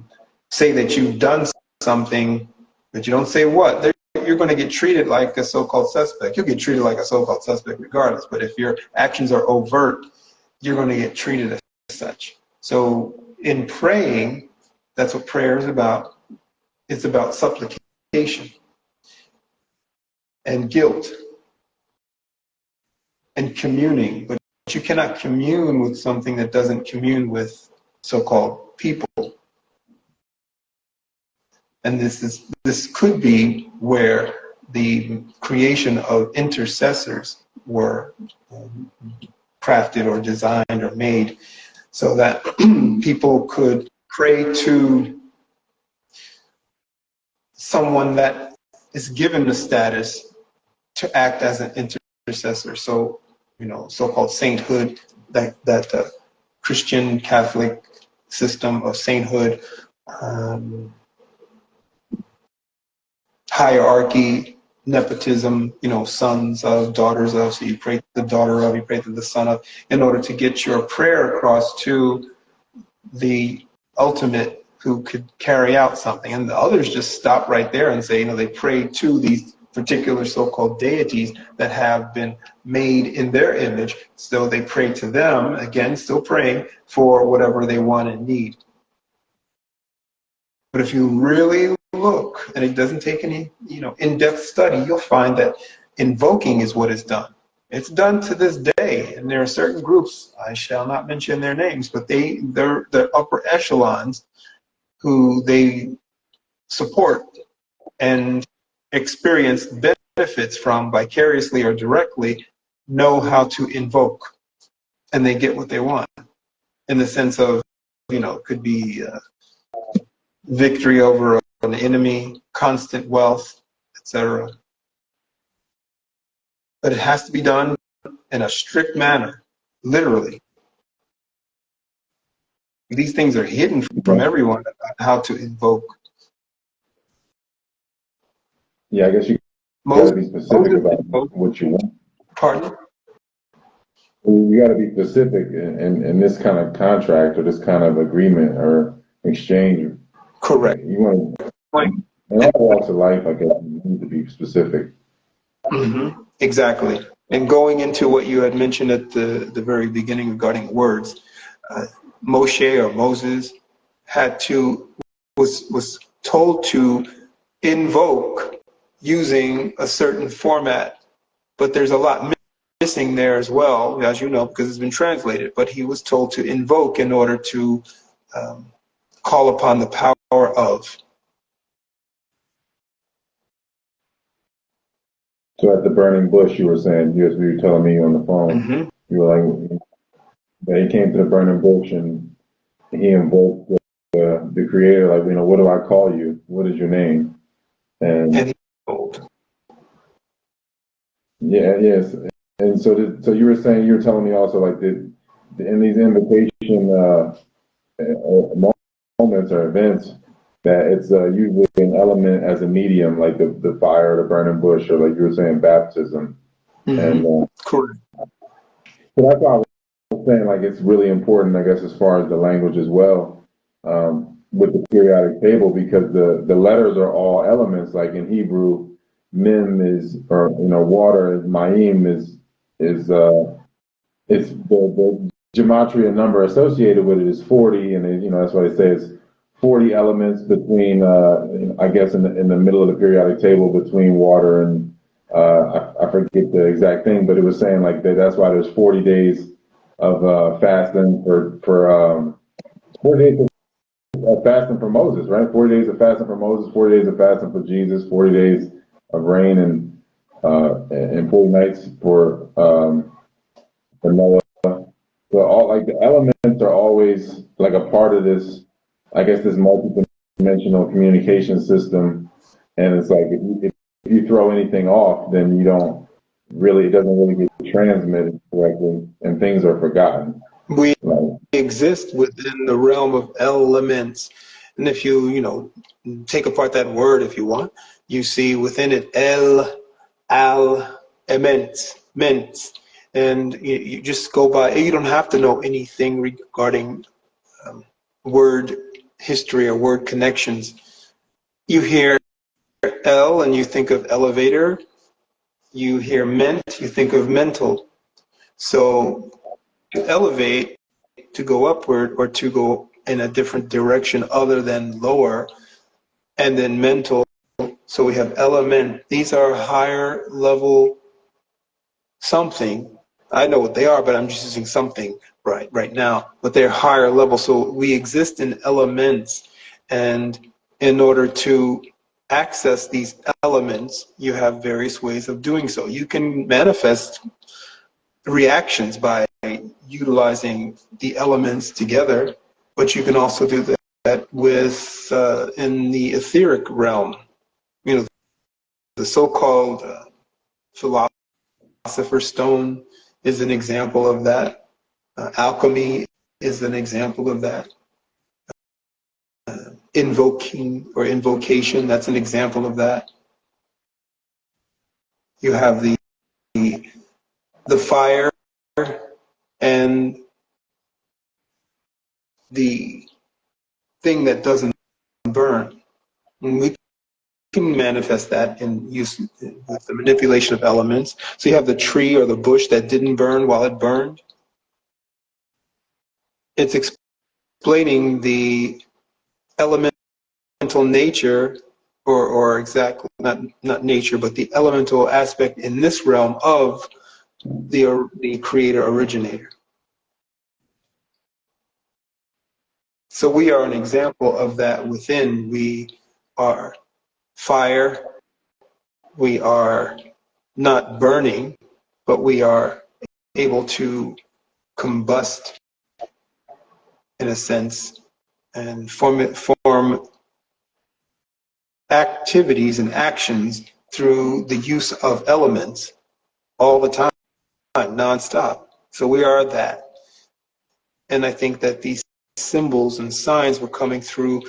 say that you've done something, but you don't say what. You're going to get treated like a so-called suspect. You'll get treated like a so-called suspect regardless. But if your actions are overt, you're going to get treated as such. So in praying, that's what prayer is about. It's about supplication and guilt and communing. But you cannot commune with something that doesn't commune with so-called people. And this could be where the creation of intercessors were crafted or designed or made, so that people could pray to someone that is given the status to act as an intercessor. So, so-called sainthood, that Christian Catholic system of sainthood, hierarchy, nepotism, sons of, daughters of. So you pray to the daughter of, you pray to the son of, in order to get your prayer across to the ultimate who could carry out something. And the others just stop right there and say, they pray to these particular so-called deities that have been made in their image. So they pray to them, again, still praying for whatever they want and need. But if you really look, and it doesn't take any, in-depth study, you'll find that invoking is what is done. It's done to this day, and there are certain groups, I shall not mention their names, but they're the upper echelons who they support and experience benefits from vicariously or directly, know how to invoke, and they get what they want in the sense of, could be victory over an enemy, constant wealth, etc. But it has to be done in a strict manner, literally. These things are hidden from everyone about how to invoke. Yeah, I guess you got to be specific about what you want. Pardon? You got to be specific in this kind of contract or this kind of agreement or exchange. Correct. You want to, in all walks of life, I guess, you need to be specific. Mm-hmm. Exactly. And going into what you had mentioned at the very beginning regarding words, Moshe or Moses was told to invoke using a certain format, but there's a lot missing there as well, as you know, because it's been translated. But he was told to invoke in order to call upon the power of. So at the burning bush, you were saying, you were telling me on the phone, Mm-hmm. you were like, that he came to the burning bush and he invoked the creator, like, what do I call you? What is your name? And he told. Yeah, yes. And so you were saying, you were telling me also, like, in these invitation moments or events, that it's usually an element as a medium, like the fire, the burning bush, or like you were saying, baptism. Mm-hmm. And correct. So that's why I was saying, like, it's really important, I guess, as far as the language as well, with the periodic table, because the letters are all elements. Like in Hebrew, mem is, or water is, ma'im is it's the gematria number associated with it is 40, and that's why they say it's 40 elements between, I guess, in the middle of the periodic table between water and I forget the exact thing, but it was saying like that's why there's 40 days of fasting for 40 days of fasting for Moses, right? 40 days of fasting for Moses, 40 days of fasting for Jesus, 40 days of rain and 40 nights for Noah. So all like the elements are always like a part of this, I guess, this multi-dimensional communication system. And it's like if you throw anything off, then it doesn't really get transmitted correctly, and things are forgotten. We exist within the realm of elements, and if you take apart that word if you want, you see within it ments, and you just go by. You don't have to know anything regarding word history or word connections. You hear L and you think of elevator. You hear ment, you think of mental. So to elevate, to go upward, or to go in a different direction other than lower, and then mental. So we have element. These are higher level something. I know what they are, but I'm just using something right now. But they're higher level. So we exist in elements, and in order to access these elements, you have various ways of doing so. You can manifest reactions by utilizing the elements together, but you can also do that with in the etheric realm. The so-called Philosopher's Stone is an example of that. Alchemy is an example of that. Invoking or invocation, that's an example of that. You have the fire and the thing that doesn't burn. And we can manifest that in use with the manipulation of elements. So you have the tree or the bush that didn't burn while it burned. It's explaining the elemental nature, or exactly not nature, but the elemental aspect in this realm of the creator originator. So we are an example of that within. We are fire. We are not burning, but we are able to combust in a sense and form activities and actions through the use of elements all the time, nonstop. So we are that. And I think that these symbols and signs were coming through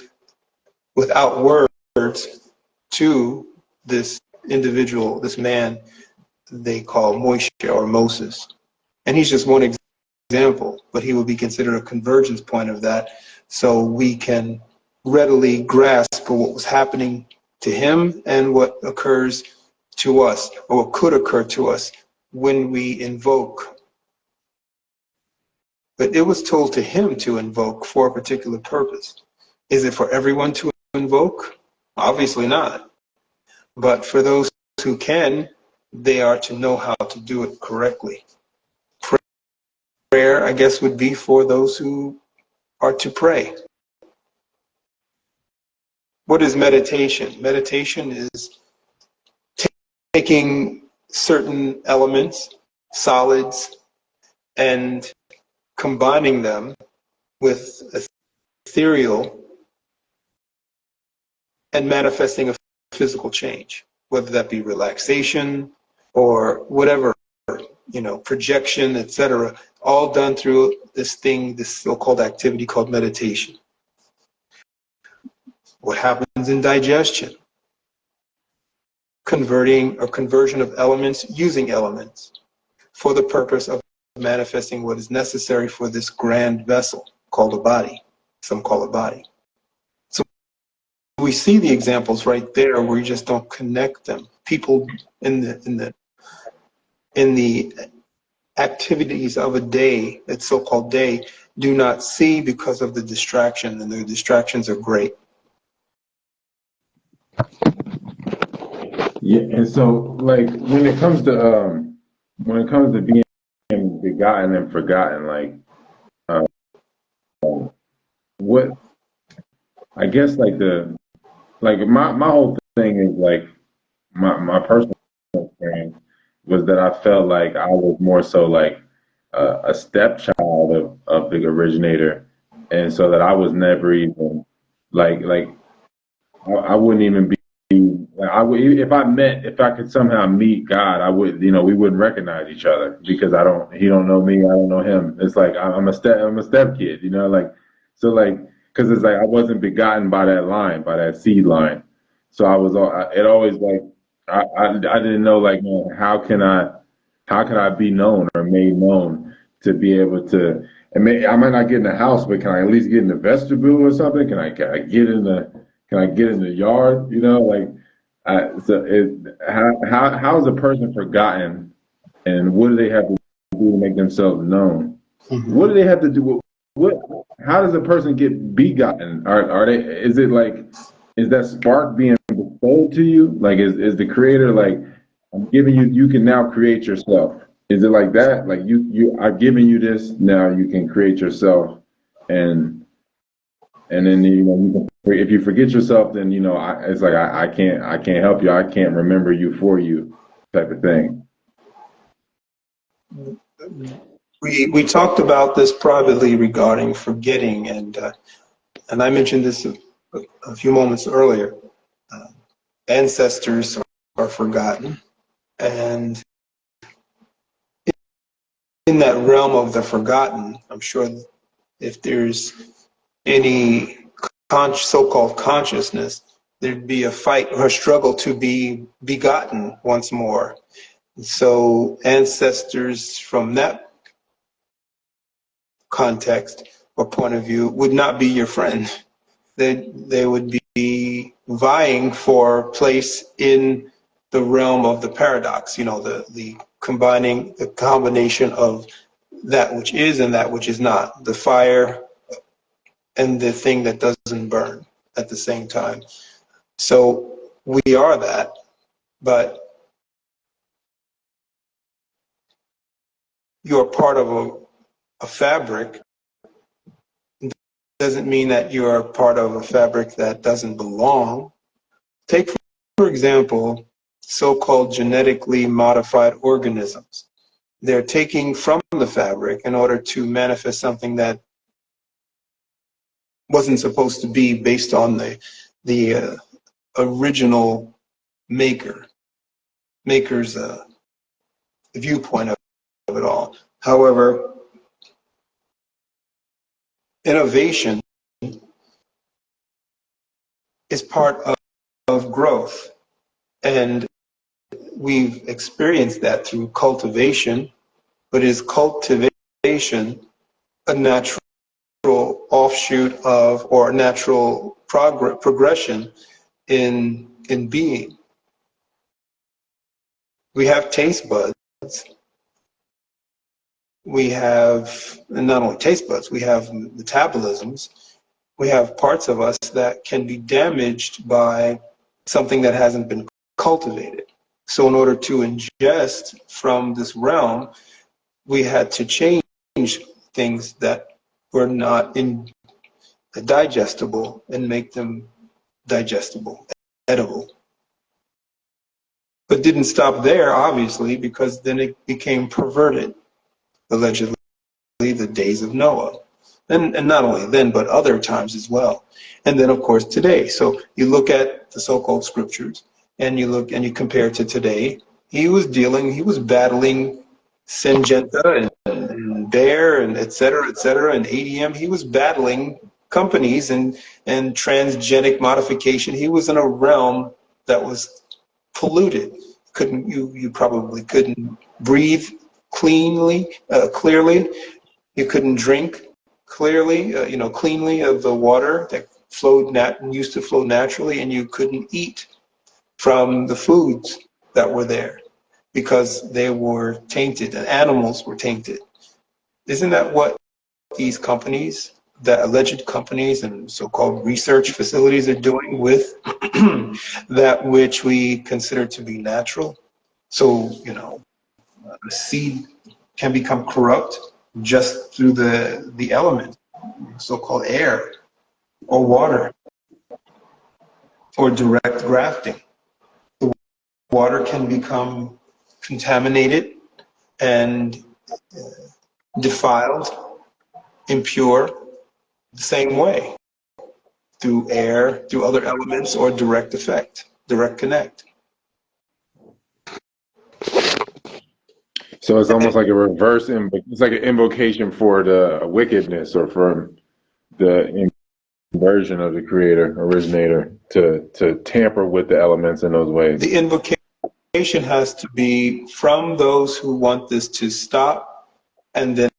without words to this individual, this man they call Moshe or Moses. And he's just one example, but he will be considered a convergence point of that, so we can readily grasp what was happening to him and what occurs to us, or what could occur to us when we invoke. But it was told to him to invoke for a particular purpose. Is it for everyone to invoke? Obviously not. But for those who can, they are to know how to do it correctly. Prayer, I guess, would be for those who are to pray. What is meditation? Meditation is taking certain elements, solids, and combining them with ethereal and manifesting a physical change, whether that be relaxation or whatever, projection, etc., all done through this so-called activity called meditation. What happens in digestion? Conversion of elements using elements for the purpose of manifesting what is necessary for this grand vessel called a body. Some call it body. So we see the examples right there where you just don't connect them. People in the activities of a day, that so-called day, do not see because of the distraction, and the distractions are great. Yeah, and so like when it comes to being begotten and forgotten, what I guess my whole thing is like my personal experience was that I felt like I was more so like a stepchild of the originator, and so that I was never even I wouldn't even be like if I could somehow meet God, I would, we wouldn't recognize each other because he don't know me, I don't know him. It's like I'm a step kid, because it's like I wasn't begotten by that line, by that seed line. So it always like I didn't know, like, man, how can I be known or made known to be able to, and I might not get in the house, but can I at least get in the vestibule or something? Can I get in the yard? How is a person forgotten, and what do they have to do to make themselves known? Mm-hmm. What do they have to do? How does a person get begotten? Is that spark being bestowed to you? Like, is the creator like, I'm giving you can now create yourself? Is it like that? Like I've given you this, now you can create yourself, and then you can, if you forget yourself, then it's like I can't help you, I can't remember you for you, type of thing. We talked about this privately regarding forgetting, and I mentioned this a few moments earlier. Ancestors are forgotten, And in that realm of the forgotten, I'm sure if there's any so-called consciousness, there'd be a fight or a struggle to be begotten once more. So ancestors from that context or point of view would not be your friend. They would be vying for place in the realm of the paradox, the combination of that which is and that which is not, the fire and the thing that doesn't burn at the same time. So we are that, but you're part of a fabric. Doesn't mean that you're part of a fabric that doesn't belong. Take, for example, so-called genetically modified organisms. They're taking from the fabric in order to manifest something that wasn't supposed to be based on the original maker's viewpoint of it all. However, innovation is part of growth, and we've experienced that through cultivation. But is cultivation a natural offshoot of, or natural progression in being? We have taste buds. We have, and not only taste buds, we have metabolisms. We have parts of us that can be damaged by something that hasn't been cultivated. So in order to ingest from this realm, we had to change things that were not digestible and make them digestible, edible. But didn't stop there, obviously, because then it became perverted, allegedly, the days of Noah. And not only then, but other times as well. And then, of course, today. So you look at the so-called scriptures, and you compare it to today. He was battling Syngenta and Bayer and et cetera, and ADM. He was battling companies and transgenic modification. He was in a realm that was polluted. You probably couldn't breathe clearly. You couldn't drink clearly, cleanly of the water that used to flow naturally, and you couldn't eat from the foods that were there because they were tainted and animals were tainted. Isn't that what these companies, the alleged companies and so-called research facilities are doing with that which we consider to be natural? So, a seed can become corrupt just through the element, so-called air or water, or direct grafting. The water can become contaminated and defiled, impure, the same way, through air, through other elements, or direct effect, direct connect. So it's almost like a reverse, it's like an invocation for the wickedness or for the inversion of the creator, originator, to tamper with the elements in those ways. The invocation has to be from those who want this to stop, and then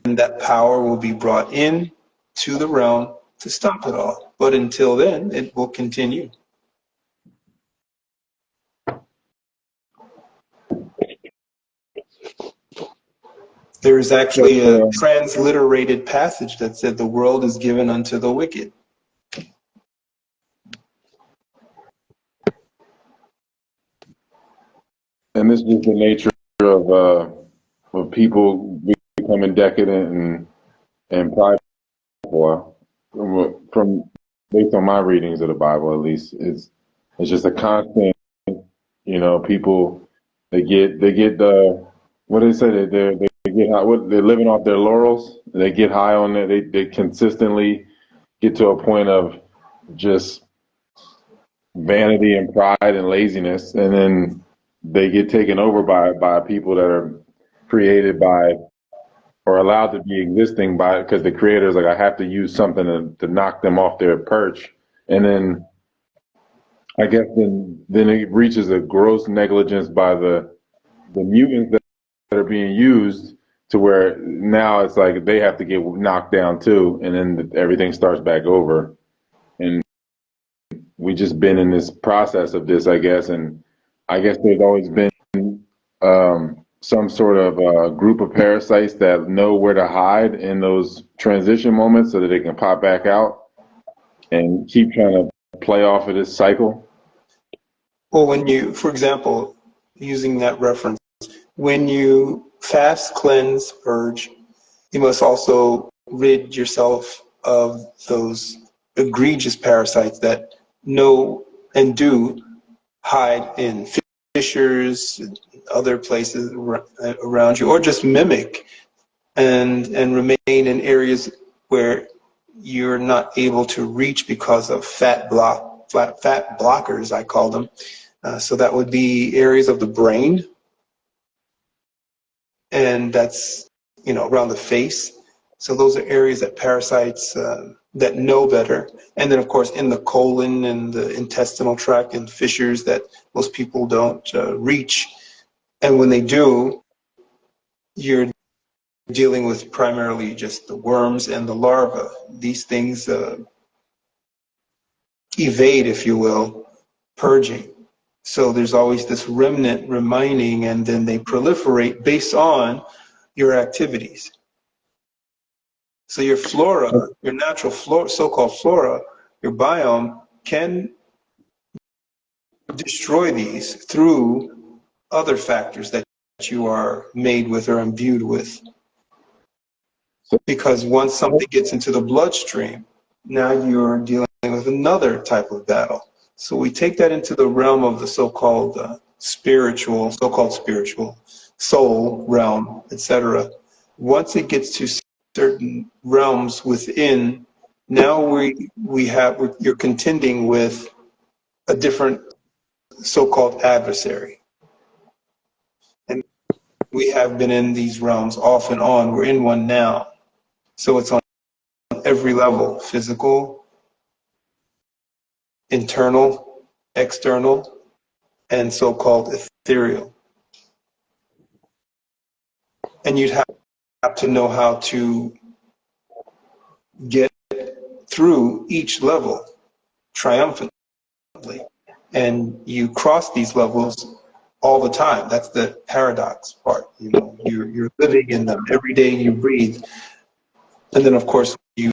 that power will be brought in to the realm to stop it all. But until then, it will continue. There is actually a transliterated passage that said the world is given unto the wicked. And this is the nature of people becoming decadent and prideful. From based on my readings of the Bible, at least, it's just a constant. People they get the what they say they get high, they're living off their laurels. They get high on it. They consistently get to a point of just vanity and pride and laziness, and then they get taken over by people that are created by or allowed to be existing by, because the creator's like, I have to use something to knock them off their perch. And then I guess then it reaches a gross negligence by the mutants that are being used to where now it's like they have to get knocked down too, and then everything starts back over. And we just been in this process of this, I guess, and I guess there's always been some sort of group of parasites that know where to hide in those transition moments so that they can pop back out and keep trying to play off of this cycle. Well, when you, for example, using that reference, when you fast, cleanse, purge, you must also rid yourself of those egregious parasites that know and do hide in fissures, other places around you, or just mimic and remain in areas where you're not able to reach because of fat blockers, I call them. So that would be areas of the brain, and that's, you know, around the face. So those are areas that parasites that know better. And then, of course, in the colon and the intestinal tract and fissures that most people don't reach. And when they do, you're dealing with primarily just the worms and the larvae. These things evade, if you will, purging. So there's always this remnant remaining, and then they proliferate based on your activities. So your flora, your natural flora, so-called flora, your biome can destroy these through other factors that you are made with or imbued with. Because once something gets into the bloodstream, now you're dealing with another type of battle. So we take that into the realm of the so-called spiritual, soul realm, etc. Once it gets to certain realms within, now you're contending with a different so-called adversary. And we have been in these realms off and on. We're in one now. So it's on every level: physical, internal, external, and so-called ethereal. And you'd have to know how to get through each level triumphantly. And you cross these levels all the time. That's the paradox part. You know, you're living in them every day you breathe. And then, of course, you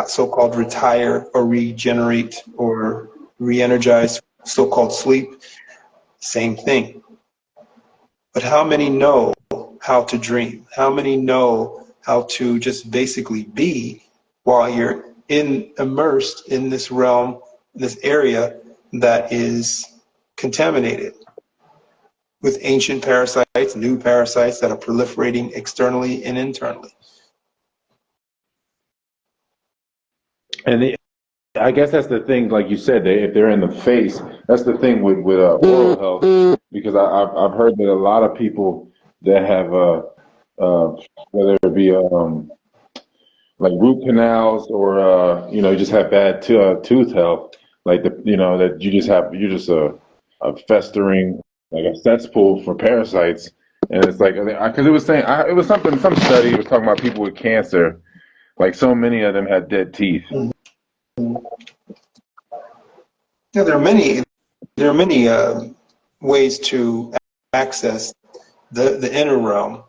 so-called retire or regenerate or re-energize, so-called sleep. Same thing. But how many know how to dream? How many know how to just basically be while you're immersed in this realm, this area that is contaminated with ancient parasites, new parasites that are proliferating externally and internally? And I guess that's the thing, like you said, if they're in the face, that's the thing with oral health, because I've heard that a lot of people that have whether it be like root canals or you know, just have bad tooth health, like that you're just a festering, like a cesspool for parasites. And it's like, because it was saying, it was some study was talking about people with cancer, like so many of them had dead teeth. Yeah, there are many ways to access the inner realm.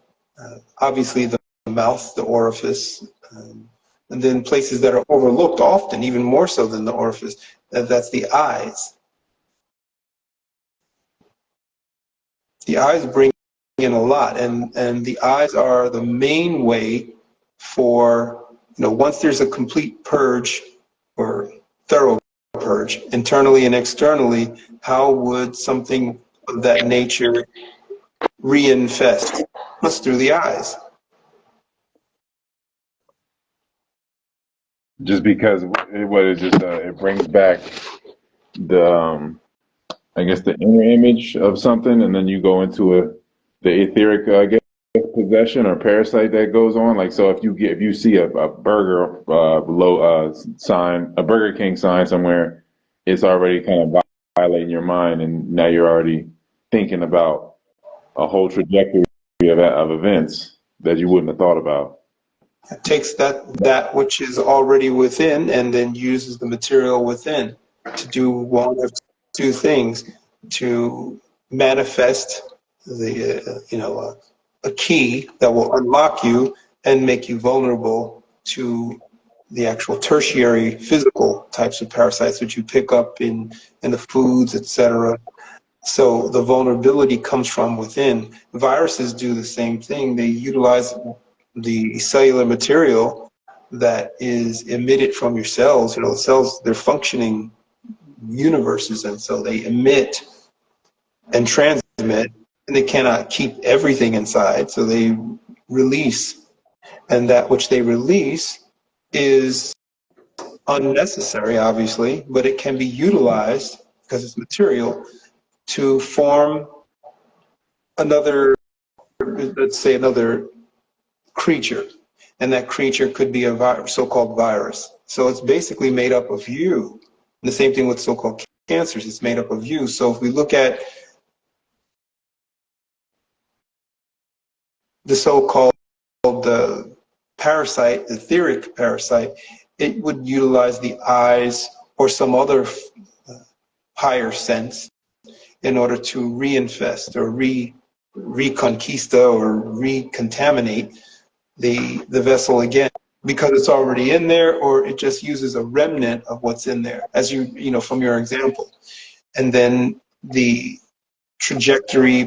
Obviously, the mouth, the orifice, and then places that are overlooked often, even more so than the orifice. That's the eyes. The eyes bring in a lot, and the eyes are the main way for, you know, once there's a complete purge or thorough purge, internally and externally, how would something of that nature reinfest? It's through the eyes. Just because it brings back the I guess, the inner image of something, and then you go into the etheric, I guess, possession or parasite that goes on. Like, so if you see a burger sign, a Burger King sign somewhere, it's already kind of violating your mind, and now you're already thinking about a whole trajectory of events that you wouldn't have thought about. It takes that which is already within and then uses the material within to do one of two things: to manifest a key that will unlock you and make you vulnerable to the actual tertiary physical types of parasites which you pick up in the foods, etc. So the vulnerability comes from within. Viruses do the same thing. They utilize the cellular material that is emitted from your cells. The cells, they're functioning universes, and so they emit and transmit, and they cannot keep everything inside, so they release. And that which they release is unnecessary, obviously, but it can be utilized, because it's material, to form another, let's say, another creature. And that creature could be a so-called virus. So it's basically made up of you. And the same thing with so-called cancers, it's made up of you. So if we look at the so-called parasite, etheric parasite, it would utilize the eyes or some other higher sense in order to reinfest or reconquista or recontaminate the vessel again, because it's already in there, or it just uses a remnant of what's in there, as you know from your example. And then the trajectory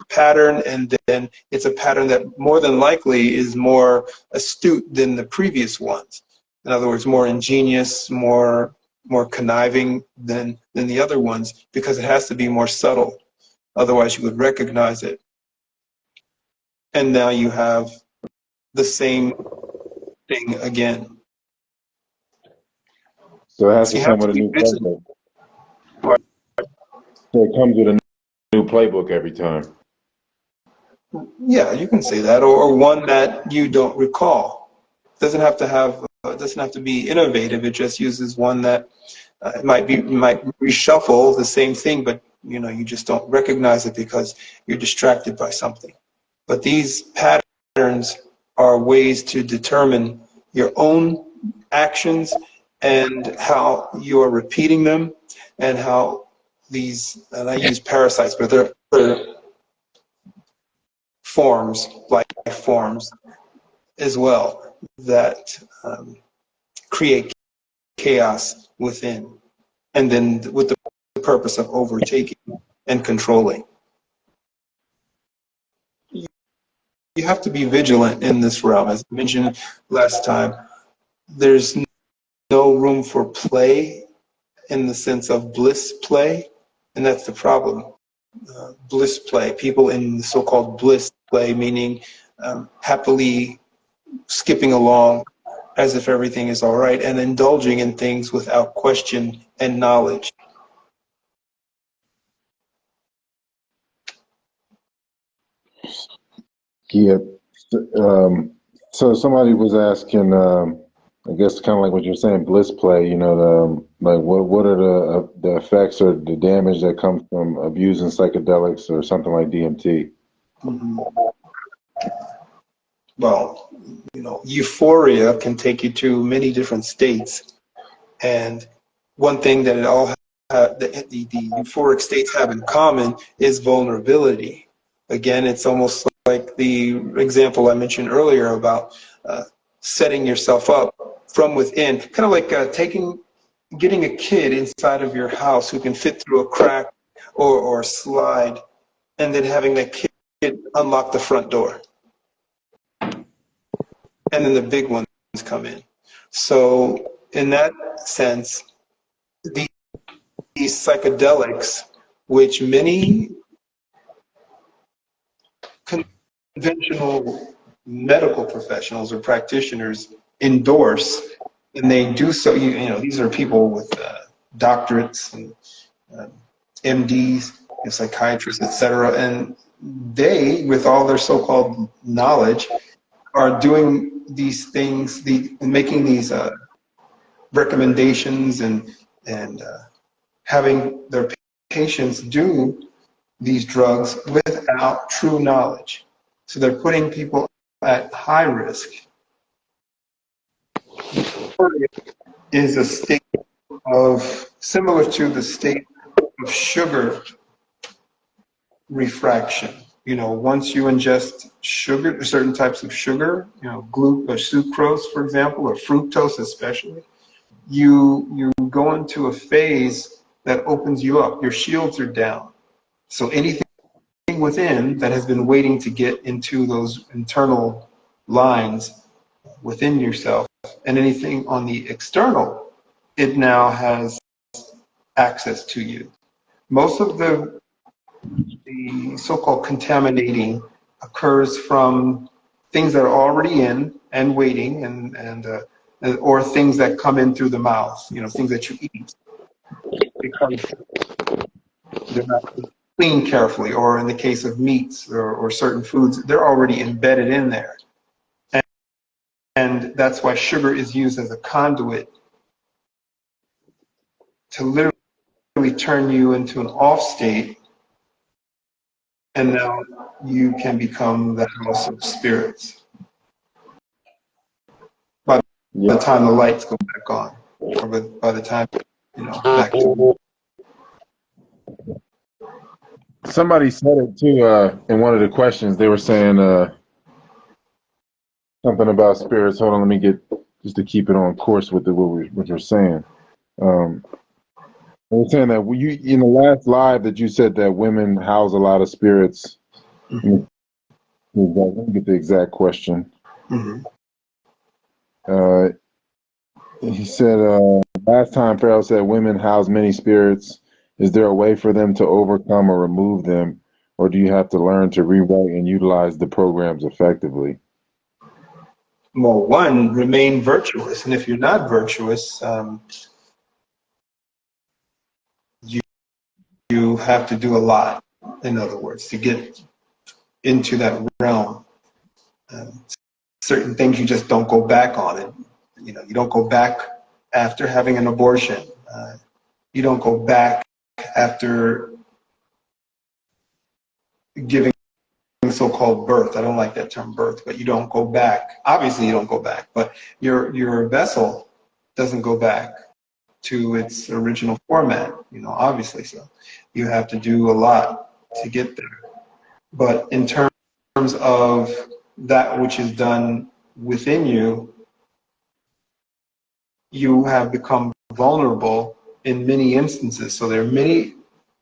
pattern, and then it's a pattern that more than likely is more astute than the previous ones. In other words, more ingenious, more conniving than the other ones, because it has to be more subtle. Otherwise, you would recognize it. And now you have the same thing again. So it has So to you come have with to a be new vigilant. playbook. So it comes with a new playbook every time. Yeah, you can say that, or one that you don't recall. It doesn't have to be innovative. It just uses one that might reshuffle the same thing, but you just don't recognize it because you're distracted by something. But these patterns are ways to determine your own actions and how you are repeating them, and how these, and I use parasites, but they're forms, life forms as well, that create chaos within, and then with the purpose of overtaking and controlling. You have to be vigilant in this realm. As I mentioned last time, there's no room for play in the sense of bliss play, and that's the problem. Bliss play, people in the so-called bliss play, meaning happily skipping along as if everything is all right, and indulging in things without question and knowledge. Yeah. So somebody was asking, I guess kind of like what you're saying, bliss play. Like what are the effects or the damage that comes from abusing psychedelics or something like DMT? Mm-hmm. Well, euphoria can take you to many different states, and one thing that it all the euphoric states have in common is vulnerability. Again, it's almost like the example I mentioned earlier about setting yourself up from within, kind of like getting a kid inside of your house who can fit through a crack or slide, and then having that kid unlock the front door. And then the big ones come in. So in that sense, these psychedelics, which many conventional medical professionals or practitioners endorse, and they do so, these are people with doctorates and MDs, psychiatrists, etc., and they, with all their so-called knowledge, are doing these things, making these recommendations and having their patients do these drugs without true knowledge. So they're putting people at high risk. Is a state of, similar to the state of sugar refraction. Once you ingest sugar, certain types of sugar, glucose or sucrose, for example, or fructose especially, you go into a phase that opens you up. Your shields are down. So anything within that has been waiting to get into those internal lines within yourself, and anything on the external, it now has access to you. Most of the so-called contaminating occurs from things that are already in and waiting, or things that come in through the mouth, things that you eat, because they're not cleaned carefully, or in the case of meats or certain foods, they're already embedded in there. And that's why sugar is used as a conduit to literally turn you into an off state, and now you can become the house of spirits by the time the lights go back on, or by the time, back to. Somebody said it too in one of the questions. They were saying something about spirits. Hold on, let me get, just to keep it on course with what you're saying. They were saying that you, in the last live, that you said that women house a lot of spirits. Mm-hmm. Let me get the exact question. Mm-hmm. He said, last time Pharoah said women house many spirits. Is there a way for them to overcome or remove them, or do you have to learn to rewrite and utilize the programs effectively? Well, one, remain virtuous, and if you're not virtuous, you have to do a lot, in other words, to get into that realm. Certain things you just don't go back on it. You don't go back after having an abortion. You don't go back after giving so-called birth. I don't like that term birth, but you don't go back. Obviously you don't go back, but your vessel doesn't go back to its original format, obviously. So you have to do a lot to get there. But in terms of that which is done within you, you have become vulnerable in many instances. So there are many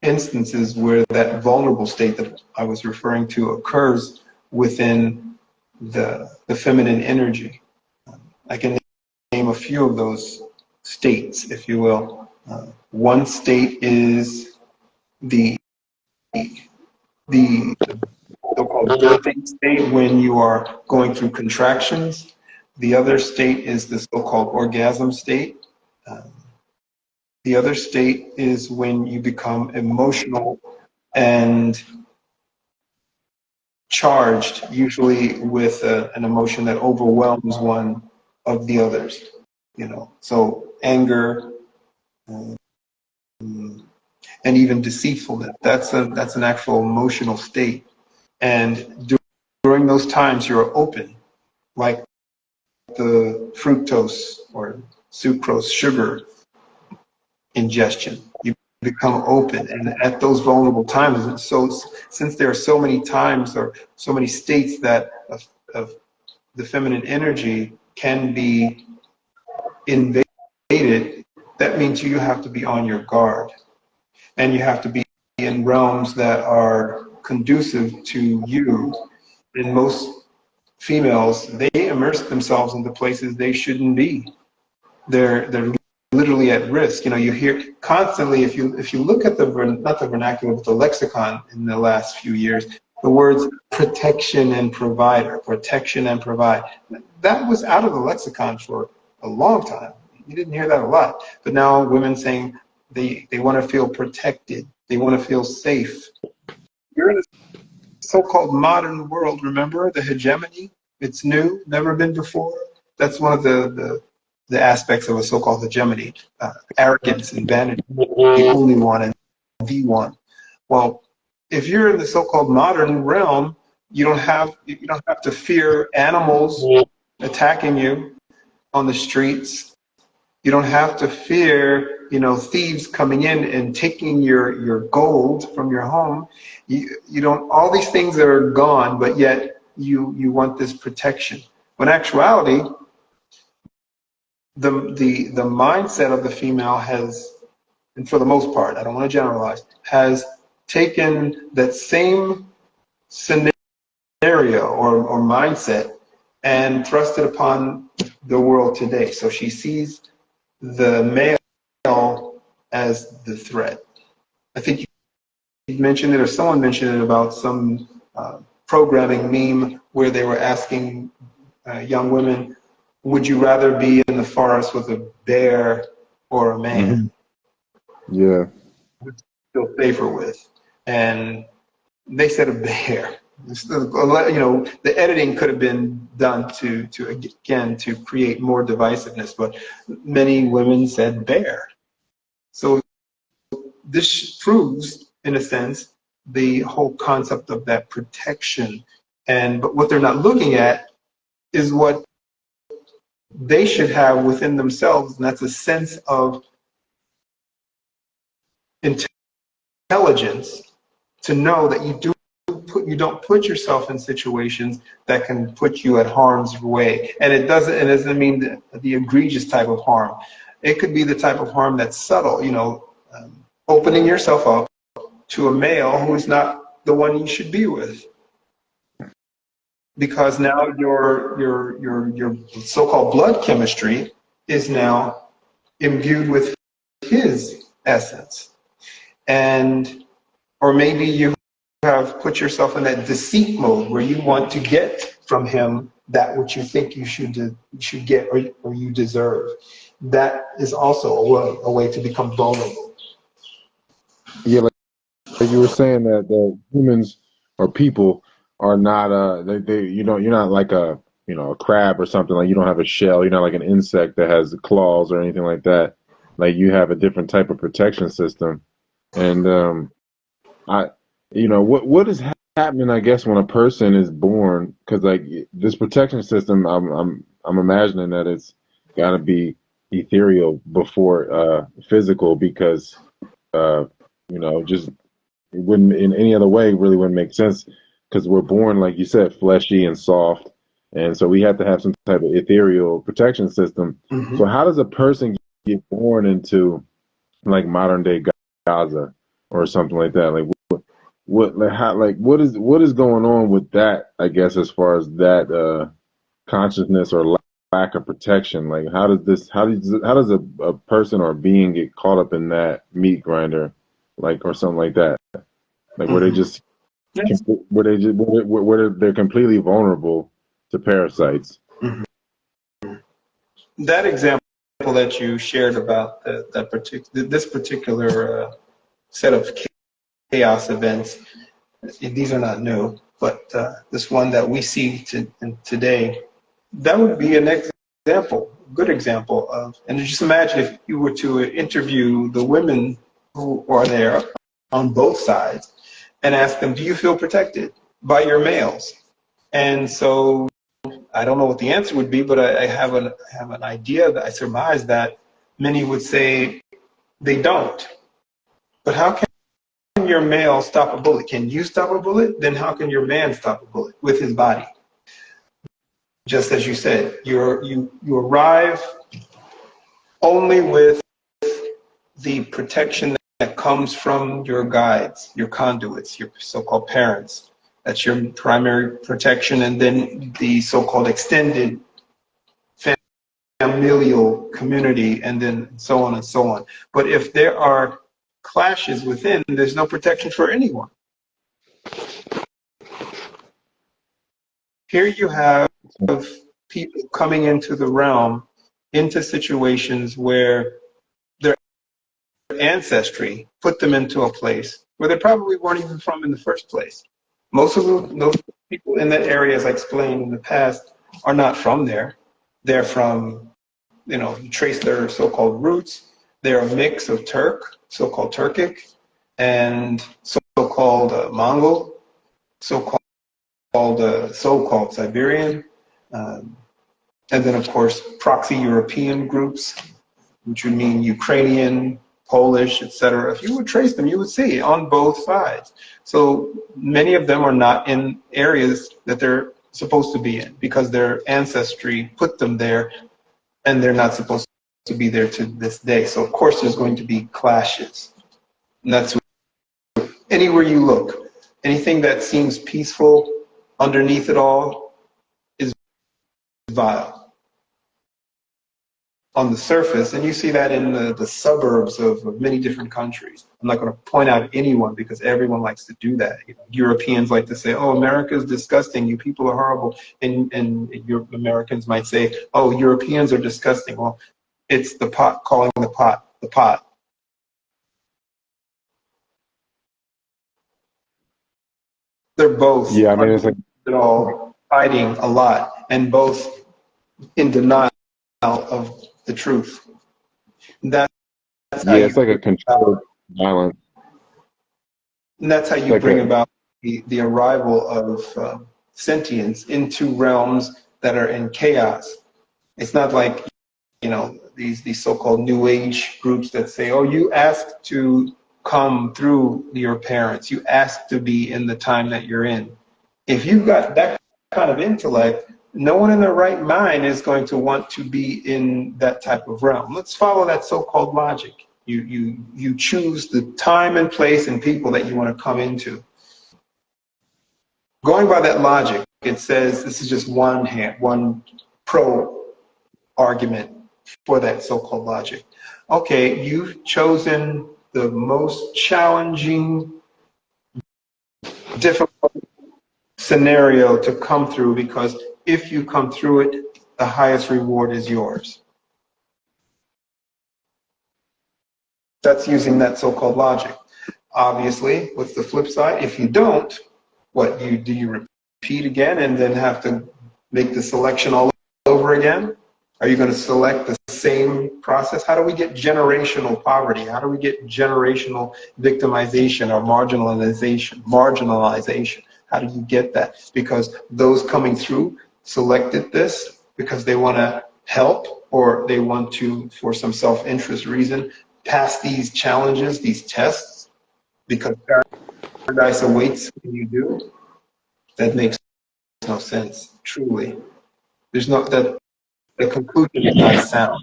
instances where that vulnerable state that I was referring to occurs within the feminine energy. I can name a few of those states, if you will. One state is the so-called birthing state, when you are going through contractions. The other state is the so-called orgasm state. The other state is when you become emotional and charged, usually with an emotion that overwhelms one of the others. So anger, and even deceitfulness. That's an actual emotional state. And during those times, you're open, like the fructose or sucrose sugar ingestion. You become open, and at those vulnerable times. So since there are so many times or so many states that of the feminine energy can be invaded, that means you have to be on your guard, and you have to be in realms that are conducive to you. And most females, they immerse themselves into places they shouldn't be. They're literally at risk. You hear constantly, if you look at not the vernacular, but the lexicon in the last few years, the words protection and provider, protection and provide. That was out of the lexicon for a long time. You didn't hear that a lot. But now women saying they want to feel protected. They want to feel safe. You're in a so-called modern world, remember? The hegemony, it's new, never been before. That's one of the aspects of a so-called hegemony, arrogance and vanity, the only one and the one. Well, if you're in the so-called modern realm, you don't have to fear animals attacking you on the streets. You don't have to fear, thieves coming in and taking your gold from your home. You don't. All these things are gone, but yet you want this protection. When in actuality, the mindset of the female has, and for the most part, I don't want to generalize, has taken that same scenario or mindset and thrust it upon the world today. So she sees the male as the threat. I think you mentioned it, or someone mentioned it about some programming meme where they were asking young women, would you rather be in the forest with a bear or a man? Mm-hmm. Yeah. Feel safer with. And they said a bear. The editing could have been done to create more divisiveness, but many women said bear. So this proves, in a sense, the whole concept of that protection. But what they're not looking at is what they should have within themselves, and that's a sense of intelligence to know that you don't put yourself in situations that can put you at harm's way. And it doesn't mean the egregious type of harm. It could be the type of harm that's subtle, opening yourself up to a male who is not the one you should be with. Because now your so-called blood chemistry is now imbued with his essence. Or maybe you have put yourself in that deceit mode where you want to get from him that which you think you should get or you deserve. That is also a way to become vulnerable. Yeah, like you were saying that the humans or people are not you're not like a crab or something. Like you don't have a shell. You're not like an insect that has claws or anything like that. Like you have a different type of protection system. And what is happening, I guess, when a person is born? Because like this protection system, I'm imagining that it's got to be ethereal before physical, because just it wouldn't in any other way really wouldn't make sense, because we're born, like you said, fleshy and soft, and so we have to have some type of ethereal protection system. Mm-hmm. So how does a person get born into like modern day Gaza or something like that? Like what is going on with that, I guess, as far as that consciousness or lack of protection? Like how does a person or a being get caught up in that meat grinder, like, or something like that? Like where they just where they're completely vulnerable to parasites. Mm-hmm. That example that you shared about this particular set of chaos events, these are not new, but this one that we see today, that would be an good example of, and just imagine if you were to interview the women who are there on both sides and ask them, do you feel protected by your males? And so I don't know what the answer would be, but I have an idea that I surmise that many would say they don't. But how can your male stop a bullet? Can you stop a bullet? Then how can your man stop a bullet with his body? Just as you said, you arrive only with the protection that comes from your guides, your conduits, your so-called parents. That's your primary protection, and then the so-called extended familial community, and then so on and so on. But if there are clashes within, there's no protection for anyone. Here you have people coming into the realm, into situations where they're ancestry put them into a place where they probably weren't even from in the first place. Most of those people in that area, as I explained in the past, are not from there. They're from, you trace their so-called roots. They're a mix of Turk, so-called Turkic, and so-called Mongol, so-called Siberian, and then of course proxy European groups, which would mean Ukrainian, Polish, etc. If you would trace them, you would see on both sides. So many of them are not in areas that they're supposed to be in because their ancestry put them there, and they're not supposed to be there to this day. So of course there's going to be clashes. And that's anywhere you look. Anything that seems peaceful underneath it all is vile on the surface, and you see that in the suburbs of many different countries. I'm not going to point out anyone because everyone likes to do that. Europeans like to say, "Oh, America is disgusting. You people are horrible," and Americans might say, "Oh, Europeans are disgusting." Well, it's the pot calling the pot the pot. They're both Yeah, I mean, it's like, all fighting a lot, and both in denial of the truth. That's how yeah, you it's like a controlled violence. and that's how you Like bring a, about the arrival of sentience into realms that are in chaos. It's not like these so-called New Age groups that say, "Oh, you asked to come through your parents. You asked to be in the time that you're in." If you've got that kind of intellect, no one in their right mind is going to want to be in that type of realm. Let's follow that so-called logic. You choose the time and place and people that you want to come into. Going by that logic, it says this is just one pro argument for that so-called logic. Okay, you've chosen the most challenging, difficult scenario to come through because if you come through it, the highest reward is yours. That's using that so-called logic. Obviously, what's the flip side? If you don't, do you repeat again and then have to make the selection all over again? Are you going to select the same process? How do we get generational poverty? How do we get generational victimization or marginalization? How do you get that? Because those coming through selected this because they want to help or they want to, for some self-interest reason, pass these challenges, these tests, because paradise awaits when you do. That makes no sense, truly. There's no that the conclusion is not sound.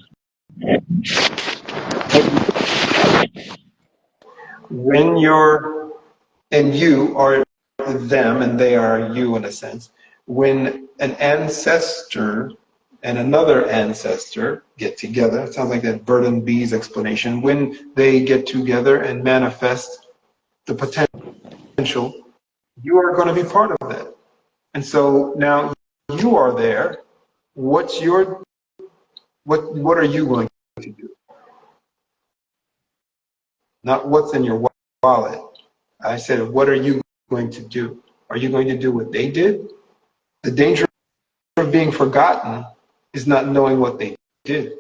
When you're and you are them and they are you in a sense, when an ancestor and another ancestor get together, it sounds like that Burden B's explanation, when they get together and manifest the potential, you are going to be part of that. And so now you are there. What are you going to do? Not what's in your wallet. I said, what are you going to do? Are you going to do what they did? The danger of being forgotten is not knowing what they did.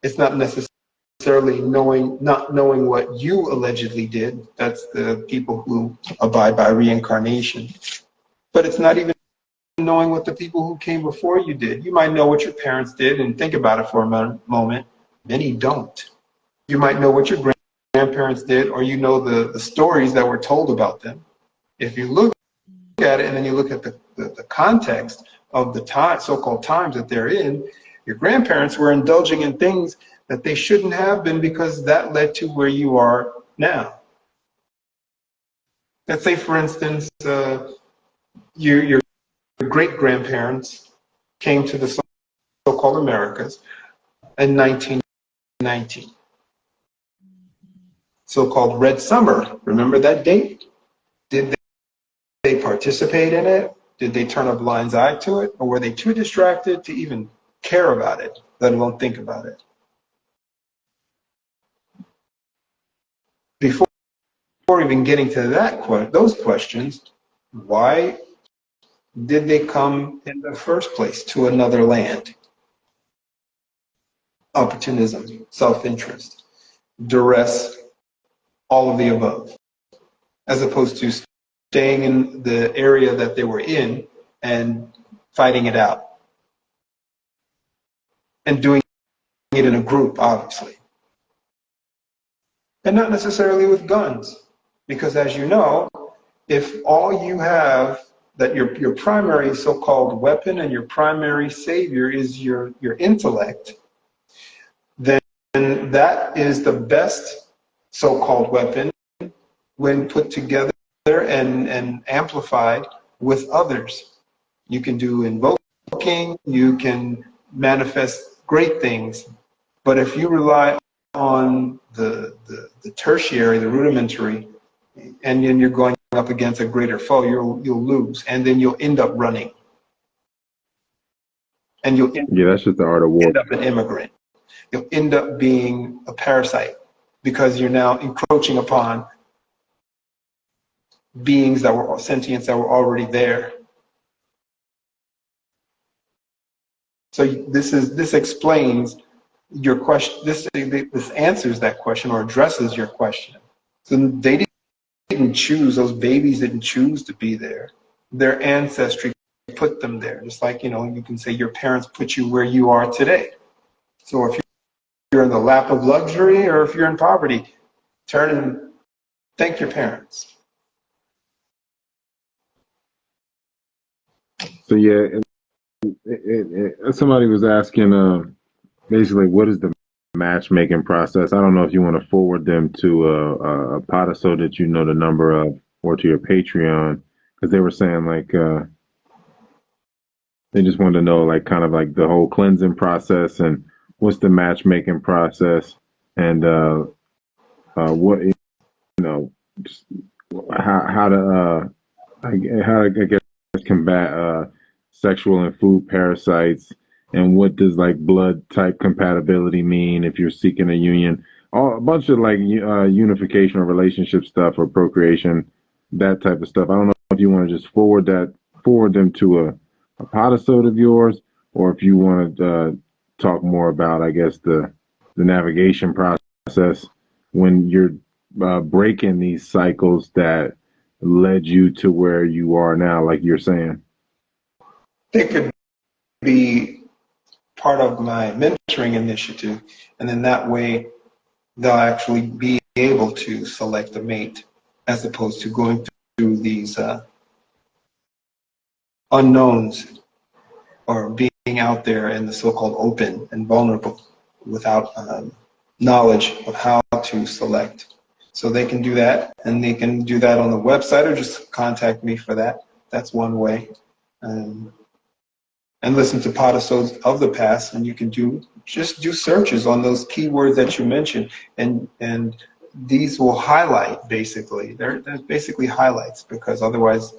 It's not necessarily not knowing what you allegedly did. That's the people who abide by reincarnation. But it's not even knowing what the people who came before you did. You might know what your parents did and think about it for a moment. Many don't. You might know what your grandparents did, or you know the stories that were told about them. If you look at it and then you look at the context of the so-called times that they're in, your grandparents were indulging in things that they shouldn't have been because that led to where you are now. Let's say, for instance, your great-grandparents came to the so-called Americas in 1919. So-called Red Summer. Remember that date? Did they participate in it? Did they turn a blind eye to it? Or were they too distracted to even care about it, let alone think about it? before even getting to those questions, why did they come in the first place to another land? Opportunism, self-interest, duress, all of the above, as opposed to staying in the area that they were in and fighting it out and doing it in a group, obviously. And not necessarily with guns, because as you know, if all you have, that your primary so-called weapon and your primary savior is your intellect, then that is the best so-called weapon when put together and amplified with others. You can do invoking, you can manifest great things, but if you rely on the tertiary, the rudimentary, and then you're going up against a greater foe, you'll lose, and then you'll end up running, and you'll that's just the art of war. end up an immigrant. You'll end up being a parasite because you're now encroaching upon beings that were sentients that were already there. So this explains your question. This answers that question or addresses your question. So they didn't choose, those babies didn't choose to be there. Their ancestry put them there. Just like, you can say your parents put you where you are today. So if you're in the lap of luxury or if you're in poverty, turn and thank your parents. So yeah, somebody was asking basically what is the matchmaking process. I don't know if you want to forward them to a potaso that you know the number of, or to your Patreon, because they were saying like they just wanted to know like kind of like the whole cleansing process and what's the matchmaking process, and what just how to I guess combat sexual and food parasites, and what does like blood type compatibility mean if you're seeking a union, a bunch of like unification or relationship stuff or procreation, that type of stuff. I don't know if you want to just forward them to a potasode of yours, or if you want to talk more about, I guess, the navigation process when you're breaking these cycles that led you to where you are now, like you're saying. They could be part of my mentoring initiative, and then that way they'll actually be able to select a mate as opposed to going through these unknowns or being out there in the so-called open and vulnerable without knowledge of how to select. So they can do that, and they can do that on the website or just contact me for that. That's one way. And listen to potasodes of the past, and you can just do searches on those keywords that you mentioned, and these will highlight basically. They're basically highlights, because otherwise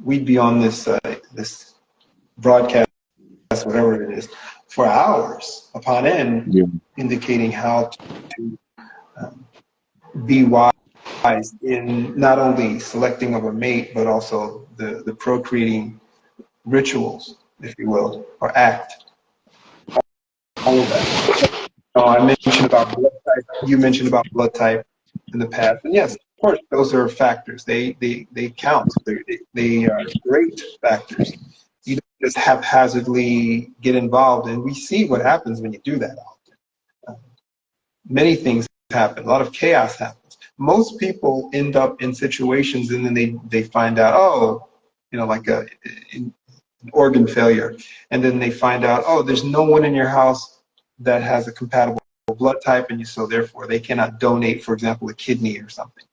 we'd be on this this broadcast, whatever it is, for hours upon end, indicating how to be wise in not only selecting of a mate, but also the procreating rituals, if you will, or act. All of that. I mentioned about blood type. You mentioned about blood type in the past, and yes, of course, those are factors. They count. They are great factors. You don't just haphazardly get involved, and we see what happens when you do that often. Many things happen. A lot of chaos happens. Most people end up in situations, and then they find out, like an organ failure, and then they find out, there's no one in your house that has a compatible blood type, and so therefore they cannot donate, for example, a kidney or something.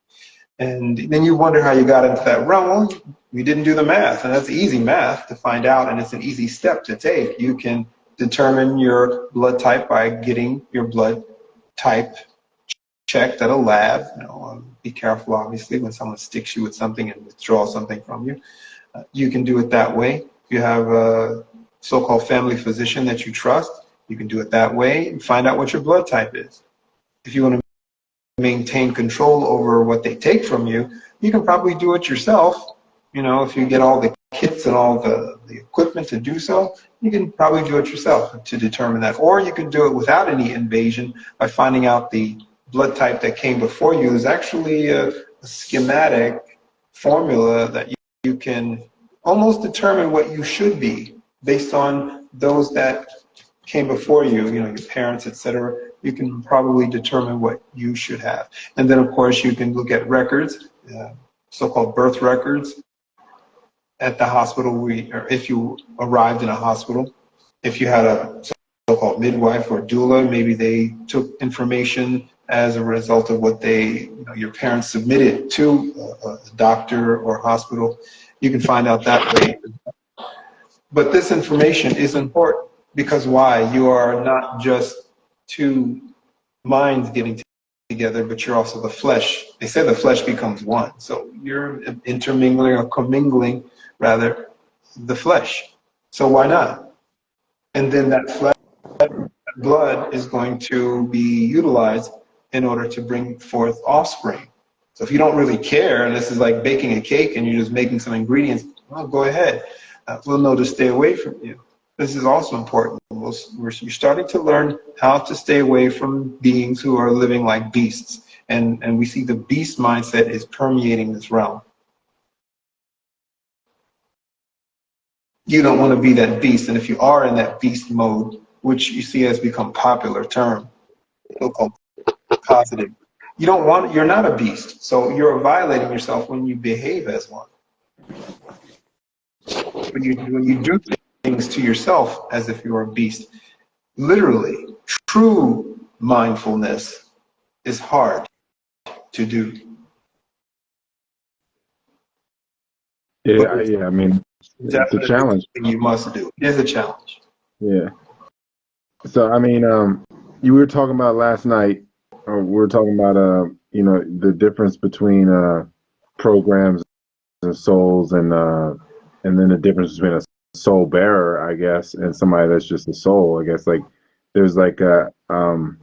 And then you wonder how you got into that realm. Well, you didn't do the math, and that's easy math to find out, and it's an easy step to take. You can determine your blood type by getting your blood type checked at a lab. Be careful, obviously, when someone sticks you with something and withdraws something from you. You can do it that way. If you have a so-called family physician that you trust, you can do it that way and find out what your blood type is. If you want to maintain control over what they take from you, you can probably do it yourself. You know, if you get all the kits and all the equipment to do so, you can probably do it yourself to determine that. Or you can do it without any invasion by finding out the blood type that came before you. There's actually a schematic formula that you can almost determine what you should be based on those that came before you, you know, your parents, etc. You can probably determine what you should have. And then, of course, you can look at records, so-called birth records at the hospital, or if you arrived in a hospital. If you had a so-called midwife or doula, maybe they took information as a result of what your parents submitted to a doctor or hospital. You can find out that way. But this information is important because why? You are not just two minds getting together, but you're also the flesh. They say the flesh becomes one. So you're intermingling or commingling, rather, the flesh. So why not? And then that flesh, blood is going to be utilized in order to bring forth offspring. So if you don't really care, and this is like baking a cake and you're just making some ingredients, well, go ahead. We'll know to stay away from you. This is also important. You're starting to learn how to stay away from beings who are living like beasts. And we see the beast mindset is permeating this realm. You don't want to be that beast. And if you are in that beast mode, which you see has become a popular term, so-called positive, you're not a beast. So you're violating yourself when you behave as one. When you do things to yourself as if you're a beast. Literally, true mindfulness is hard to do. I mean, it's a challenge. You must do. It is a challenge. Yeah. So, I mean, you were talking about last night, we were talking about, the difference between programs and souls and then the difference between a soul bearer, I guess, and somebody that's just a soul. I guess like there's like a I don't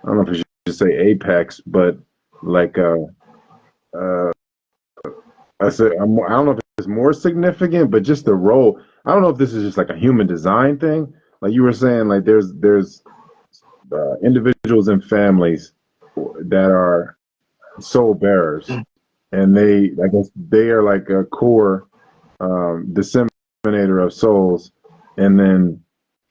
know if I should say apex, but like I don't know if it's more significant, but just the role. I don't know if this is just like a human design thing. Like you were saying, like there's individuals and families that are soul bearers, and I guess they are like a core disseminator of souls, and then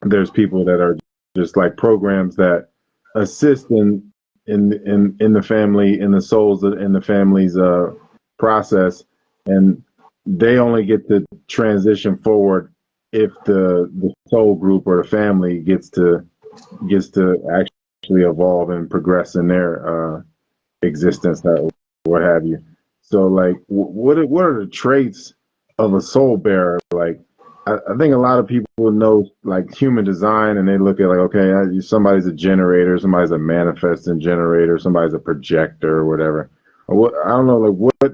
there's people that are just like programs that assist in the family, in the souls in the family's process, and they only get to transition forward if the soul group or the family gets to actually evolve and progress in their existence, or what have you. So like what are the traits of a soul bearer? Like I think a lot of people know like human design, and they look at like, okay, somebody's a generator, somebody's a manifesting generator, somebody's a projector or whatever. Or I don't know, like I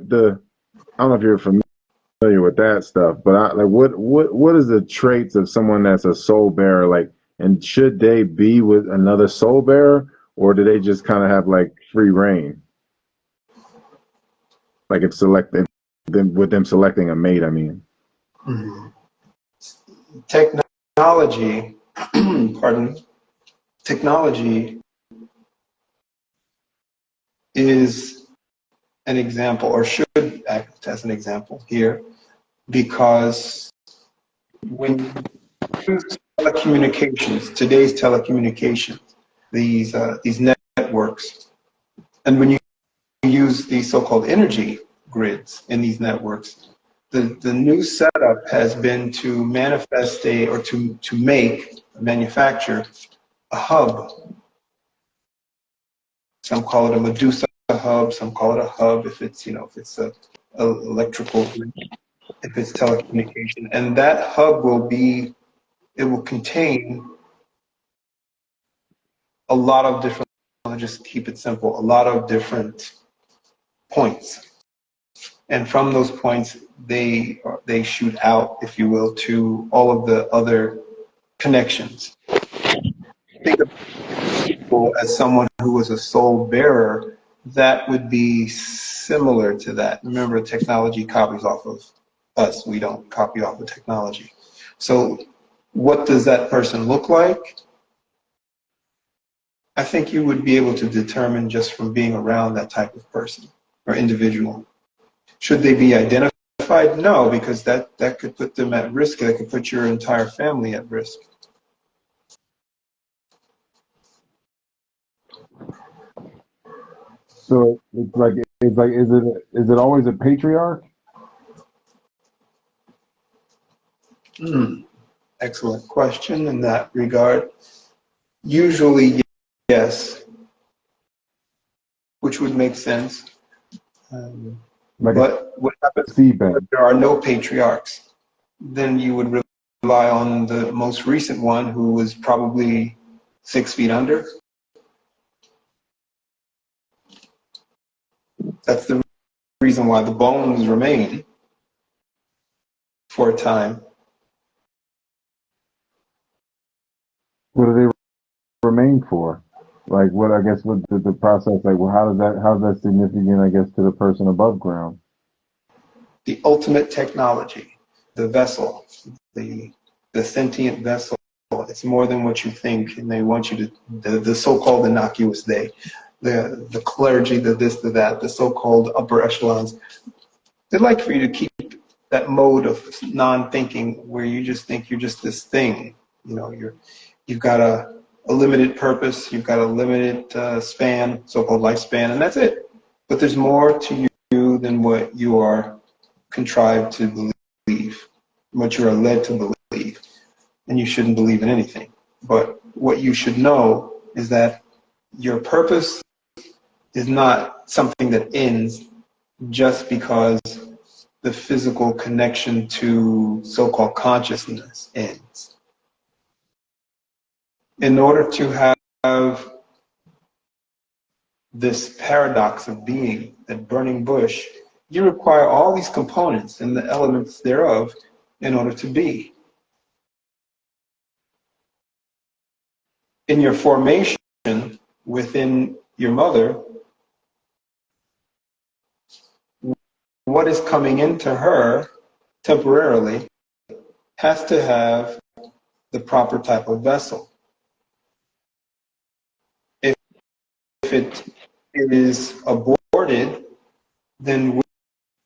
don't know if you're familiar with that stuff, but what is the traits of someone that's a soul bearer like, and should they be with another soul bearer, or do they just kind of have like free reign? Like if with them selecting a mate, I mean. Mm-hmm. Technology, technology is an example, or should act as an example here, because when you use telecommunications, today's telecommunications, these networks, and when you use these so-called energy grids in these networks, the new setup has been to manufacture a hub. Some call it a Medusa hub, some call it a hub if it's a electrical grid, if it's telecommunication. And that hub will contain a lot of different, I'll just keep it simple, a lot of different points. And from those points, they shoot out, if you will, to all of the other connections. Think of people as someone who was a soul bearer. that would be similar to that. Remember, technology copies off of us. We don't copy off of technology. So what does that person look like? I think you would be able to determine just from being around that type of person or individual. Should they be identified? No, because that could put them at risk. That could put your entire family at risk. So is it always a patriarch? Excellent question in that regard. Usually, yes, which would make sense. But what happens if there are no patriarchs? Then you would rely on the most recent one, who was probably 6 feet under. That's the reason why the bones remain for a time. What do they remain for? Like what, I guess, what the process, like, well, how's that significant, I guess, to the person above ground? The ultimate technology, the vessel, the sentient vessel. It's more than what you think, and they want you to, the so-called innocuous they, the clergy, the this, the that, the so-called upper echelons. They'd like for you to keep that mode of non-thinking where you just think you're just this thing. You know, you've got a limited purpose, you've got a limited span, so-called lifespan, and that's it. But there's more to you than what you are contrived to believe, what you are led to believe. And you shouldn't believe in anything. But what you should know is that your purpose is not something that ends just because the physical connection to so-called consciousness ends. In order to have this paradox of being, that burning bush, you require all these components and the elements thereof in order to be. In your formation within your mother, what is coming into her temporarily has to have the proper type of vessel. If it is aborted, then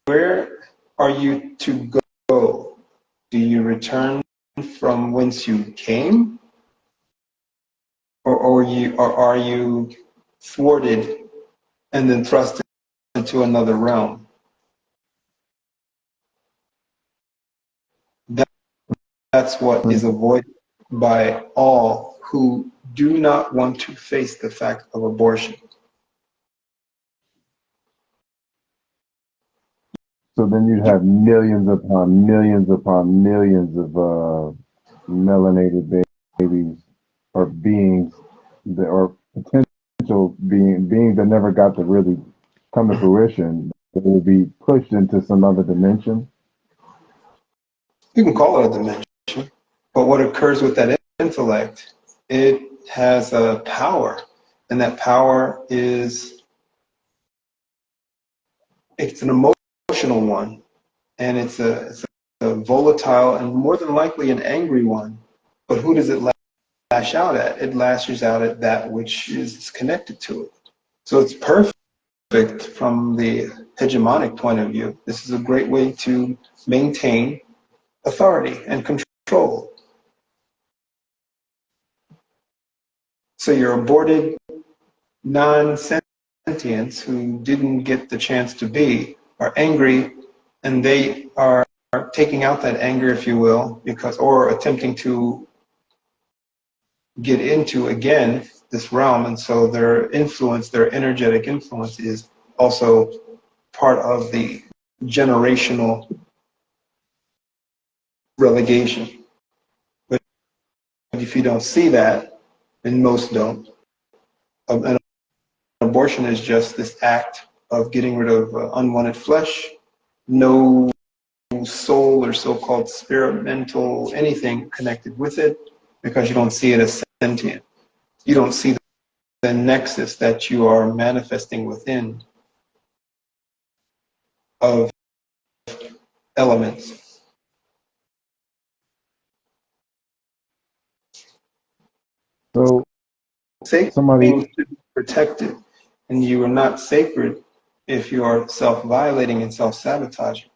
where are you to go? Do you return from whence you came? Or are you thwarted and then thrust into another realm? That's what is avoided by all who do not want to face the fact of abortion. So then you'd have millions upon millions upon millions of melanated babies or beings that, or potential beings that never got to really come to fruition, that will be pushed into some other dimension. You can call it a dimension, but what occurs with that intellect, it has a power, and that power is, it's an emotional one, and it's a volatile and more than likely an angry one. But who does it lash out at? It lashes out at that which is connected to it. So it's perfect from the hegemonic point of view. This is a great way to maintain authority and control. So your aborted non-sentients who didn't get the chance to be are angry, and they are taking out that anger, if you will, or attempting to get into, again, this realm. And so their influence, their energetic influence, is also part of the generational relegation. But if you don't see that, and most don't, an abortion is just this act of getting rid of unwanted flesh, no soul or so-called spirit, mental, anything connected with it, because you don't see it as sentient. You don't see the nexus that you are manifesting within of elements. So Sacred somebody, means to be protected, and you are not sacred if you are self-violating and self-sabotaging.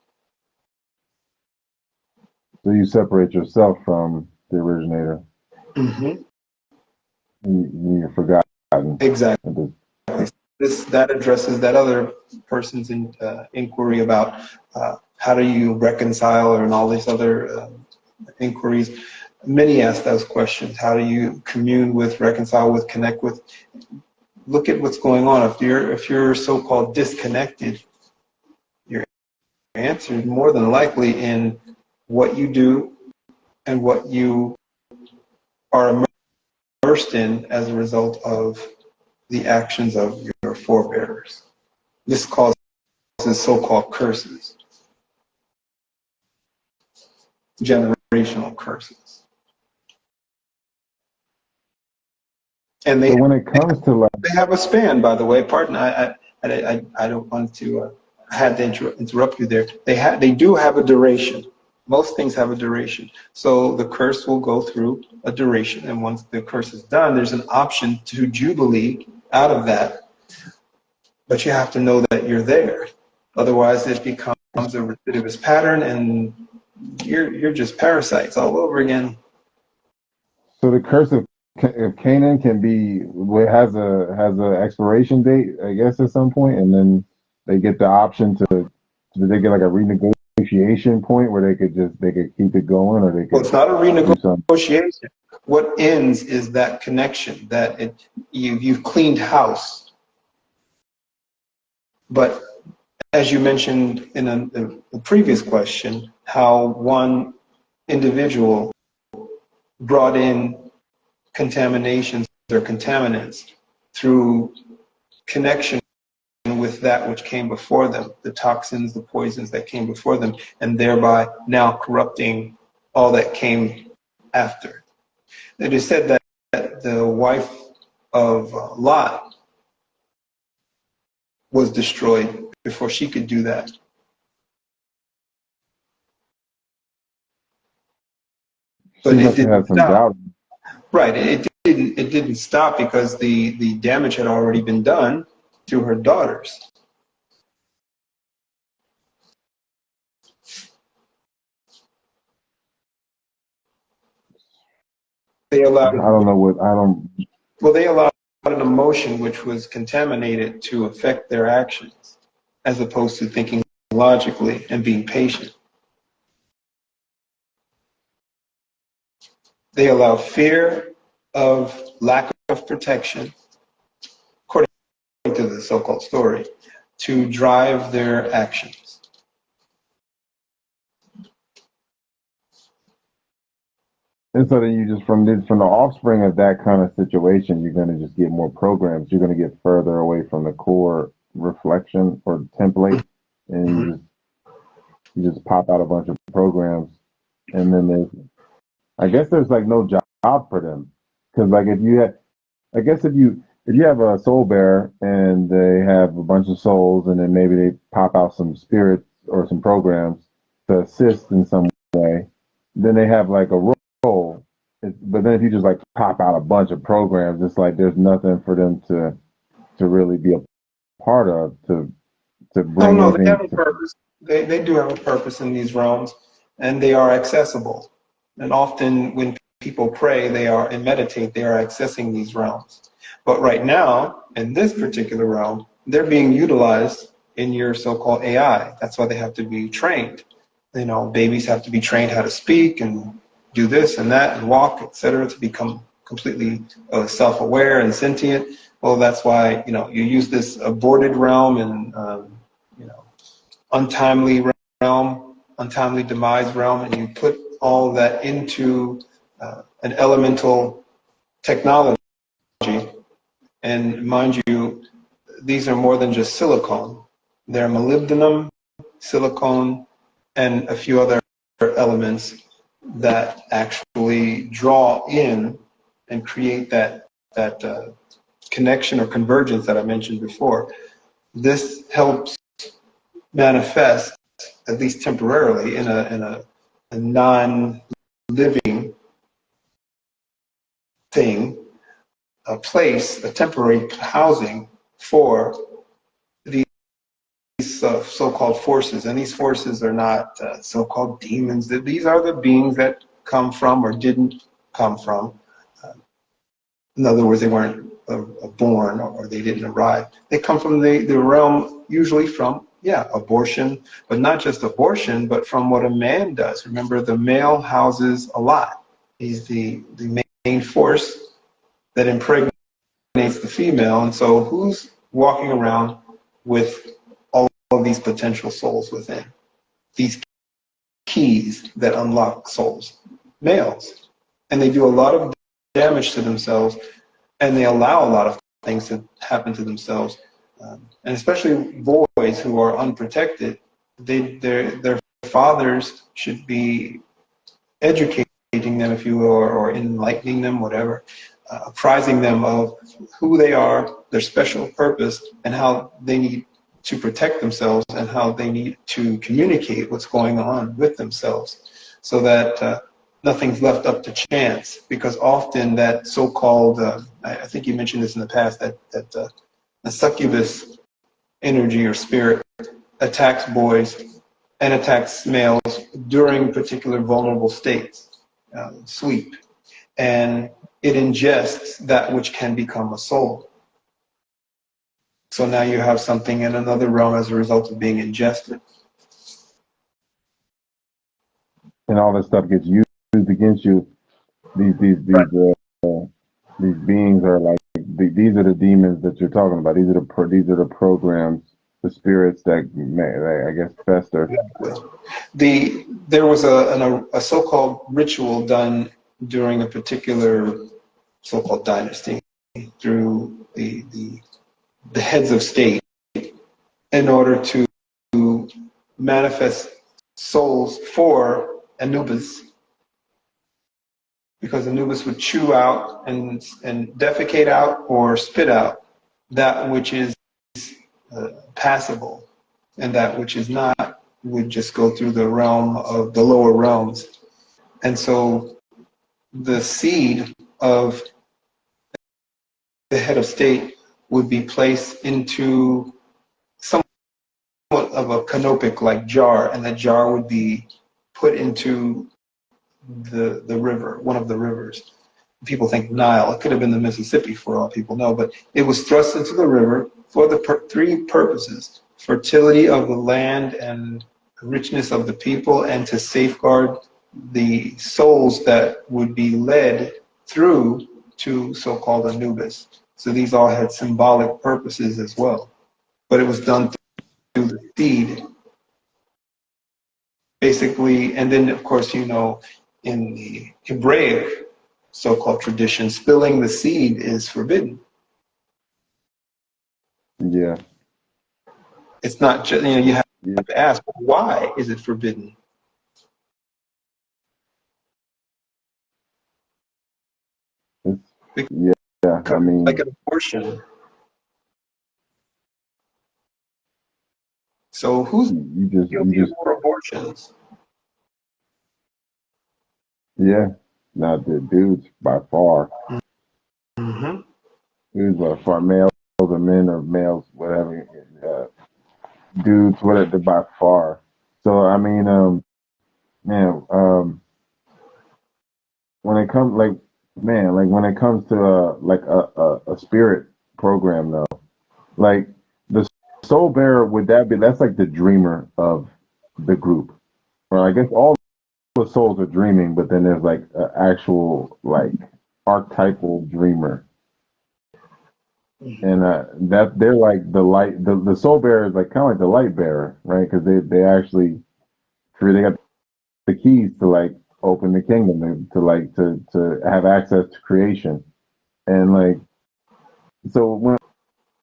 so you separate yourself from the originator. Mm-hmm. You're forgotten. Exactly. That addresses that other person's inquiry about how do you reconcile, and all these other inquiries. Many ask those questions. How do you commune with, reconcile with, connect with? Look at what's going on. If you're so-called disconnected, your answer is more than likely in what you do and what you are immersed in as a result of the actions of your forebears. This causes so-called curses, generational curses. And So when it comes to like, they have a span, by the way. Pardon, I don't want to. I had to interrupt you there. They do have a duration. Most things have a duration. So the curse will go through a duration, and once the curse is done, there's an option to jubilee out of that. But you have to know that you're there. Otherwise, it becomes a recidivist pattern, and you're just parasites all over again. so the curse of Canaan can be, well, it has a expiration date, I guess, at some point, and then they get the option to they get like a renegotiation point where they could keep it going, or they could. Well, it's not a do something. renegotiation. What ends is that connection, that you've cleaned house. But as you mentioned in a previous question, how one individual brought in contaminations or contaminants through connection with that which came before them, the toxins, the poisons that came before them, and thereby now corrupting all that came after. It is said that the wife of Lot was destroyed before she could do that. But it didn't stop. Right, it didn't stop because the damage had already been done to her daughters. They allowed. Well, they allowed an emotion which was contaminated to affect their actions, as opposed to thinking logically and being patient. They allow fear of lack of protection, according to the so-called story, to drive their actions. And so then you just from the offspring of that kind of situation, you're going to just get more programs. You're going to get further away from the core reflection or template, and you just pop out a bunch of programs, and then I guess there's like no job for them, because like if you have a soul bearer and they have a bunch of souls, and then maybe they pop out some spirits or some programs to assist in some way, then they have like a role. But then if you just like pop out a bunch of programs, it's like there's nothing for them to really be a part of to bring. Oh no, they have a purpose. They do have a purpose in these realms, and they are accessible. And often when people pray, and meditate, they are accessing these realms. But right now, in this particular realm, they're being utilized in your so-called AI. That's why they have to be trained. You know, babies have to be trained how to speak and do this and that and walk, etc., to become completely self-aware and sentient. Well, that's why, you use this aborted realm and, untimely realm, untimely demise realm, and you put all of that into an elemental technology. And mind you, these are more than just silicone. They're molybdenum, silicone, and a few other elements that actually draw in and create that connection or convergence that I mentioned before. This helps manifest, at least temporarily, in a non-living thing, a place, a temporary housing for these so-called forces. And these forces are not so-called demons. These are the beings that come from or didn't come from. In other words, they weren't born or they didn't arrive. They come from the realm, usually from, abortion, but not just abortion, but from what a man does. Remember, the male houses a lot. He's the main force that impregnates the female. And so who's walking around with all of these potential souls within? These keys that unlock souls? Males. And they do a lot of damage to themselves, and they allow a lot of things to happen to themselves. And especially boys who are unprotected, their fathers should be educating them, if you will, or enlightening them, whatever, apprising them of who they are, their special purpose, and how they need to protect themselves and how they need to communicate what's going on with themselves, so that nothing's left up to chance. Because often that so-called, I think you mentioned this in the past, that the succubus energy or spirit attacks boys and attacks males during particular vulnerable states, sleep, and it ingests that which can become a soul. So now you have something in another realm as a result of being ingested. And all this stuff gets used against you. These beings are like, these are the demons that you're talking about. These are the programs, the spirits that I guess fester. There was a so-called ritual done during a particular so-called dynasty through the heads of state in order to manifest souls for Anubis, because Anubis would chew out and defecate out or spit out that which is passable, and that which is not would just go through the realm of the lower realms. And so the seed of the head of state would be placed into somewhat of a canopic-like jar, and that jar would be put into the river, one of the rivers. People think Nile. It could have been the Mississippi for all people know, but it was thrust into the river for the three purposes: fertility of the land and richness of the people, and to safeguard the souls that would be led through to so-called Anubis. So these all had symbolic purposes as well. But it was done through the seed, basically. And then, of course, in the Hebraic so-called tradition, spilling the seed is forbidden. Yeah. It's not just, you have to ask, why is it forbidden? Yeah, I mean, like an abortion. So who's guilty of more abortions? Yeah, not the dudes by far. Mm-hmm. Dudes by far, males or men or males, whatever. Dudes, whatever, by far. So I mean, when it comes when it comes to a spirit program though, like the soul bearer, that's like the dreamer of the group, or I guess all the souls are dreaming, but then there's like an actual like archetypal dreamer, and that they're like the light. The soul bearer is like kind of like the light bearer, right? Because they actually they got the keys to like open the kingdom, to have access to creation, and like so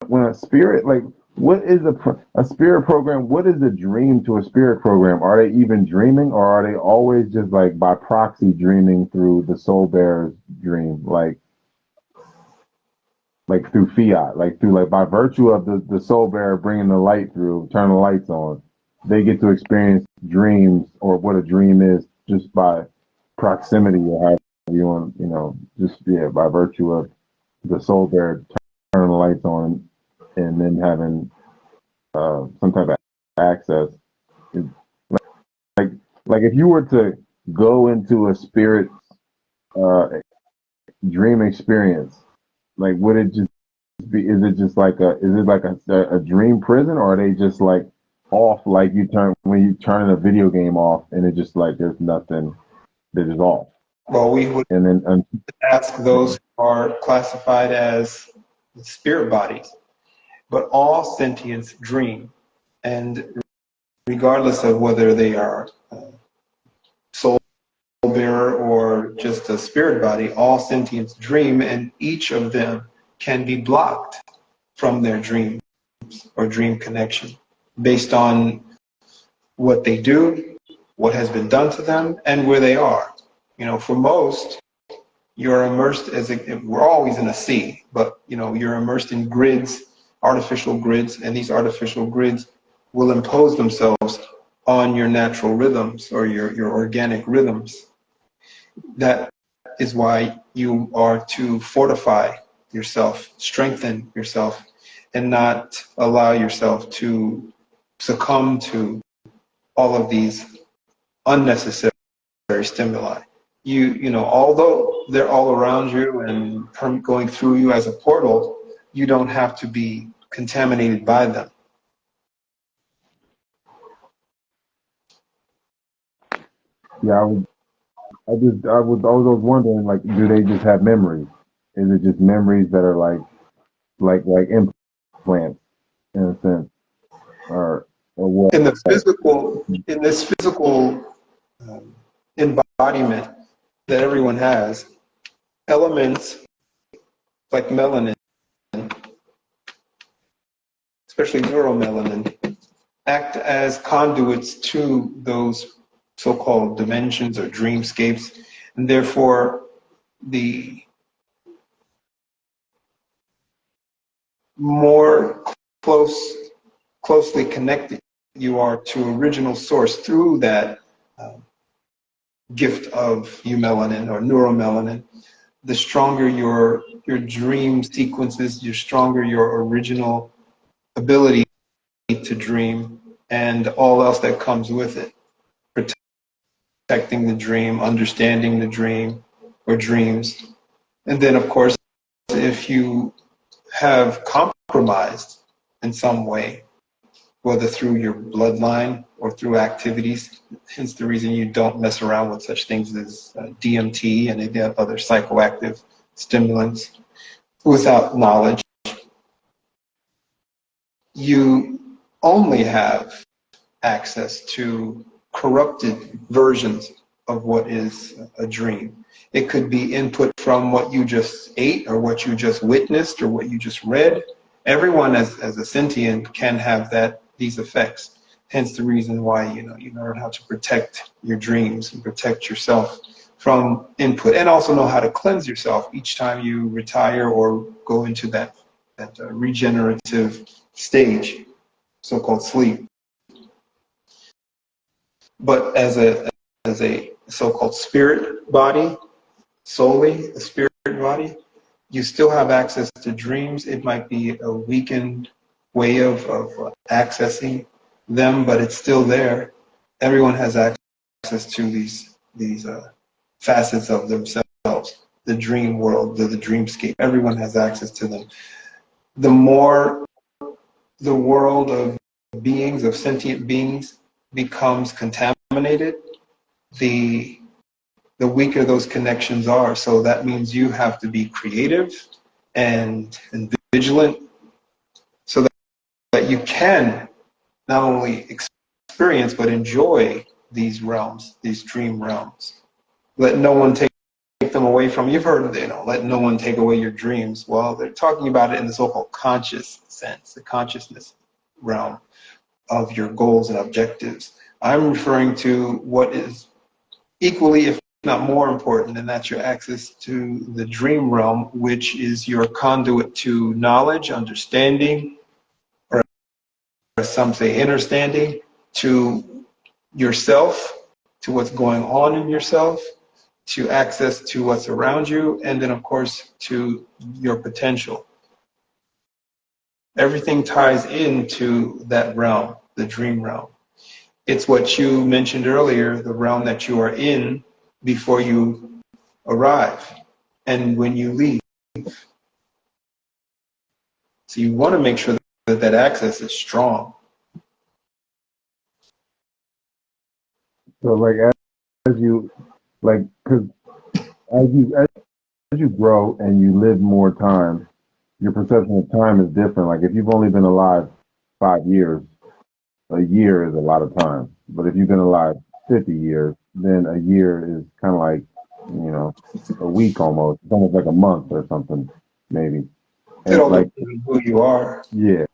when a spirit, like, what is a spirit program? What is a dream to a spirit program? Are they even dreaming, or are they always just like by proxy dreaming through the soul bearer's dream? Like, like through fiat, like through like by virtue of the soul bearer bringing the light through, turn the lights on, they get to experience dreams or what a dream is just by proximity or however you want, just by virtue of the soul bearer turning the lights on and then having some type of access. It, like like if you were to go into a spirit uh, dream experience, like would it just is it just like a dream prison, or are they just like off, like when you turn a video game off and it just like there's nothing, they're just off? Well, we would And then ask those who are classified as spirit bodies, but all sentients dream, and regardless of whether they are soul bearer or just a spirit body, all sentients dream, and each of them can be blocked from their dreams or dream connection based on what they do, what has been done to them, and where they are. For most, you're immersed we're always in a sea, but you're immersed in grids, artificial grids, and these artificial grids will impose themselves on your natural rhythms or your organic rhythms. That is why you are to fortify yourself, strengthen yourself, and not allow yourself to succumb to all of these unnecessary stimuli. Although they're all around you and going through you as a portal, you don't have to be contaminated by them. yeah, I was wondering, like, do they just have memories? Is it just memories that are like implants in a sense, or what? In this physical embodiment that everyone has, elements like melanin, especially neuromelanin, act as conduits to those so-called dimensions or dreamscapes, and therefore the more closely connected you are to original source through that gift of eumelanin or neuromelanin, the stronger your dream sequences, the stronger your original ability to dream and all else that comes with it. Protecting the dream, understanding the dream or dreams. And then, of course, if you have compromised in some way, whether through your bloodline or through activities, hence the reason you don't mess around with such things as DMT and other psychoactive stimulants without knowledge, you only have access to corrupted versions of what is a dream. It could be input from what you just ate or what you just witnessed or what you just read. Everyone as a sentient can have these effects. Hence the reason why you learn how to protect your dreams and protect yourself from input, and also know how to cleanse yourself each time you retire or go into that regenerative stage, so-called sleep. But as a so-called spirit body, solely a spirit body, you still have access to dreams. It might be a weakened way of accessing them, but it's still there. Everyone has access to these facets of themselves, the dream world, the dreamscape. Everyone has access to them. The more the world of beings, of sentient beings, becomes contaminated, the weaker those connections are. So that means you have to be creative and vigilant so that you can not only experience but enjoy these realms, these dream realms. Let no one take them away from you. You've heard, let no one take away your dreams. Well, they're talking about it in the so-called conscious sense, the consciousness realm of your goals and objectives. I'm referring to what is equally, if not more important, and that's your access to the dream realm, which is your conduit to knowledge, understanding, or as some say, understanding, to yourself, to what's going on in yourself, to access to what's around you, and then, of course, to your potential. Everything ties into that realm, the dream realm. It's what you mentioned earlier, the realm that you are in before you arrive and when you leave. So you want to make sure that that access is strong. So like as you like, because as you grow and you live more time, your perception of time is different. Like if you've only been alive 5 years, a year is a lot of time. But if you've been alive 50 years, then a year is kind of like, a week almost. It's almost like a month or something, maybe. It And all like, depends on who you are. yeah,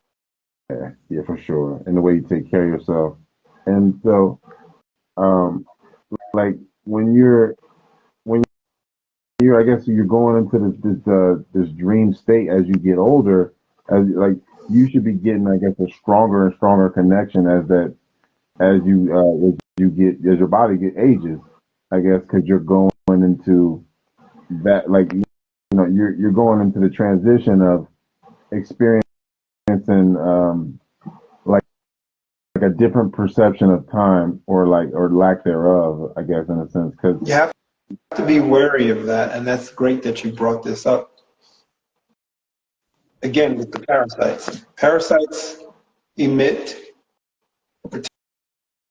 yeah, for sure. And the way you take care of yourself. And so, um, like when you're, I guess you're going into this dream state as you get older, as like you should be getting, I guess, a stronger and stronger connection as your body ages, I guess, because you're going into that, like, you're going into the transition of experiencing like a different perception of time, or lack thereof, I guess, in a sense, because You have to be wary of that, and that's great that you brought this up. Again, with the parasites. Parasites emit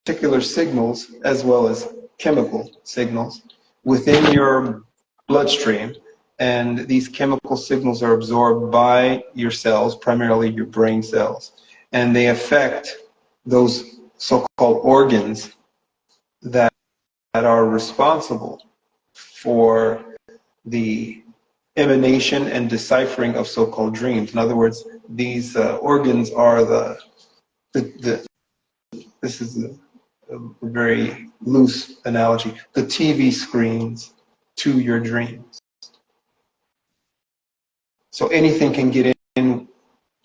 particular signals as well as chemical signals within your bloodstream, and these chemical signals are absorbed by your cells, primarily your brain cells, and they affect those so-called organs that are responsible for the emanation and deciphering of so-called dreams. In other words, these organs are this is a very loose analogy, the TV screens to your dreams. So anything can get into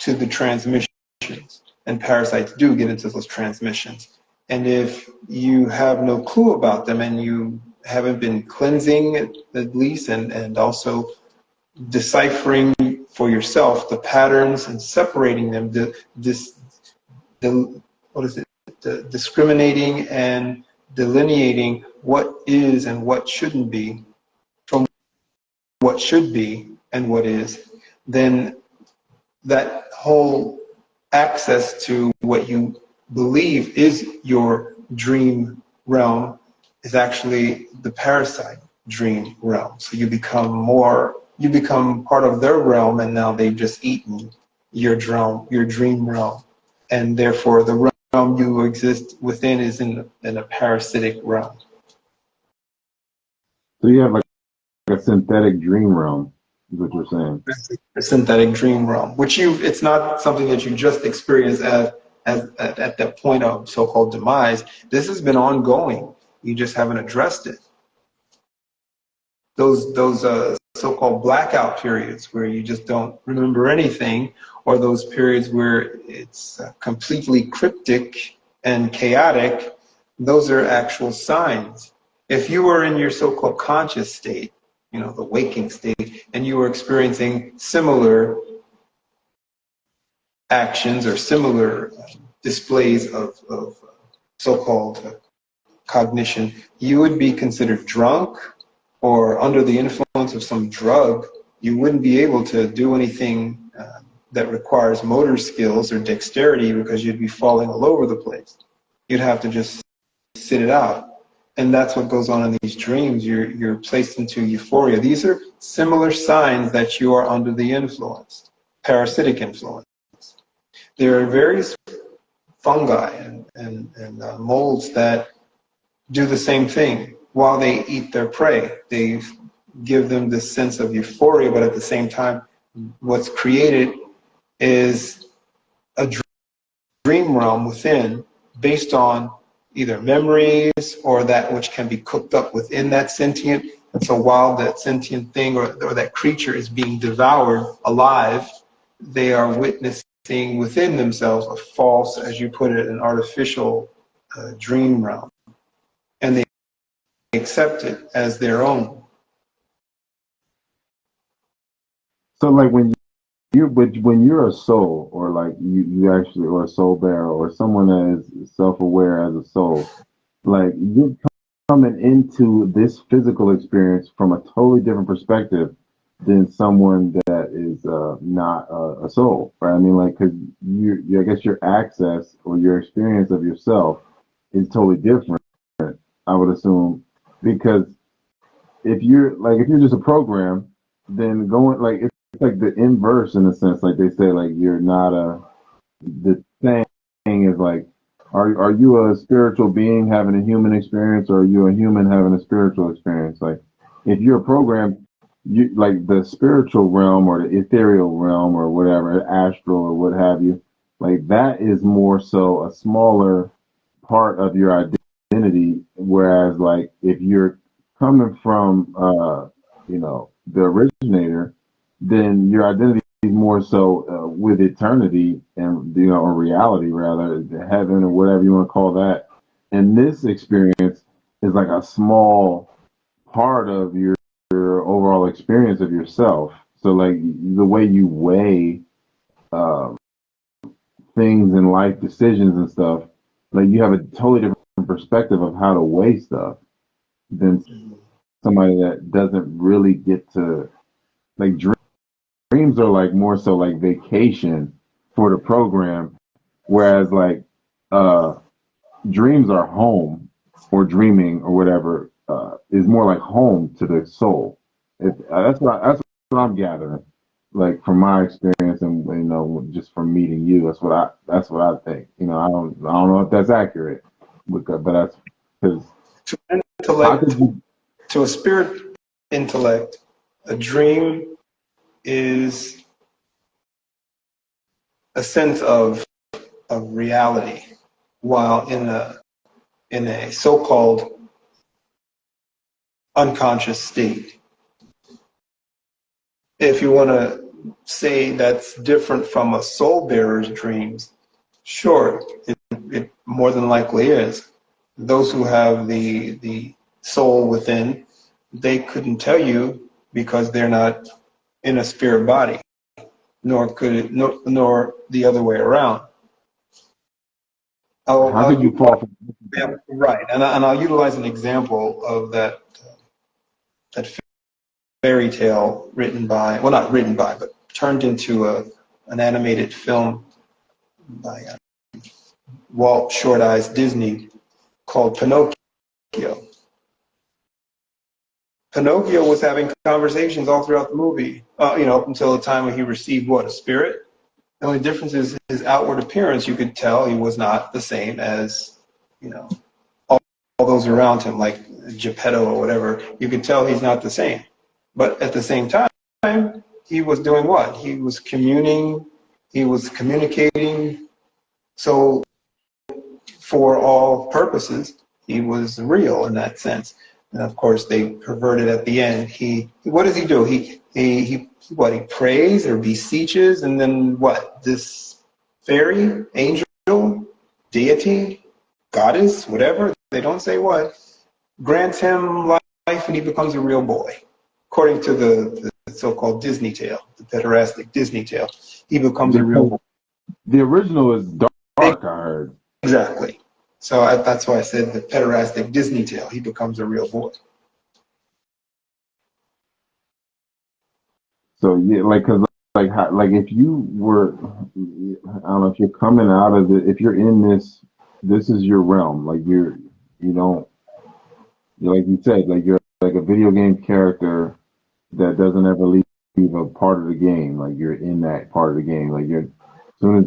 the transmissions, and parasites do get into those transmissions. And if you have no clue about them and you haven't been cleansing at least, and also deciphering for yourself the patterns and separating them, discriminating and delineating what is and what shouldn't be from what should be and what is, then that whole access to what you believe is your dream realm is actually the parasite dream realm. So you become part of their realm, and now they've just eaten your dream realm, and therefore the realm you exist within is in a parasitic realm. so you have like a synthetic dream realm, is what you're saying. A synthetic dream realm, which it's not something that you just experience at that point of so-called demise. This has been ongoing. You just haven't addressed it. Those so-called blackout periods where you just don't remember anything, or those periods where it's completely cryptic and chaotic, those are actual signs. If you were in your so-called conscious state, the waking state, and you were experiencing similar actions or similar displays of so-called cognition, you would be considered drunk or under the influence of some drug. You wouldn't be able to do anything that requires motor skills or dexterity, because you'd be falling all over the place. You'd have to just sit it out. And that's what goes on in these dreams. You're placed into euphoria. These are similar signs that you are under the influence, parasitic influence. There are various fungi and molds that do the same thing. While they eat their prey, they give them this sense of euphoria, but at the same time, what's created is a dream realm within, based on either memories or that which can be cooked up within that sentient. And so while that sentient thing or that creature is being devoured alive, they are witnessing within themselves a false, as you put it, an artificial dream realm. And they accept it as their own. So like when you're a soul, or like you actually, or a soul bearer, or someone that is self-aware as a soul, like you're coming into this physical experience from a totally different perspective than someone that is not a soul, right? I mean, like, because I guess your access or your experience of yourself is totally different, I would assume, because if you're just a program, then going like it's like the inverse in a sense. Like they say, like you're not the thing is like, are you a spiritual being having a human experience, or are you a human having a spiritual experience? Like if you're a program, you like the spiritual realm or the ethereal realm or whatever, astral or what have you, like that is more so a smaller part of your identity. Whereas like if you're coming from the originator, then your identity is more so with eternity and or reality rather, heaven or whatever you want to call that. And this experience is like a small part of your overall experience of yourself. So like the way you weigh uh, things in life decisions and stuff, like you have a totally different perspective of how to weigh stuff than somebody that doesn't really get to like dreams are like more so like vacation for the program, whereas like uh dreams are home, or dreaming or whatever is more like home to the soul. That's what I'm gathering, like from my experience, and just from meeting you. That's what I think. I don't know if that's accurate, but that's because To an how intellect, could you? to a spirit intellect, a dream is a sense of reality, while in a so-called unconscious state. If you want to say that's different from a soul bearer's dreams, sure, it more than likely is. Those who have the soul within, they couldn't tell you because they're not in a spirit body, nor the other way around. How could you fall from? Yeah, right, and I'll utilize an example of that fairy tale written by, well, not written by, but turned into an animated film by Walt Short Eyes Disney called Pinocchio. Pinocchio was having conversations all throughout the movie, up until the time when he received what, a spirit? The only difference is his outward appearance. You could tell he was not the same as, all those around him, like Geppetto or whatever. You could tell he's not the same. But at the same time, he was doing what? He was communing, he was communicating. So for all purposes, he was real in that sense. And of course, they perverted at the end. What does he do? He prays or beseeches, and then what? This fairy, angel, deity, goddess, whatever, they don't say what, grants him life, and he becomes a real boy. According to the so-called Disney tale, the pederastic Disney tale, he becomes a real boy. The original is dark, I heard. Exactly. So that's why I said the pederastic Disney tale. He becomes a real boy. So yeah, like, cause like if you were, I don't know, if you're coming out of it, if you're in this is your realm. Like you don't, like you said, like you're like a video game character that doesn't ever leave a part of the game. Like you're in that part of the game. Like as soon as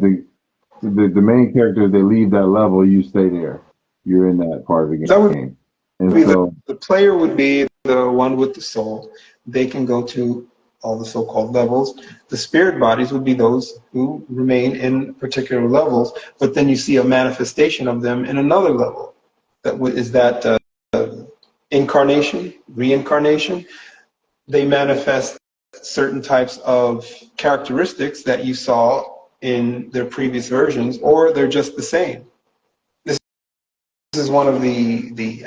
the main characters, they leave that level, you stay there. You're in that part of the That would game. And be so the player would be the one with the soul. They can go to all the so-called levels. The spirit bodies would be those who remain in particular levels, but then you see a manifestation of them in another level. is that incarnation, reincarnation. They manifest certain types of characteristics that you saw in their previous versions, or they're just the same. This is one of the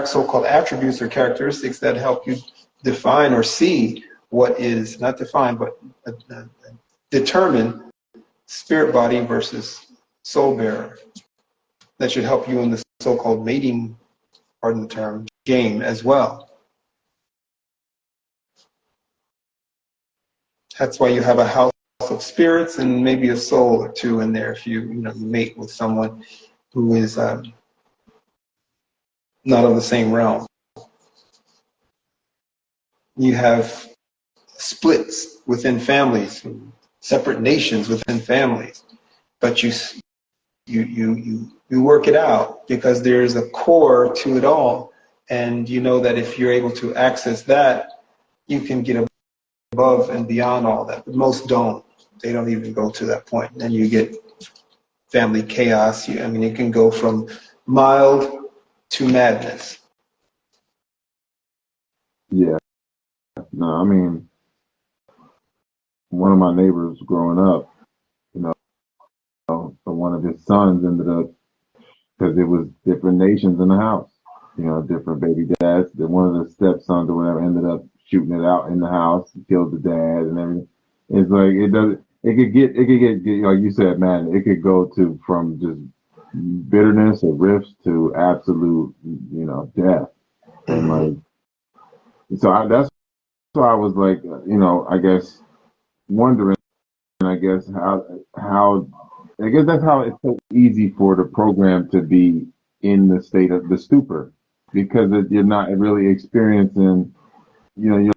so-called attributes or characteristics that help you define or see what is, not define, but determine spirit body versus soul bearer. That should help you in the so-called mating, pardon the term, game as well. That's why you have a house of spirits and maybe a soul or two in there if you mate with someone who is not of the same realm. You have splits within families, separate nations within families, but you work it out because there's a core to it all, and you know that if you're able to access that, you can get above and beyond all that. But most don't. They don't even go to that point. And then you get family chaos. I mean, it can go from mild to madness. Yeah. No, I mean, one of my neighbors growing up, so one of his sons ended up, because it was different nations in the house, different baby dads. Then one of the stepsons or whatever ended up shooting it out in the house, killed the dad and everything. It's like it could get like you said, man, it could go to from just bitterness or rifts to absolute, death. And like, so that's why I was like, I guess wondering, I guess how I guess that's how it's so easy for the program to be in the state of the stupor, because you're not really experiencing, you're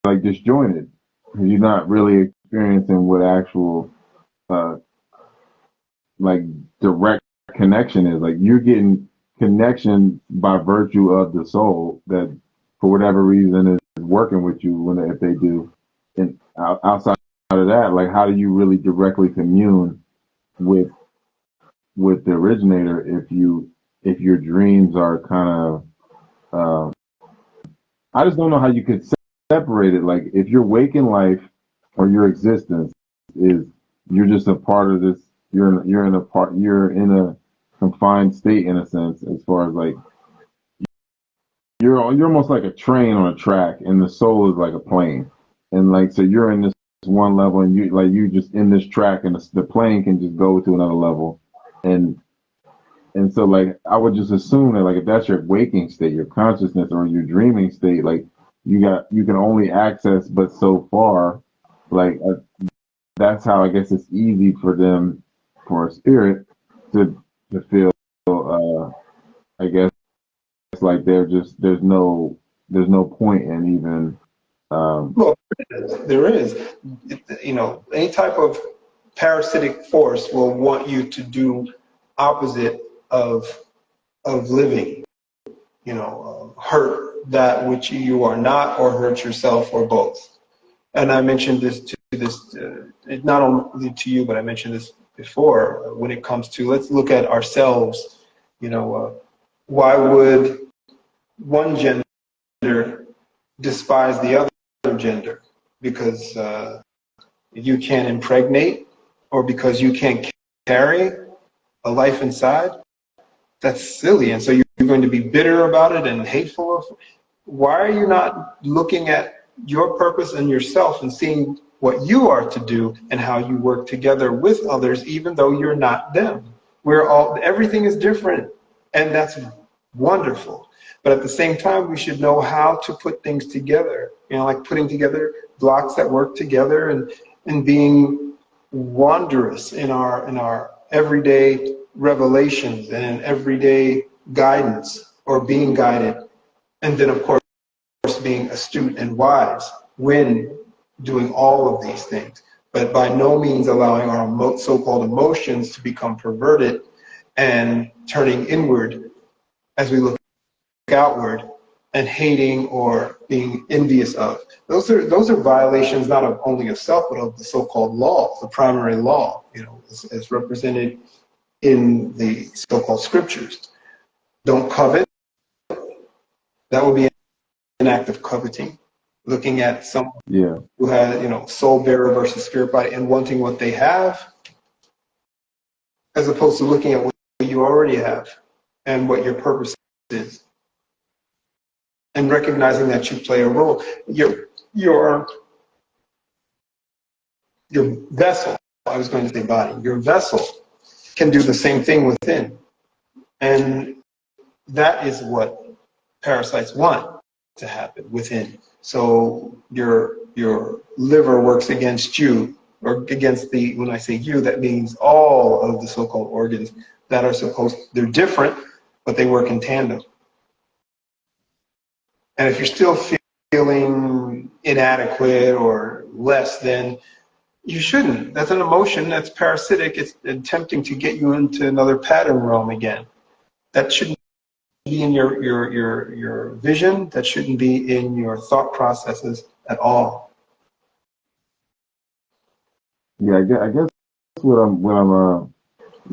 like disjointed. You're not really experiencing what actual, like direct connection is. Like you're getting connection by virtue of the soul that, for whatever reason, is working with you if they do. And outside of that, like how do you really directly commune with the originator if your dreams are kind of I just don't know how you could separate it. Like if your waking life or your existence is you're just a part of this, you're in a confined state in a sense, as far as like you're almost like a train on a track and the soul is like a plane, and like so you're in this one level and you just in this track and the plane can just go to another level. And so, like, I would just assume that, like, if that's your waking state, your consciousness, or your dreaming state, like, you can only access but so far. Like, that's how I guess it's easy for them, for a spirit, to feel, I guess, like there's no point in even. Well, there is. Any type of parasitic force will want you to do opposite of living, hurt that which you are not, or hurt yourself, or both. And I mentioned this not only to you, but I mentioned this before when it comes to, let's look at ourselves. Why would one gender despise the other gender? Because you can't impregnate, or because you can't carry a life inside? That's silly. And so you're going to be bitter about it and hateful of. Why are you not looking at your purpose and yourself and seeing what you are to do and how you work together with others, even though you're not them? Everything is different, and that's wonderful. But at the same time, we should know how to put things together, like putting together blocks that work together, and being wondrous in our everyday revelations and in everyday guidance, or being guided. And then, of course, being astute and wise when doing all of these things, but by no means allowing our so-called emotions to become perverted and turning inward as we look outward, and hating or being envious of. Those are violations not of only of self, but of the so-called law, the primary law, as represented in the so-called scriptures. Don't covet. That would be an act of coveting. Looking at someone Yeah. who has, soul bearer versus spirit body and wanting what they have, as opposed to looking at what you already have and what your purpose is, and recognizing that you play a role. Your vessel, I was going to say body, your vessel can do the same thing within. And that is what parasites want to happen within. So your liver works against you, or against when I say you, that means all of the so-called organs that are they're different, but they work in tandem. And if you're still feeling inadequate or less than, you shouldn't. That's an emotion that's parasitic. It's attempting to get you into another pattern realm again. That shouldn't be in your vision. That shouldn't be in your thought processes at all. Yeah, I guess what I'm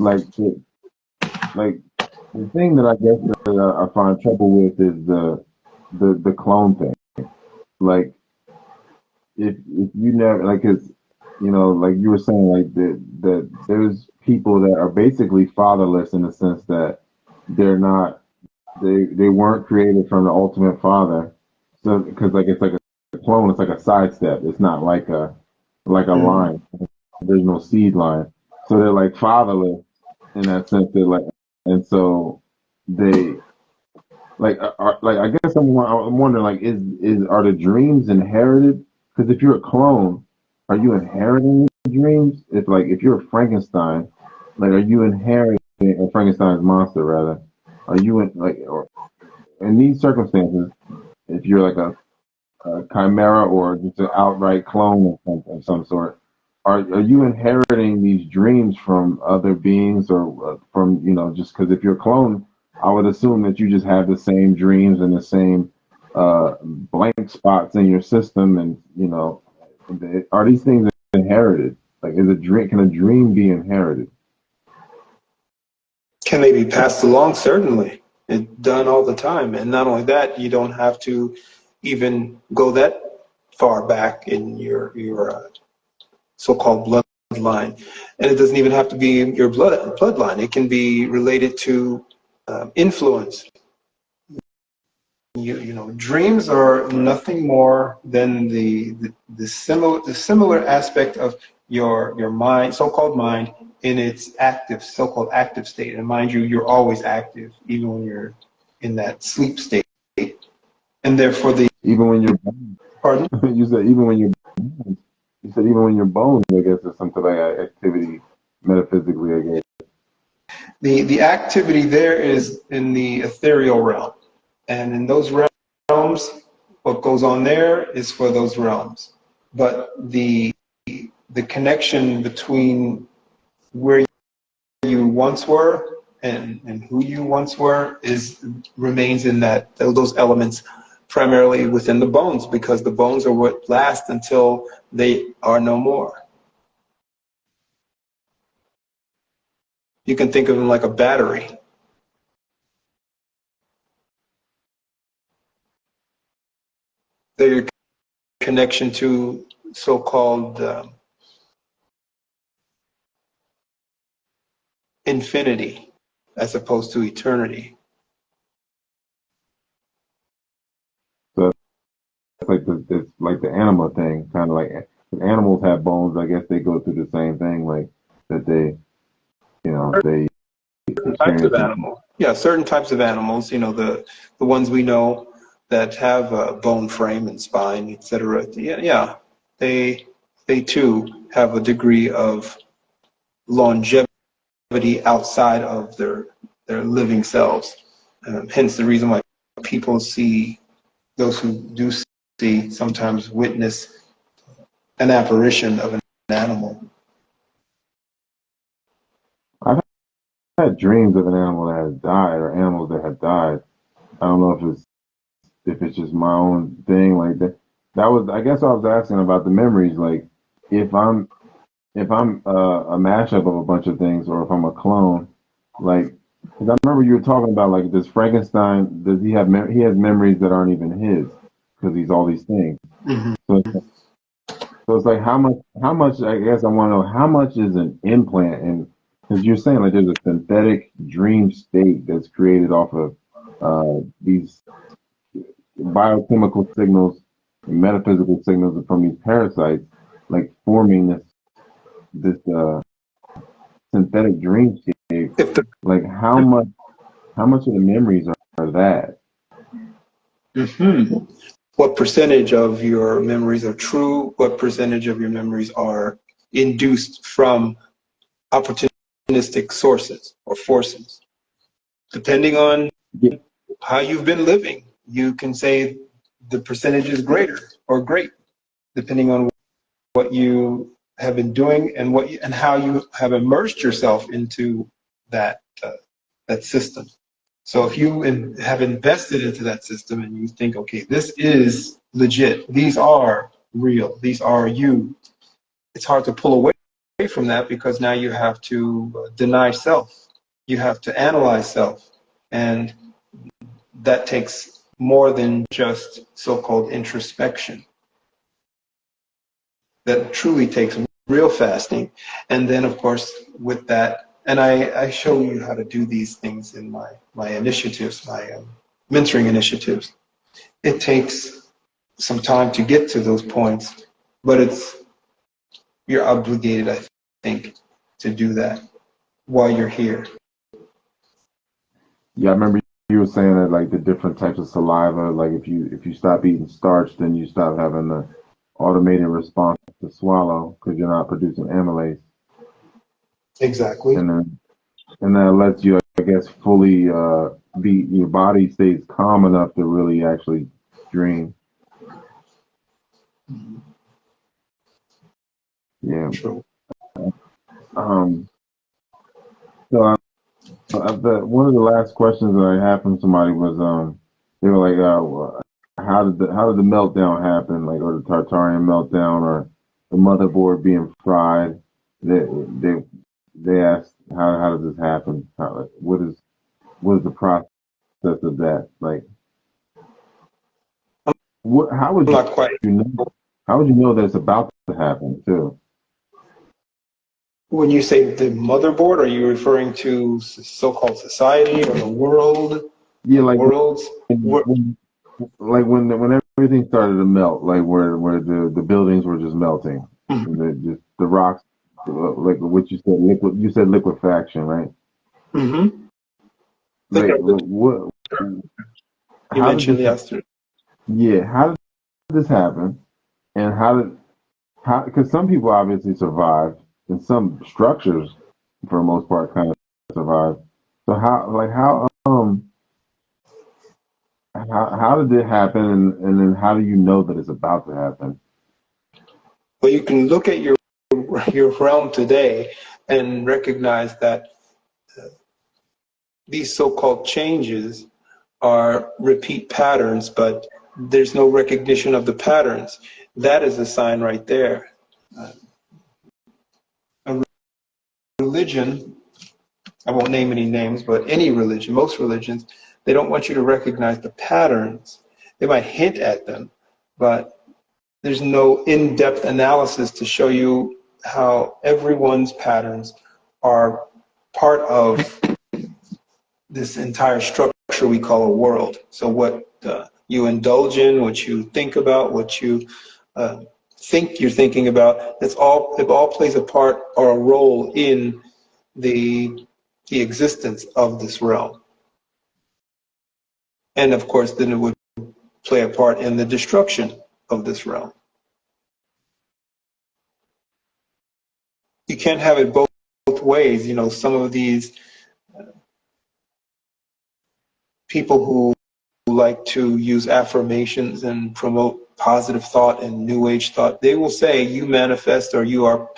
like the thing that I guess that I find trouble with is the clone thing. Like if you never like, 'cause like you were saying, like that there's people that are basically fatherless in the sense that they're not they weren't created from the ultimate father. So because like it's like a clone, it's like a sidestep. It's not like a line. There's no seed line. So they're like fatherless in that sense. They're like, and so they like I guess I'm wondering, like, are the dreams inherited? Because if you're a clone, are you inheriting the dreams? If you're a Frankenstein, like, are you inheriting or Frankenstein's monster rather? Are you or in these circumstances, if you're like a chimera or just an outright clone of some sort, are you inheriting these dreams from other beings or from just because if you're a clone, I would assume that you just have the same dreams and the same blank spots in your system, and are these things inherited? Like, can a dream be inherited? Can they be passed along? Certainly. It's done all the time. And not only that, you don't have to even go that far back in your so-called bloodline. And it doesn't even have to be your bloodline. It can be related to influence. Dreams are nothing more than the similar aspect of your mind, so-called mind, in its so-called active state. And mind you, you're always active, even when you're in that sleep state. And therefore Even when you're pardon? you said even when you're bones, I guess there's some type of activity metaphysically, I guess. The activity there is in the ethereal realm. And in those realms, what goes on there is for those realms. But the connection between where you once were and who you once were remains in those elements, primarily within the bones, because the bones are what last until they are no more. You can think of them like a battery. They're your connection to so-called infinity as opposed to eternity. So it's like the animal thing, kind of like if animals have bones. I guess they go through the same thing, like that they Types of experience. animals. Yeah, certain types of animals, the ones we know that have a bone frame and spine, etc. Yeah, they too have a degree of longevity outside of their living selves. Hence the reason why those who do see, sometimes witness an apparition of an animal. I've had dreams of an animal that has died or animals that have died. I don't know if it's just my own thing like that. I guess I was asking about the memories. Like if I'm a mashup of a bunch of things, or if I'm a clone, like 'Cause I remember you were talking about like, does Frankenstein, does he have he has memories that aren't even his because he's all these things. Hmm. So so it's like how much I guess I want to know how much is an implant, and because you're saying like there's a synthetic dream state that's created off of these biochemical signals and metaphysical signals from these parasites, like forming this synthetic dreamscape. If the Like how much of the memories are that? Mhm. What percentage of your memories are true? What percentage of your memories are induced from opportunistic sources or forces? Depending on Yeah, how you've been living, you can say the percentage is greater or great, depending on what you have been doing and and how you have immersed yourself into that that system. So if you have invested into that system and you think, okay, this is legit, these are real, these are you, it's hard to pull away from that because now you have to deny self. You have to analyze self. And that takes more than just so-called introspection. That truly takes real fasting. And then, of course, with that, and I show you how to do these things in my initiatives, my mentoring initiatives. It takes some time to get to those points, but you're obligated, I think, to do that while you're here. yeah. I remember you were saying that like the different types of saliva, like if you stop eating starch, then you stop having the automated response to swallow because you're not producing amylase, Exactly. and then and that lets you, I guess, fully be your body stays calm enough to really actually dream. Yeah. True. Um. So one of the last questions that I had from somebody was they were like well, how did the meltdown happen, like, or the Tartarian meltdown or the motherboard being fried. They they asked how did this happen, what is the process of that, like what how would I'm not quite. you know how would you know that it's about to happen too? When you say the motherboard, are you referring to so-called society or the world? Yeah, The like world's. when, like when everything started to melt, like where the buildings were just melting, and just the rocks, like what you said, liquefaction, right? Mm-hmm. Like what? You How did mentioned this? yesterday. Yeah, how did this happen? And how? Because some people obviously survived, and some structures, for the most part, kind of survived. So how did it happen, and then how do you know that it's about to happen? Well, you can look at your realm today and recognize that these so-called changes are repeat patterns, but there's no recognition of the patterns. That is a sign right there. A religion, I won't name any names, but any religion, most religions, they don't want you to recognize the patterns. They might hint at them, but there's no in-depth analysis to show you how everyone's patterns are part of this entire structure we call a world. So what you indulge in, what you think about, what you think you're thinking about, it all plays a part or a role in the existence of this realm. And of course, then it would play a part in the destruction of this realm. You can't have it both ways. You know, some of these people who like to use affirmations and promote positive thought and new age thought, they will say you manifest or you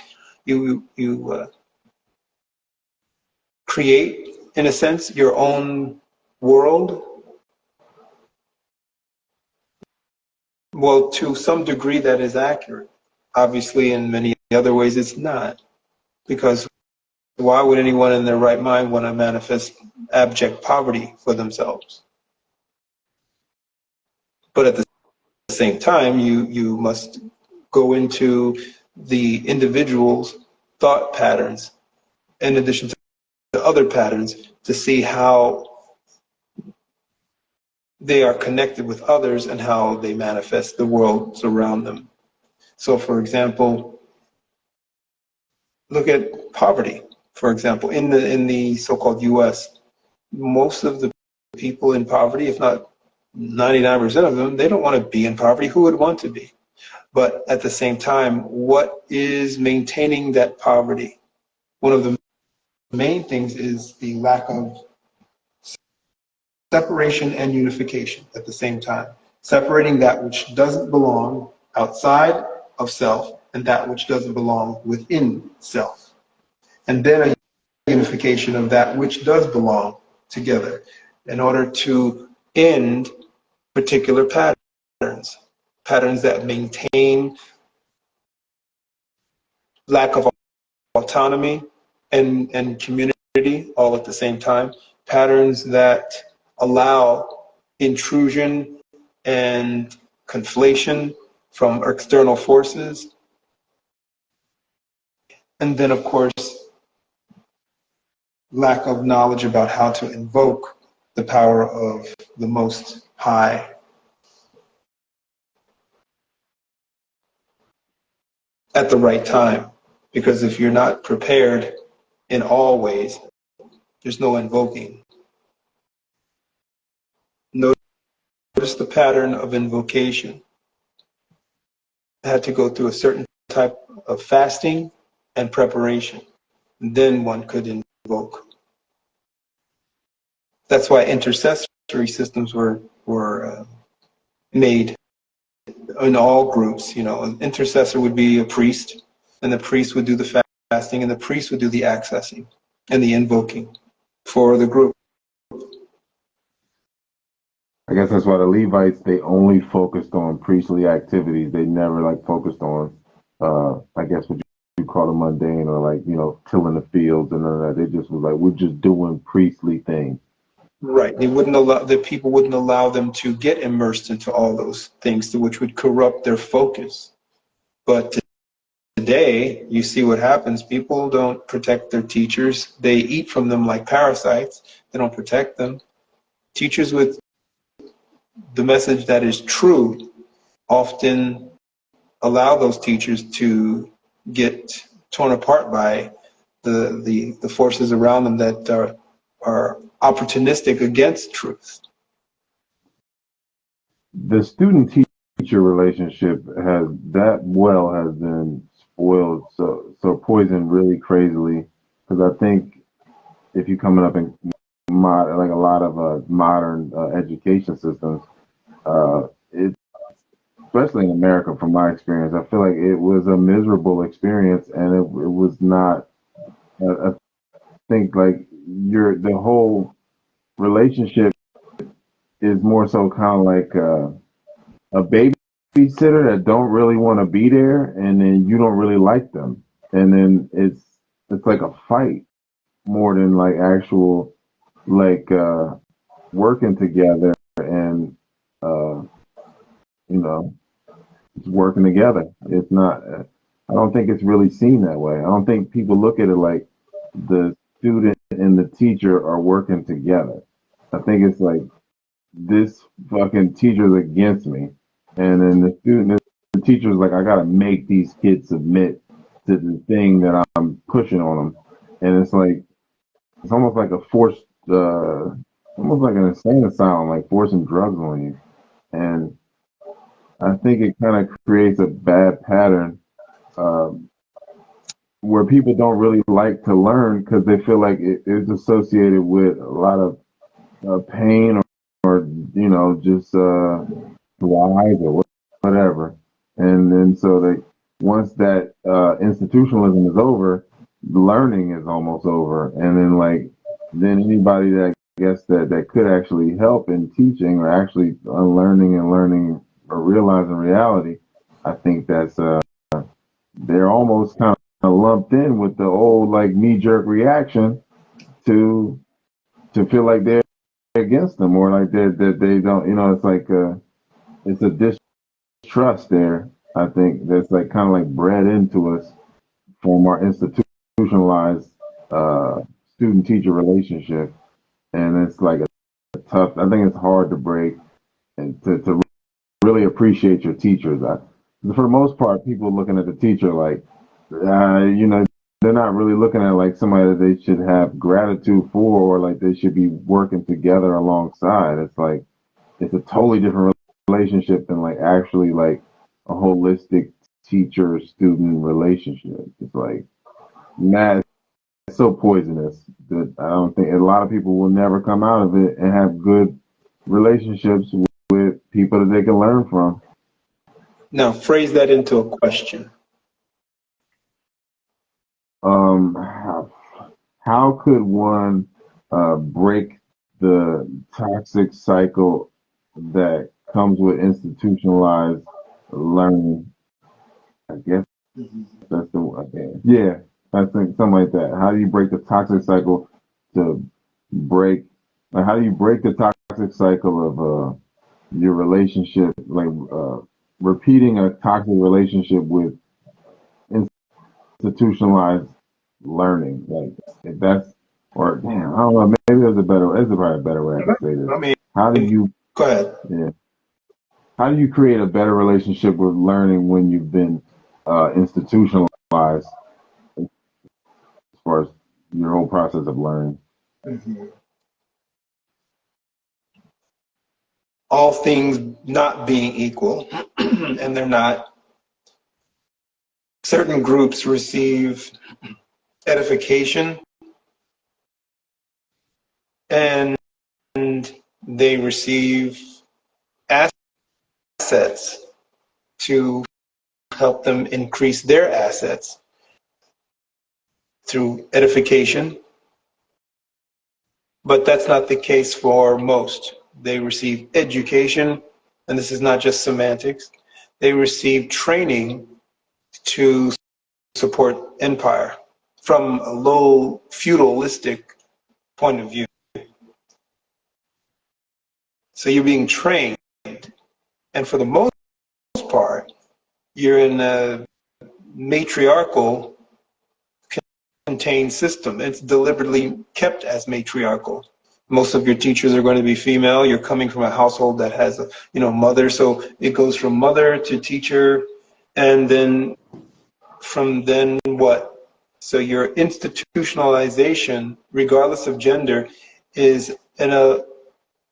create, in a sense, your own world. Well, to some degree that is accurate. Obviously, in many other ways it's not, because why would anyone in their right mind want to manifest abject poverty for themselves? But at the same time, you must go into the individual's thought patterns in addition to other patterns to see how they are connected with others and how they manifest the worlds around them. So, for example, look at poverty. For example, in the so-called U.S., most of the people in poverty, if not 99% of them, they don't want to be in poverty. Who would want to be? But at the same time, what is maintaining that poverty? One of the main things is the lack of separation and unification at the same time. Separating that which doesn't belong outside of self and that which doesn't belong within self. And then a unification of that which does belong together in order to end particular patterns, patterns that maintain lack of autonomy and community all at the same time, patterns that allow intrusion and conflation from external forces. And then, of course, lack of knowledge about how to invoke the power of the Most High. At the right time. Because if you're not prepared in all ways, there's no invoking. Notice the pattern of invocation. I had to go through a certain type of fasting and preparation. And then one could invoke. That's why intercessory systems were made in all groups. You know, an intercessor would be a priest, and the priest would do the fasting, and the priest would do the accessing and the invoking for the group. I guess that's why the Levites, they only focused on priestly activities. They never like focused on, I guess what you call the mundane or like, you know, tilling the fields and none of that. They just was like, we're just doing priestly things. Right. They wouldn't allow, the people wouldn't allow them to get immersed into all those things, which would corrupt their focus. But today, you see what happens. People don't protect their teachers. They eat from them like parasites. They don't protect them. Teachers with the message that is true often allow those teachers to get torn apart by the forces around them that are opportunistic against truth. The student-teacher relationship has been spoiled, so poisoned really crazily. Because I think if you're coming up in like a lot of modern education systems, it, especially in America, from my experience, I feel like it was a miserable experience, and it was not. I think like the whole relationship is more so kind of like a babysitter that don't really want to be there, and then you don't really like them, and then it's like a fight more than like actual like working together and you know, it's working together. It's not. I don't think it's really seen that way. I don't think people look at it like the student and the teacher are working together. I think it's like this fucking teacher's against me, and then the teacher's like, I gotta make these kids submit to the thing that I'm pushing on them, and it's like it's almost like a forced, almost like an insane asylum, like forcing drugs on you, and I think it kind of creates a bad pattern where people don't really like to learn because they feel like it is associated with a lot of pain or you know, just lies or whatever. And then so they once that institutionalism is over, learning is almost over. And then then anybody that I guess that could actually help in teaching or actually unlearning and learning or realizing reality, I think that's they're almost kind of of lumped in with the old like knee-jerk reaction to feel like they're against them, or like that they don't, it's like it's a distrust there. I think that's like kind of like bred into us from our institutionalized student-teacher relationship, and it's like a tough. I think it's hard to break and to really appreciate your teachers. For the most part, people looking at the teacher like, they're not really looking at like somebody that they should have gratitude for, or like they should be working together alongside. It's like it's a totally different relationship than like actually like a holistic teacher-student relationship. It's like, man, it's so poisonous that I don't think a lot of people will never come out of it and have good relationships with people that they can learn from. Now, phrase that into a question. How could one break the toxic cycle that comes with institutionalized learning? I guess that's the yeah. I think something like that. How do you break the toxic cycle to break? Like, how do you break the toxic cycle of your relationship? Like repeating a toxic relationship with institutionalized learning. Like if that's or damn, I don't know. Maybe there's probably a better way I can say this. I mean, How do you? go ahead. Yeah. How do you create a better relationship with learning when you've been institutionalized as far as your whole process of learning? Mm-hmm. All things not being equal, and they're not. Certain groups receive edification and they receive assets to help them increase their assets through edification. But that's not the case for most. They receive education, and this is not just semantics. They receive training to support empire from a low feudalistic point of view. So you're being trained, and for the most part, you're in a matriarchal contained system. It's deliberately kept as matriarchal. Most of your teachers are going to be female. You're coming from a household that has a mother, so it goes from mother to teacher, and then from then what? So your institutionalization, regardless of gender, is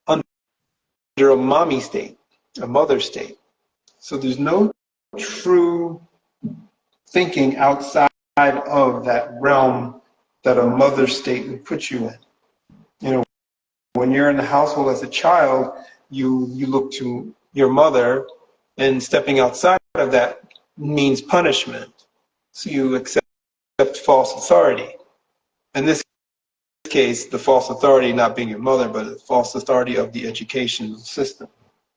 under a mommy state, a mother state. So there's no true thinking outside of that realm that a mother state would put you in. When you're in the household as a child, you look to your mother, and stepping outside of that means punishment. So you accept false authority. In this case, the false authority not being your mother, but the false authority of the education system.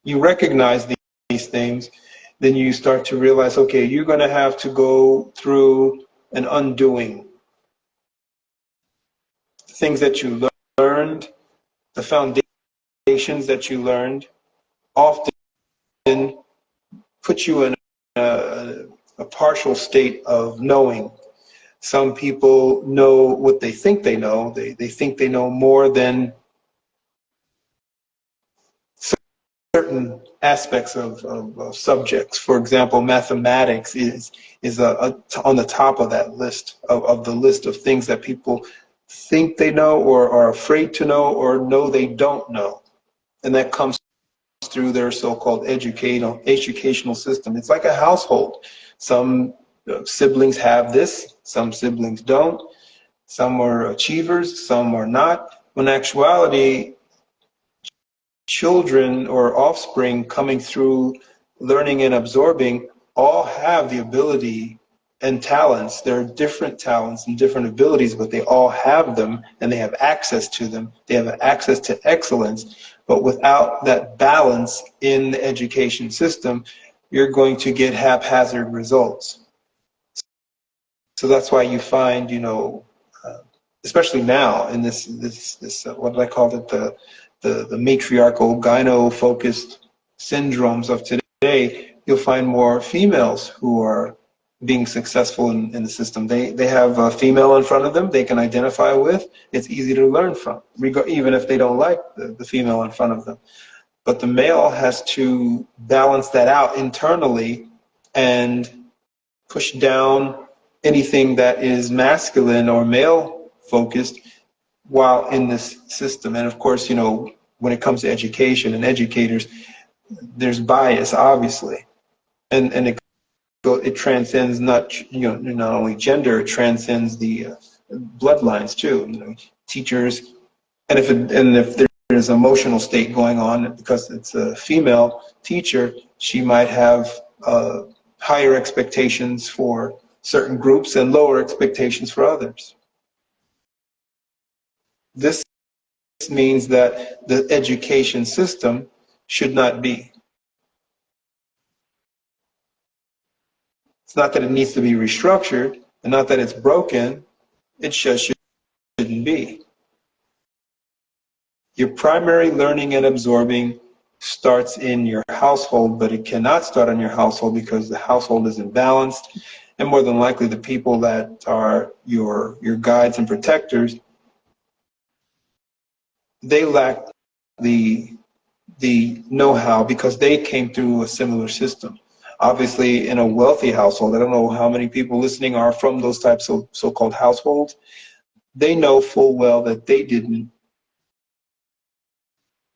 You recognize these things, then you start to realize, okay, you're going to have to go through an undoing. Things that you learned, the foundations that you learned, often put you in a partial state of knowing. Some people know what they think they know. They think they know more than certain aspects of subjects. For example, mathematics is on the top of that list, of the list of things that people think they know or are afraid to know or know they don't know. And that comes through their so-called educational system. It's like a household. Some siblings have this, some siblings don't. Some are achievers, some are not. When in actuality, children or offspring coming through learning and absorbing all have the ability and talents. There are different talents and different abilities, but they all have them and they have access to them. They have access to excellence. But without that balance in the education system, you're going to get haphazard results. So that's why you find, especially now in this what did I call it, the matriarchal gyno-focused syndromes of today, you'll find more females who are being successful in the system. They have a female in front of them they can identify with. It's easy to learn from, even if they don't like the female in front of them. But the male has to balance that out internally and push down anything that is masculine or male focused while in this system. And of course, when it comes to education and educators, there's bias, obviously. And it transcends not only gender, it transcends the bloodlines too. Teachers, and if there's emotional state going on because it's a female teacher, she might have higher expectations for certain groups and lower expectations for others. This means that the education system should not be. It's not that it needs to be restructured, and not that it's broken, it just shouldn't be. Your primary learning and absorbing starts in your household, but it cannot start in your household because the household is imbalanced, and more than likely the people that are your guides and protectors, they lack the know-how because they came through a similar system. Obviously, in a wealthy household, I don't know how many people listening are from those types of so-called households, they know full well that they didn't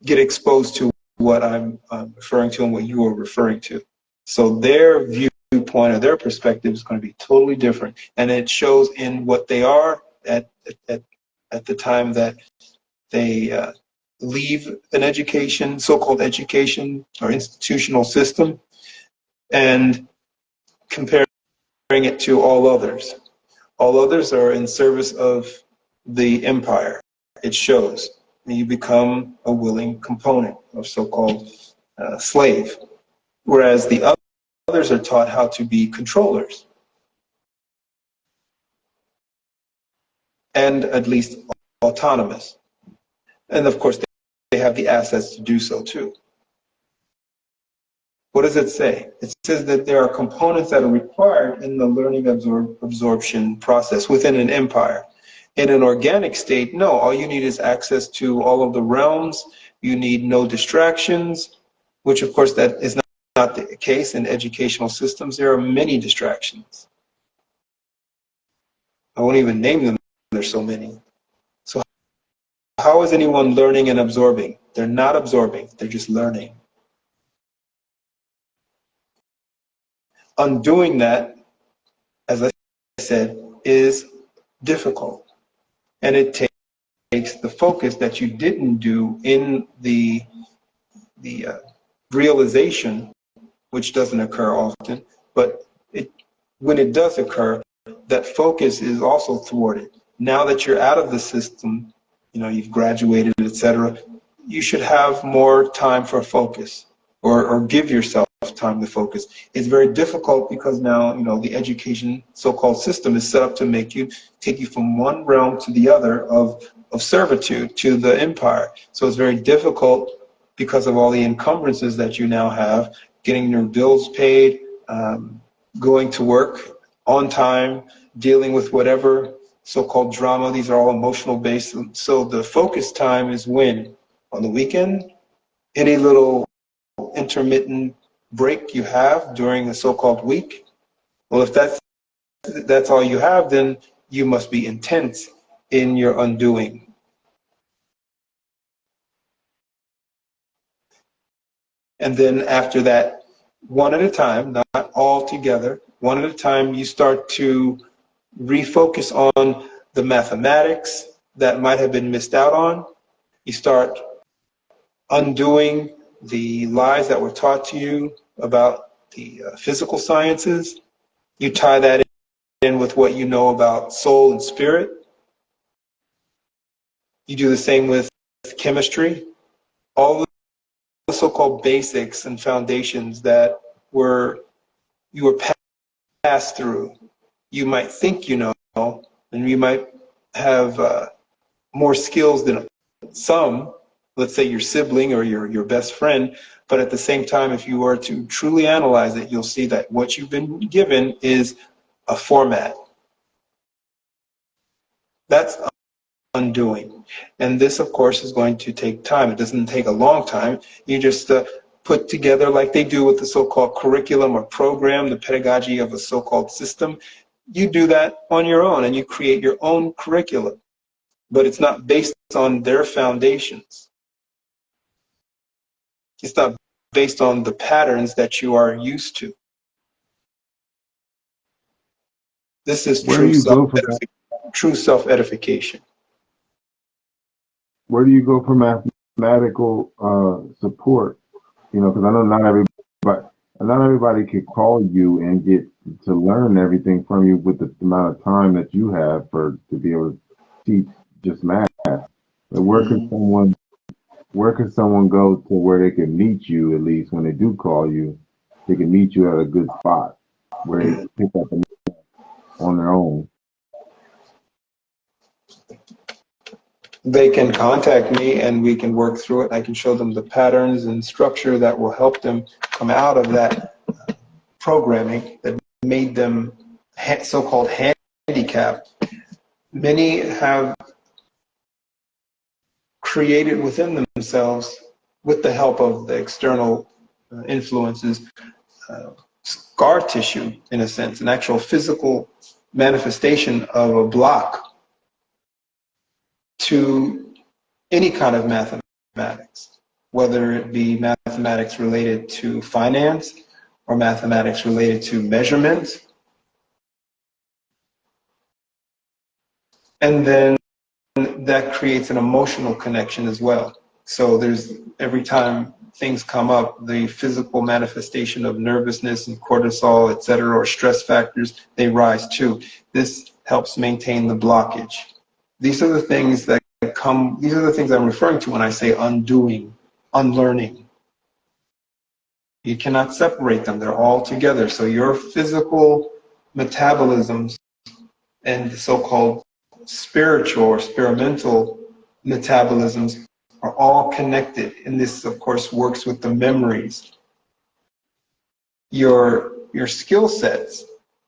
get exposed to what I'm referring to and what you are referring to. So their viewpoint or their perspective is going to be totally different. And it shows in what they are at the time that they leave an education, so-called education or institutional system, and comparing it to all others. All others are in service of the empire. It shows. And you become a willing component of so-called slave. Whereas the others are taught how to be controllers. And at least autonomous. And of course, they have the assets to do so too. What does it say? It says that there are components that are required in the learning absorption process within an empire. In an organic state, no, all you need is access to all of the realms. You need no distractions, which of course that is not the case in educational systems. There are many distractions. I won't even name them, there's so many. So how is anyone learning and absorbing? They're not absorbing, they're just learning. Undoing that, as I said, is difficult. And it takes the focus that you didn't do in the realization, which doesn't occur often, but when it does occur, that focus is also thwarted. Now that you're out of the system, you've graduated, etc., you should have more time for focus or give yourself time to focus. It's very difficult because now, the education so-called system is set up to take you from one realm to the other of servitude to the empire. So it's very difficult because of all the encumbrances that you now have, getting your bills paid, going to work on time, dealing with whatever so-called drama. These are all emotional based. So the focus time is when? On the weekend? Any little intermittent break you have during the so-called week? Well, if that's all you have, then you must be intense in your undoing. And then after that, one at a time, not all together, one at a time, you start to refocus on the mathematics that might have been missed out on. You start undoing the lies that were taught to you about the physical sciences. You tie that in with what you know about soul and spirit. You do the same with chemistry. All the so-called basics and foundations that you were passed through. you might think you know, and you might have more skills than some, let's say your sibling or your best friend. But at the same time, if you were to truly analyze it, you'll see that what you've been given is a format. That's undoing. And this, of course, is going to take time. It doesn't take a long time. You just put together, like they do with the so-called curriculum or program, the pedagogy of a so-called system. You do that on your own, and you create your own curriculum. But it's not based on their foundations. It's not based on the patterns that you are used to. This is Where do you go for true self-edification. where do you go for mathematical support? You know, because I know not everybody could call you and get to learn everything from you with the amount of time that you have to be able to teach just math. But where can someone go to where they can meet you, at least when they do call you, they can meet you at a good spot where they can pick up on their own? They can contact me and we can work through it. I can show them the patterns and structure that will help them come out of that programming that made them so-called handicapped. Many have created within themselves, with the help of the external influences, scar tissue, in a sense, an actual physical manifestation of a block to any kind of mathematics, whether it be mathematics related to finance or mathematics related to measurement. And then that creates an emotional connection as well. So there's, every time things come up, the physical manifestation of nervousness and cortisol, et cetera, or stress factors, they rise too. This helps maintain the blockage. These are the things that come, these are the things I'm referring to when I say undoing, unlearning. You cannot separate them, they're all together. So your physical metabolisms and the so-called spiritual or experimental metabolisms are all connected. And this, of course, works with the memories. Your skill sets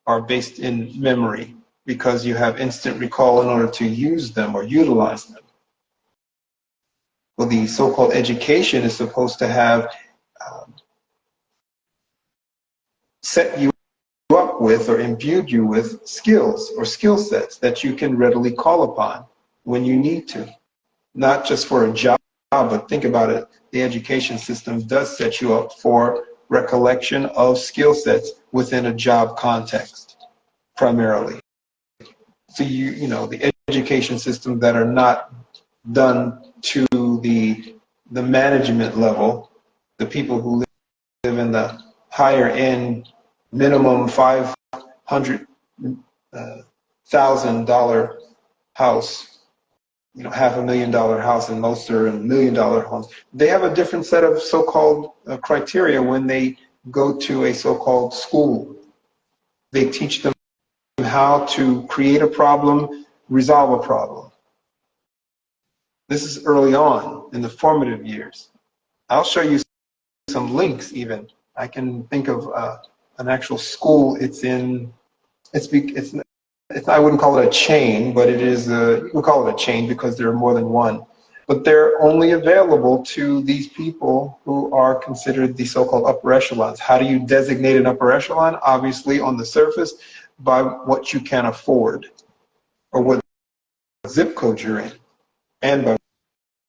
are based in memory because you have instant recall in order to use them or utilize them. Well, the so-called education is supposed to have set you up with or imbued you with skills or skill sets that you can readily call upon when you need to. Not just for a job, but think about it. The education system does set you up for recollection of skill sets within a job context, primarily. So you know, the education system that are not done to the management level, the people who live in the higher end, minimum $500,000 house, you know, $500,000 house, and most are in $1 million homes. They have a different set of so-called criteria when they go to a so-called school. They teach them how to create a problem, resolve a problem. This is early on in the formative years. I'll show you some links even. I can think of an actual school. It's I wouldn't call it a chain, but it is you can call it a chain because there are more than one. But they're only available to these people who are considered the so-called upper echelons. How do you designate an upper echelon? Obviously, on the surface, by what you can afford or what zip code you're in, and by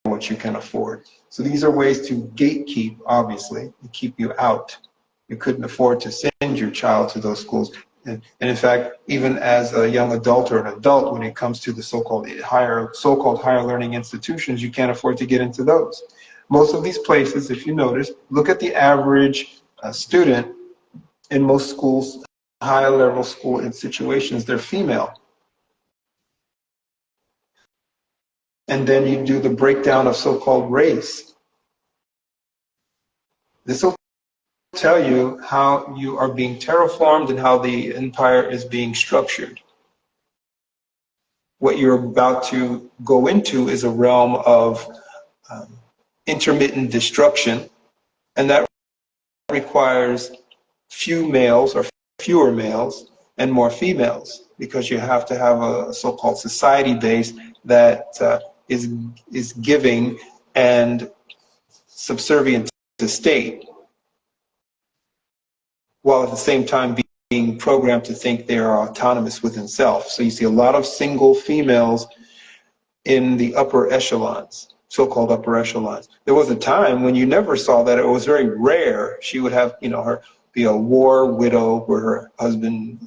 what you can afford. So these are ways to gatekeep, obviously, to keep you out. You couldn't afford to send your child to those schools. And in fact, even as a young adult or an adult, when it comes to the so-called higher learning institutions, you can't afford to get into those. Most of these places, if you notice, look at the average student in most schools, higher level school situations, they're female. And then you do the breakdown of so-called race. This will tell you how you are being terraformed and how the empire is being structured. What you're about to go into is a realm of intermittent destruction, and that requires few males or fewer males and more females, because you have to have a so-called society base that is giving and subservient to state, while at the same time being programmed to think they are autonomous within self. So you see a lot of single females in the upper echelons, so-called upper echelons. There was a time when you never saw that. It was very rare. She would have, her be a war widow where her husband,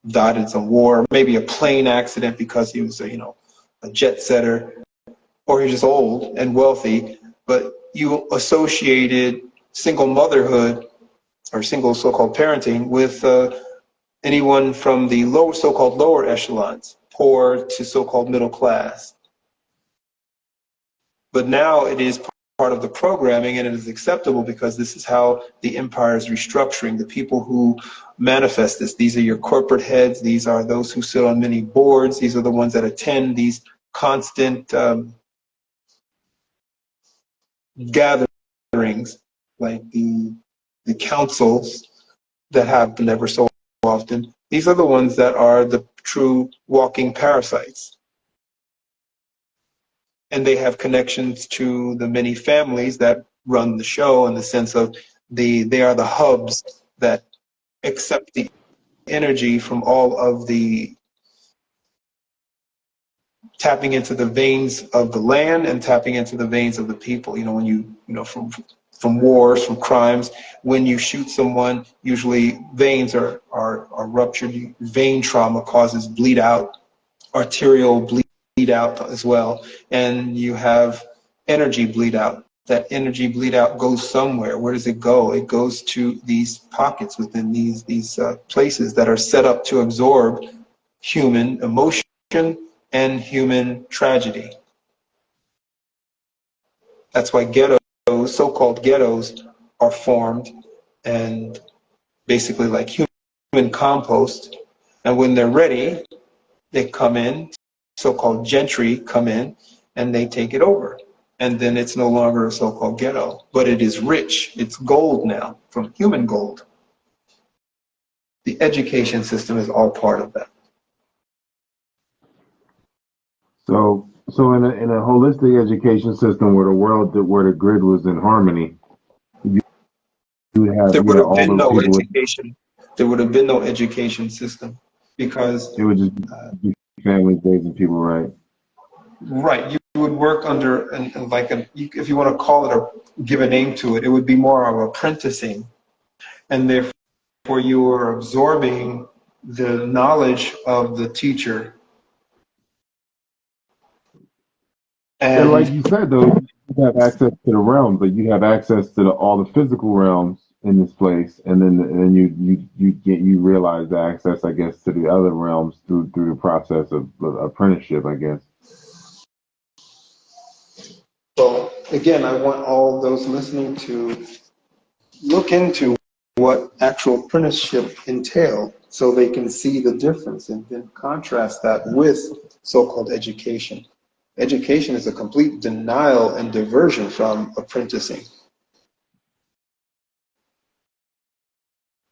died in some war, maybe a plane accident because he was a jet setter, or he's just old and wealthy. But you associated single motherhood or single so-called parenting with anyone from the lower, so-called lower echelons, poor to so-called middle class. But now it is part of the programming, and it is acceptable because this is how the empire is restructuring. The people who manifest this, these are your corporate heads, these are those who sit on many boards, these are the ones that attend these constant gatherings, like the councils that happen ever so often. These are the ones that are the true walking parasites. And they have connections to the many families that run the show, in the sense of they are the hubs that accept the energy from all of the tapping into the veins of the land and tapping into the veins of the people. When from wars, from crimes, when you shoot someone, usually veins are ruptured. Vein trauma causes bleed out, arterial bleed out as well, and you have energy bleed out. That energy bleed out goes somewhere. Where does it go? It goes to these pockets within these places that are set up to absorb human emotion and human tragedy. That's why ghettos, so-called ghettos, are formed, and basically like human compost. And when they're ready, they come in, so-called gentry come in, and they take it over. And then it's no longer a so-called ghetto, but it is rich. It's gold now, from human gold. The education system is all part of that. So in a holistic education system where the grid was in harmony, you have There would have all been those no people. education. There would have been no education system, because It would just be families raising people, right? right, you would work under if you want to call it or give a name to it, it would be more of apprenticing, and therefore you are absorbing the knowledge of the teacher. And like And you said, though, you have access to the realms, but you have access to all the physical realms in this place, and then you realize the access, I guess, to the other realms through the process of apprenticeship, I guess. so again, I want all those listening to look into what actual apprenticeship entail, so they can see the difference and then contrast that with so-called education. Education is a complete denial and diversion from apprenticing,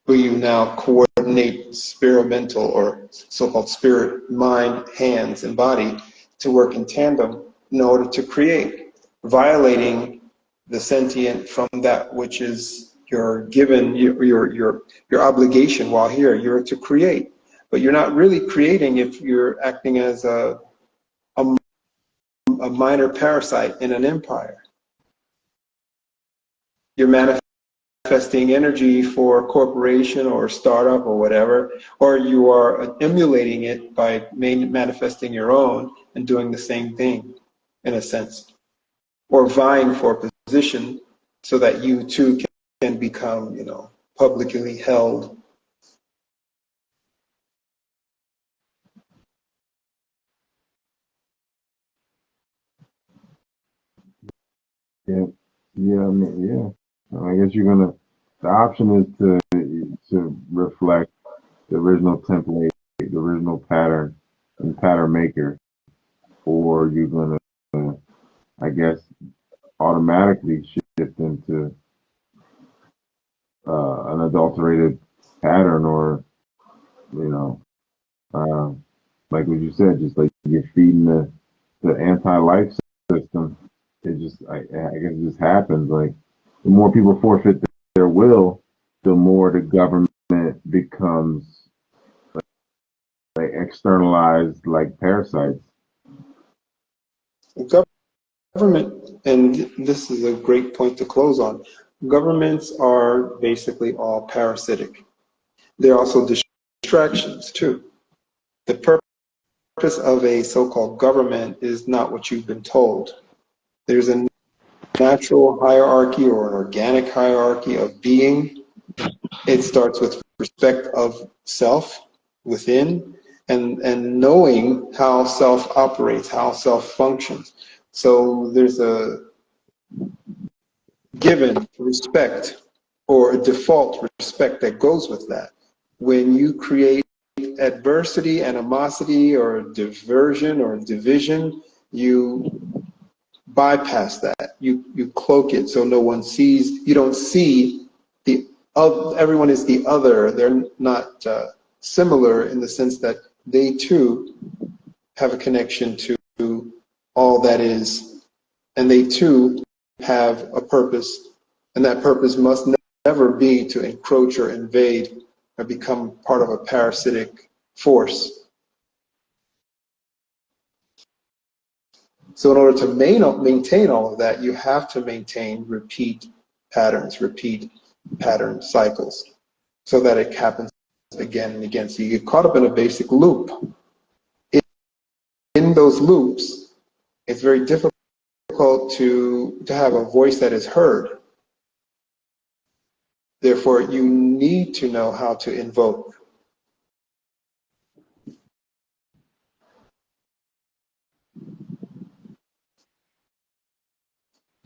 where you now coordinate experimental or so-called spirit, mind, hands, and body to work in tandem in order to create, violating the sentient from that which is your given, your obligation while here. You're to create, but you're not really creating if you're acting as a minor parasite in an empire. You're manifesting energy for a corporation or startup or whatever, or you are emulating it by manifesting your own and doing the same thing, in a sense, or vying for a position so that you too can become, publicly held. Yeah, yeah, I mean, yeah. I guess you're gonna The option is to reflect the original template, the original pattern, and pattern maker, or you're gonna, I guess, automatically shift into an adulterated pattern, or you know, uh, like what you said, just like you're feeding the anti-life system. It just, I guess, it just happens. Like the more people forfeit their will, the more the government becomes like externalized, like parasites. Government, and this is a great point to close on, governments are basically all parasitic. They're also distractions too. The purpose of a so-called government is not what you've been told. There's a natural hierarchy or an organic hierarchy of being. It starts with respect of self within, and knowing how self operates, how self functions. So there's a given respect or a default respect that goes with that. When you create adversity, animosity, or diversion or division, you bypass that. You cloak it so no one sees. You don't see the everyone is the other. They're not similar in the sense that they too have a connection to all that is, and they too have a purpose, and that purpose must never be to encroach or invade or become part of a parasitic force. So in order to maintain all of that, you have to maintain repeat pattern cycles, so that it happens again and again. So you get caught up in a basic loop. In those loops, it's very difficult to have a voice that is heard. Therefore, you need to know how to invoke.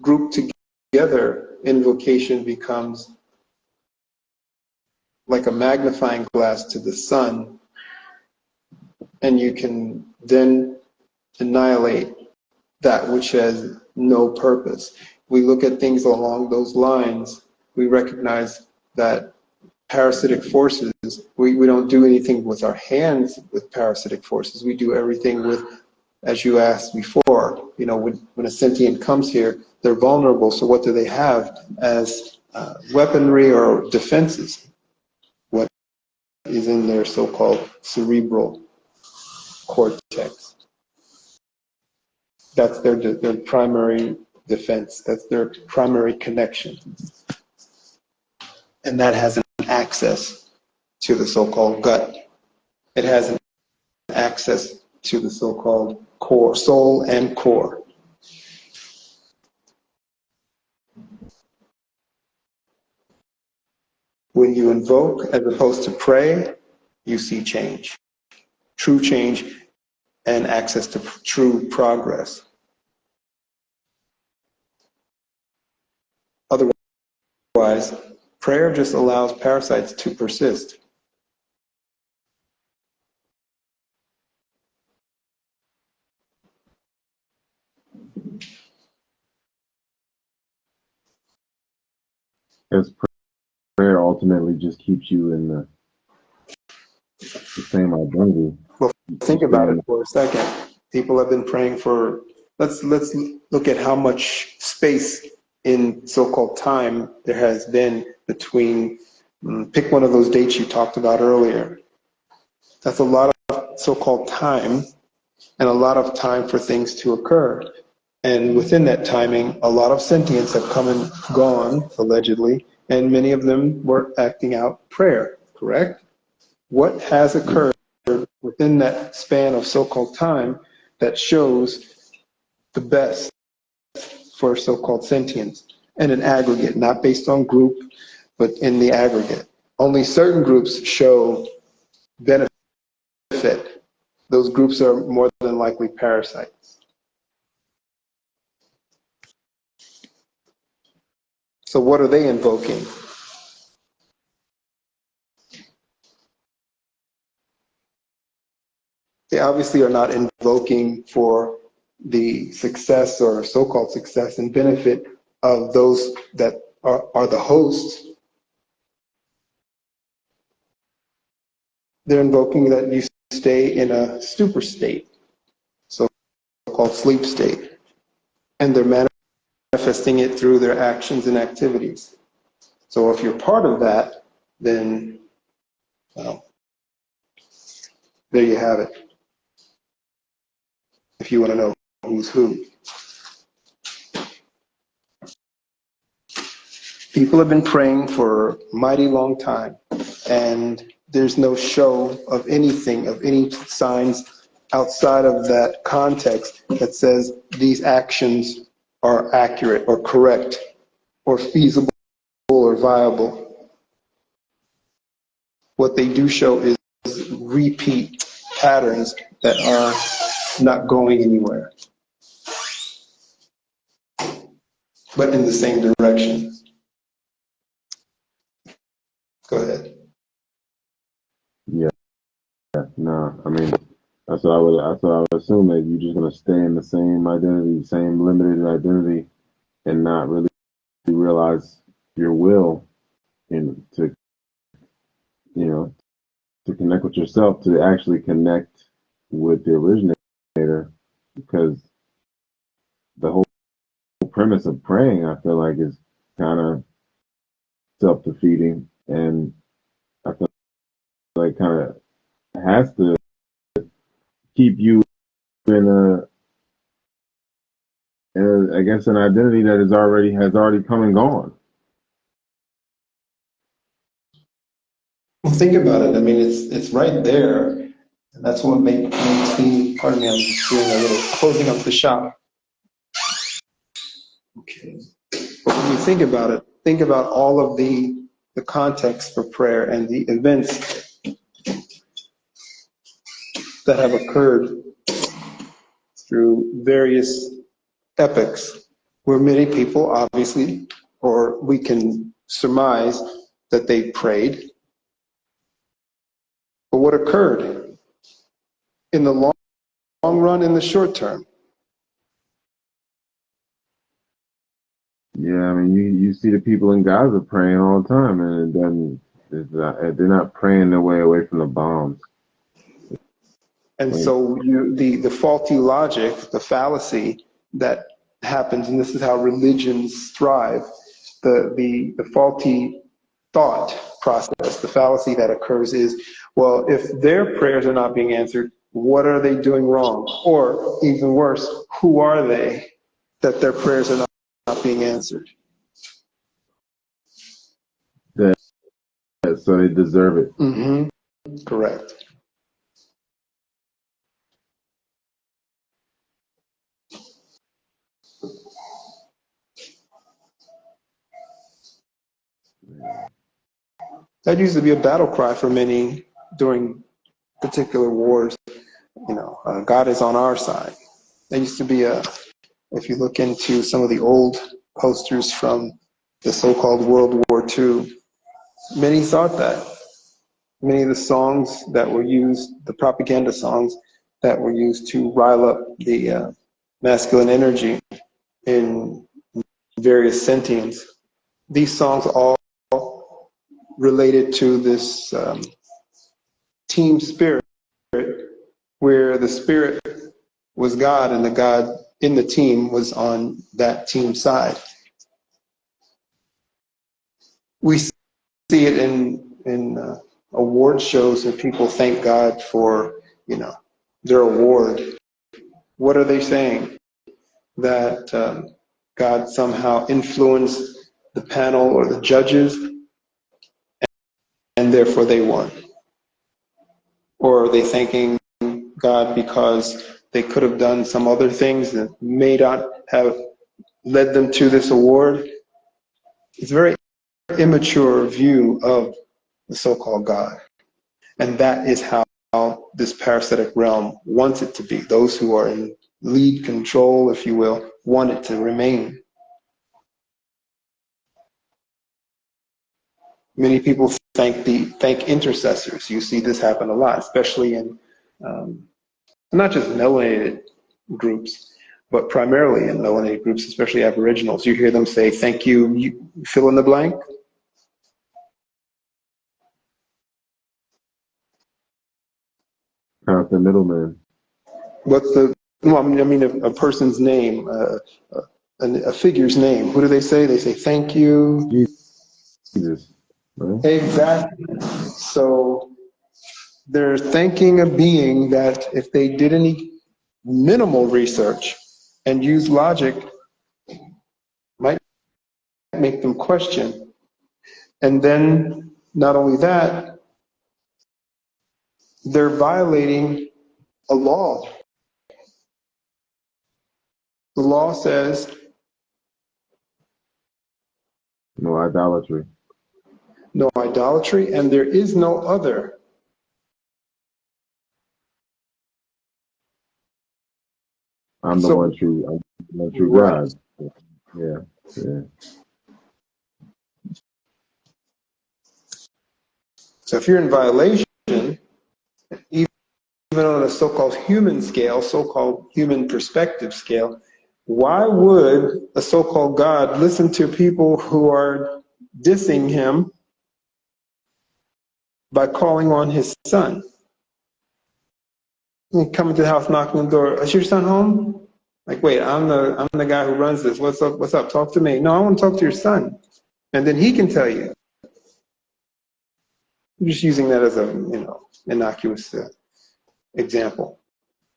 Grouped together, invocation becomes like a magnifying glass to the sun, and you can then annihilate that which has no purpose. We look at things along those lines, we recognize that parasitic forces, we don't do anything with our hands with parasitic forces. We do everything with, as you asked before, when a sentient comes here, they're vulnerable. So what do they have as weaponry or defenses? What is in their so-called cerebral cortex? That's their primary defense. That's their primary connection. And that has an access to the so-called gut. It has an access to the so-called core, soul and core. When you invoke as opposed to pray, you see change. True change and access to true progress. Otherwise, prayer just allows parasites to persist. As prayer ultimately just keeps you in the same identity. Well, think about it for a second. People have been praying for, let's look at how much space in so-called time there has been between, pick one of those dates you talked about earlier. That's a lot of so-called time, and a lot of time for things to occur. And within that timing, a lot of sentients have come and gone, allegedly, and many of them were acting out prayer, correct? What has occurred within that span of so-called time that shows the best for so-called sentience in an aggregate, not based on group, but in the aggregate? Only certain groups show benefit. Those groups are more than likely parasites. So what are they invoking? They obviously are not invoking for the success or so-called success and benefit of those that are the hosts. They're invoking that you stay in a stupor state, so-called sleep state, and they're manifesting it through their actions and activities. So if you're part of that, then well, there you have it. If you want to know who's who. People have been praying for a mighty long time, and there's no show of anything, of any signs outside of that context that says these actions are accurate or correct or feasible or viable. What they do show is repeat patterns that are not going anywhere, but in the same direction. Go ahead. Yeah. No, I mean, that's what I would assume, that you're just gonna stay in the same identity, same limited identity, and not really realize your will, and to, you know, to connect with yourself, to actually connect with the originator, because the whole premise of praying, I feel like, is kind of self-defeating, and I feel like kind of has to keep you in I guess, an identity that has already come and gone. Well, think about it. I mean, it's right there. And that's what makes me, pardon me, I'm just doing a little closing up the shop. Okay. But when you think about it, think about all of the context for prayer and the events that have occurred through various epochs, where many people obviously, or we can surmise that they prayed. But what occurred in the long run, in the short term? Yeah, I mean, you see the people in Gaza praying all the time, and they're not praying their way away from the bombs. And so the faulty logic, the fallacy that happens, and this is how religions thrive, the faulty thought process, the fallacy that occurs is, well, if their prayers are not being answered, what are they doing wrong? Or even worse, who are they that their prayers are not being answered? So they deserve it. Mm-hmm. Correct. That used to be a battle cry for many during particular wars. God is on our side. There used to be if you look into some of the old posters from the so-called World War II, many thought that. Many of the songs that were used, the propaganda songs that were used to rile up the masculine energy in various sentients, these songs all related to this team spirit, where the spirit was God and the God in the team was on that team side. We see it in award shows, and people thank God for their award. What are they saying? That God somehow influenced the panel or the judges, and therefore they won? Or are they thanking God because they could have done some other things that may not have led them to this award? It's a very immature view of the so-called God. And that is how this parasitic realm wants it to be. Those who are in lead control, if you will, want it to remain. Many people thank intercessors. You see this happen a lot, especially in not just melanated groups, but primarily in melanated groups, especially Aboriginals. You hear them say, thank you, you fill in the blank. Count the middleman. What's the, no, I mean a person's name, a figure's name. Who do they say? They say, thank you. Jesus. Right? Exactly. So they're thanking a being that if they did any minimal research and use logic, might make them question. And then not only that, they're violating a law. The law says No idolatry. no idolatry, and there is no other. I'm the So, one true right. God. Yeah. Yeah. So if you're in violation, even on a so-called human scale, so-called human perspective scale, why would a so-called God listen to people who are dissing him by calling on his son? Coming to the house, knocking on the door. Is your son home? Like, wait, I'm the guy who runs this. What's up? What's up? Talk to me. No, I want to talk to your son, and then he can tell you. I'm just using that as a innocuous example.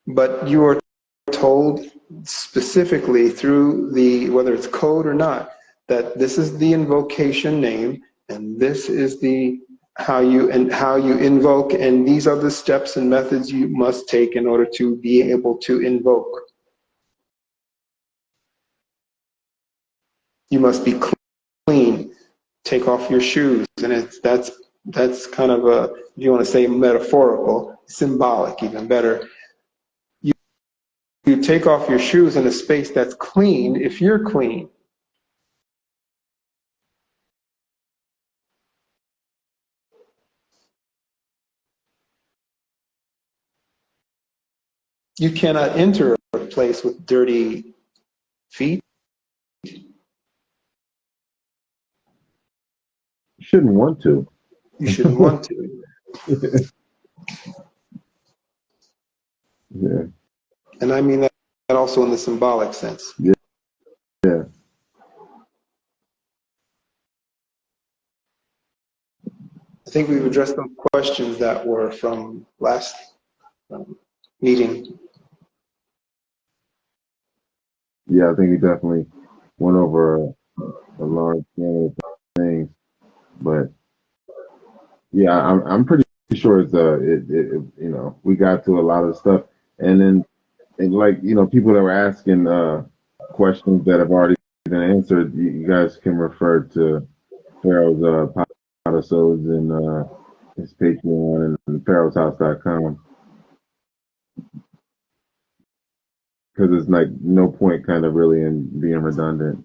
But you are told specifically through the, whether it's code or not, that this is the invocation name, and this is the how you invoke, and these are the steps and methods you must take in order to be able to invoke. You must be clean. Take off your shoes, and that's kind of a, if you want to say metaphorical, symbolic, even better. You take off your shoes in a space that's clean if you're clean. You cannot enter a place with dirty feet. You shouldn't want to. You shouldn't want to. Yeah. And I mean that also in the symbolic sense. Yeah. Yeah. I think we've addressed those questions that were from last meeting. Yeah, I think we definitely went over a large gamut of things, but yeah, I'm pretty sure it's we got to a lot of stuff, and then like people that were asking questions that have already been answered, you guys can refer to Pharaoh's episodes and his Patreon and pharaohshouse.com, because there's like no point kind of really in being redundant.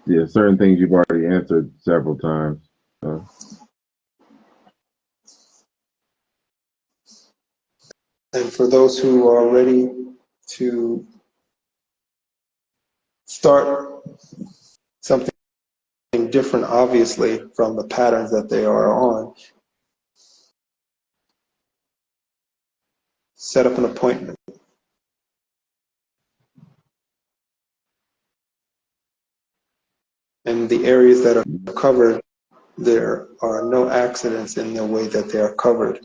Yeah, certain things you've already answered several times. So. And for those who are ready to start something different, obviously, from the patterns that they are on, set up an appointment. And the areas that are covered, there are no accidents in the way that they are covered.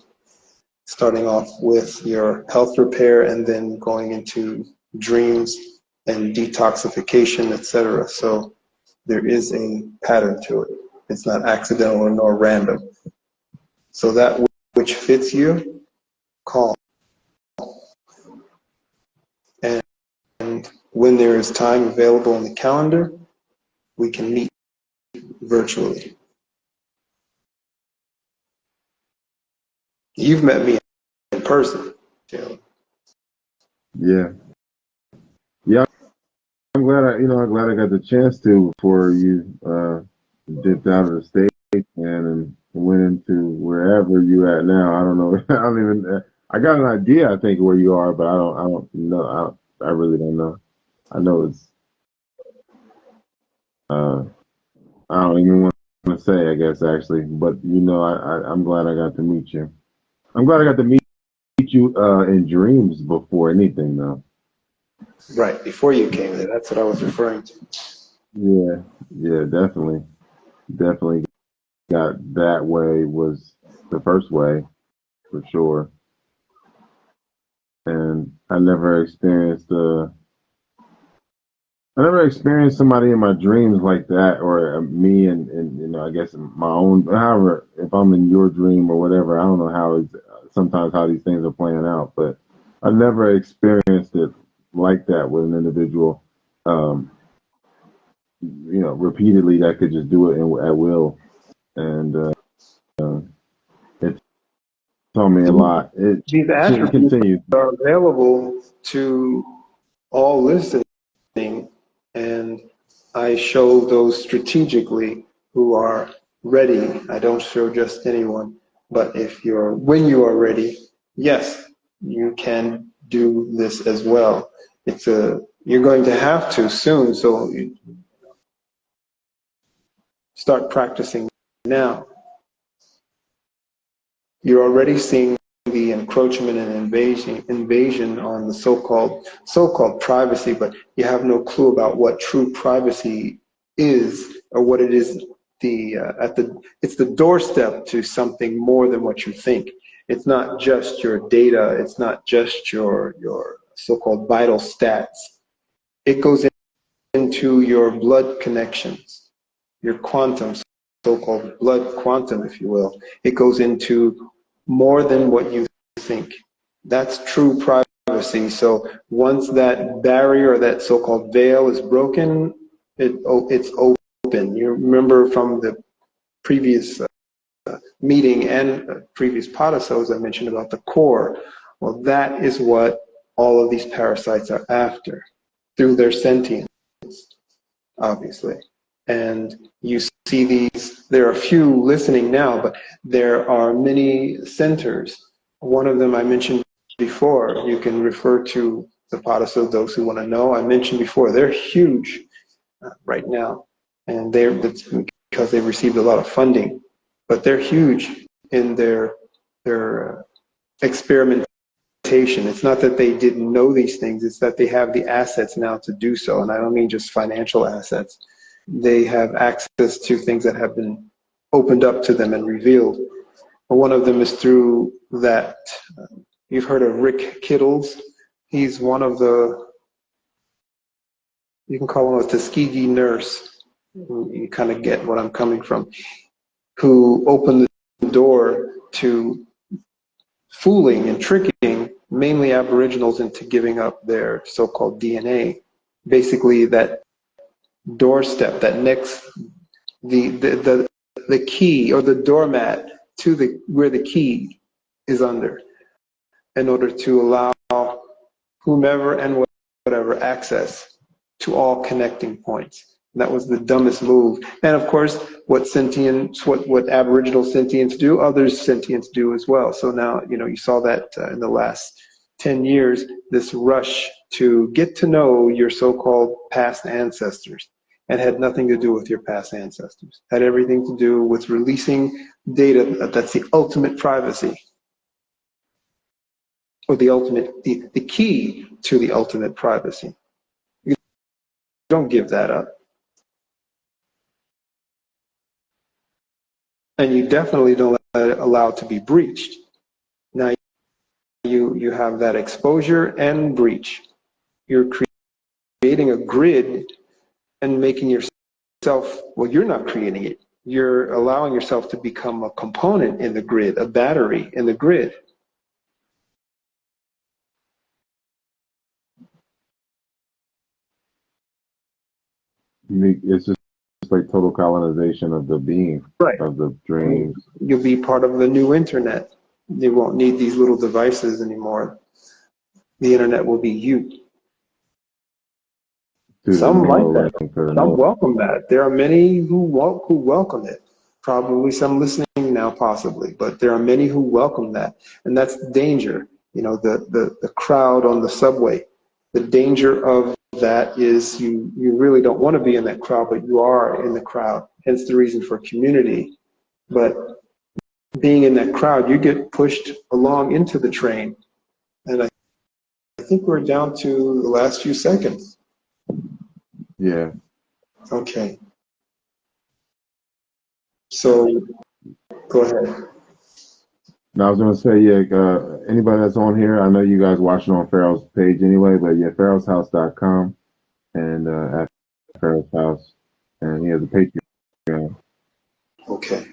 Starting off with your health repair and then going into dreams and detoxification, etc. So there is a pattern to it. It's not accidental or nor random. So that which fits you, call. And when there is time available in the calendar, we can meet virtually. You've met me in person, Taylor. Yeah. Yeah. I'm glad I got the chance to before you dipped out of the state and went into wherever you at now. I don't know. I don't even. I got an idea. I think where you are, but I don't know. I really don't know. I know it's. I don't even want to say. I guess actually, but I'm glad I got to meet you. I'm glad I got to meet you in dreams before anything, though. Right, before you came there. That's what I was referring to. Yeah, definitely got that way was the first way for sure. And I never experienced somebody in my dreams like that, or me and I guess in my own. However, if I'm in your dream or whatever, I don't know how sometimes how these things are playing out, but I never experienced it like that with an individual. Repeatedly that could just do it at will, and it taught me a lot. It These attributes continues. are available to all listening, and I show those strategically who are ready. I don't show just anyone, but when you are ready, yes, you can do this as well. You're going to have to soon, so you start practicing now. You're already seeing the encroachment and invasion on the so-called privacy, but you have no clue about what true privacy is or what it is. It's the doorstep to something more than what you think. It's not just your data. It's not just your so-called vital stats. It goes into your blood connections, your quantum, so-called blood quantum, if you will. It goes into more than what you think. That's true privacy. So once that barrier or that so-called veil is broken, it's open. You remember from the previous meeting and previous podosodes I mentioned about the core. Well, that is what all of these parasites are after through their sentience, obviously. And you see these, there are a few listening now, but there are many centers. One of them I mentioned before. You can refer to the podocyte, those who want to know. I mentioned before, they're huge right now. And it's because they've received a lot of funding. But they're huge in their experimentation. It's not that they didn't know these things, it's that they have the assets now to do so. And I don't mean just financial assets. They have access to things that have been opened up to them and revealed. One of them is through that, you've heard of Rick Kittles. He's one of you can call him a Tuskegee nurse. You kind of get what I'm coming from. Who opened the door to fooling and tricking mainly Aboriginals into giving up their so-called DNA. Basically, that doorstep, that next, the key or the doormat to where the key is under, in order to allow whomever and whatever access to all connecting points. And that was the dumbest move. And of course, what Aboriginal sentients do, others sentients do as well. So now, you saw that in the last 10 years, this rush to get to know your so-called past ancestors. And had nothing to do with your past ancestors. Had everything to do with releasing data. That's the ultimate privacy. Or the key to the ultimate privacy. You don't give that up. And you definitely don't allow it to be breached. Now you have that exposure and breach. You're creating a grid and making yourself, well, you're not creating it. You're allowing yourself to become a component in the grid, a battery in the grid. It's just like total colonization of the being, right, of the dreams. You'll be part of the new internet. You won't need these little devices anymore. The internet will be you. Some like that. Some welcome that. There are many who welcome it. Probably some listening now now possibly, but there are many who welcome that. And that's danger. You know, the crowd on the subway, the danger of that is you really don't want to be in that crowd, but you are in the crowd. Hence the reason for community. But being in that crowd, you get pushed along into the train. And I think we're down to the last few seconds. Yeah. Okay. So go ahead. Now I was gonna say, anybody that's on here, I know you guys watching on Pharoh's page anyway, but yeah, pharohshouse.com and at Pharoh's House, and he has a Patreon. Okay.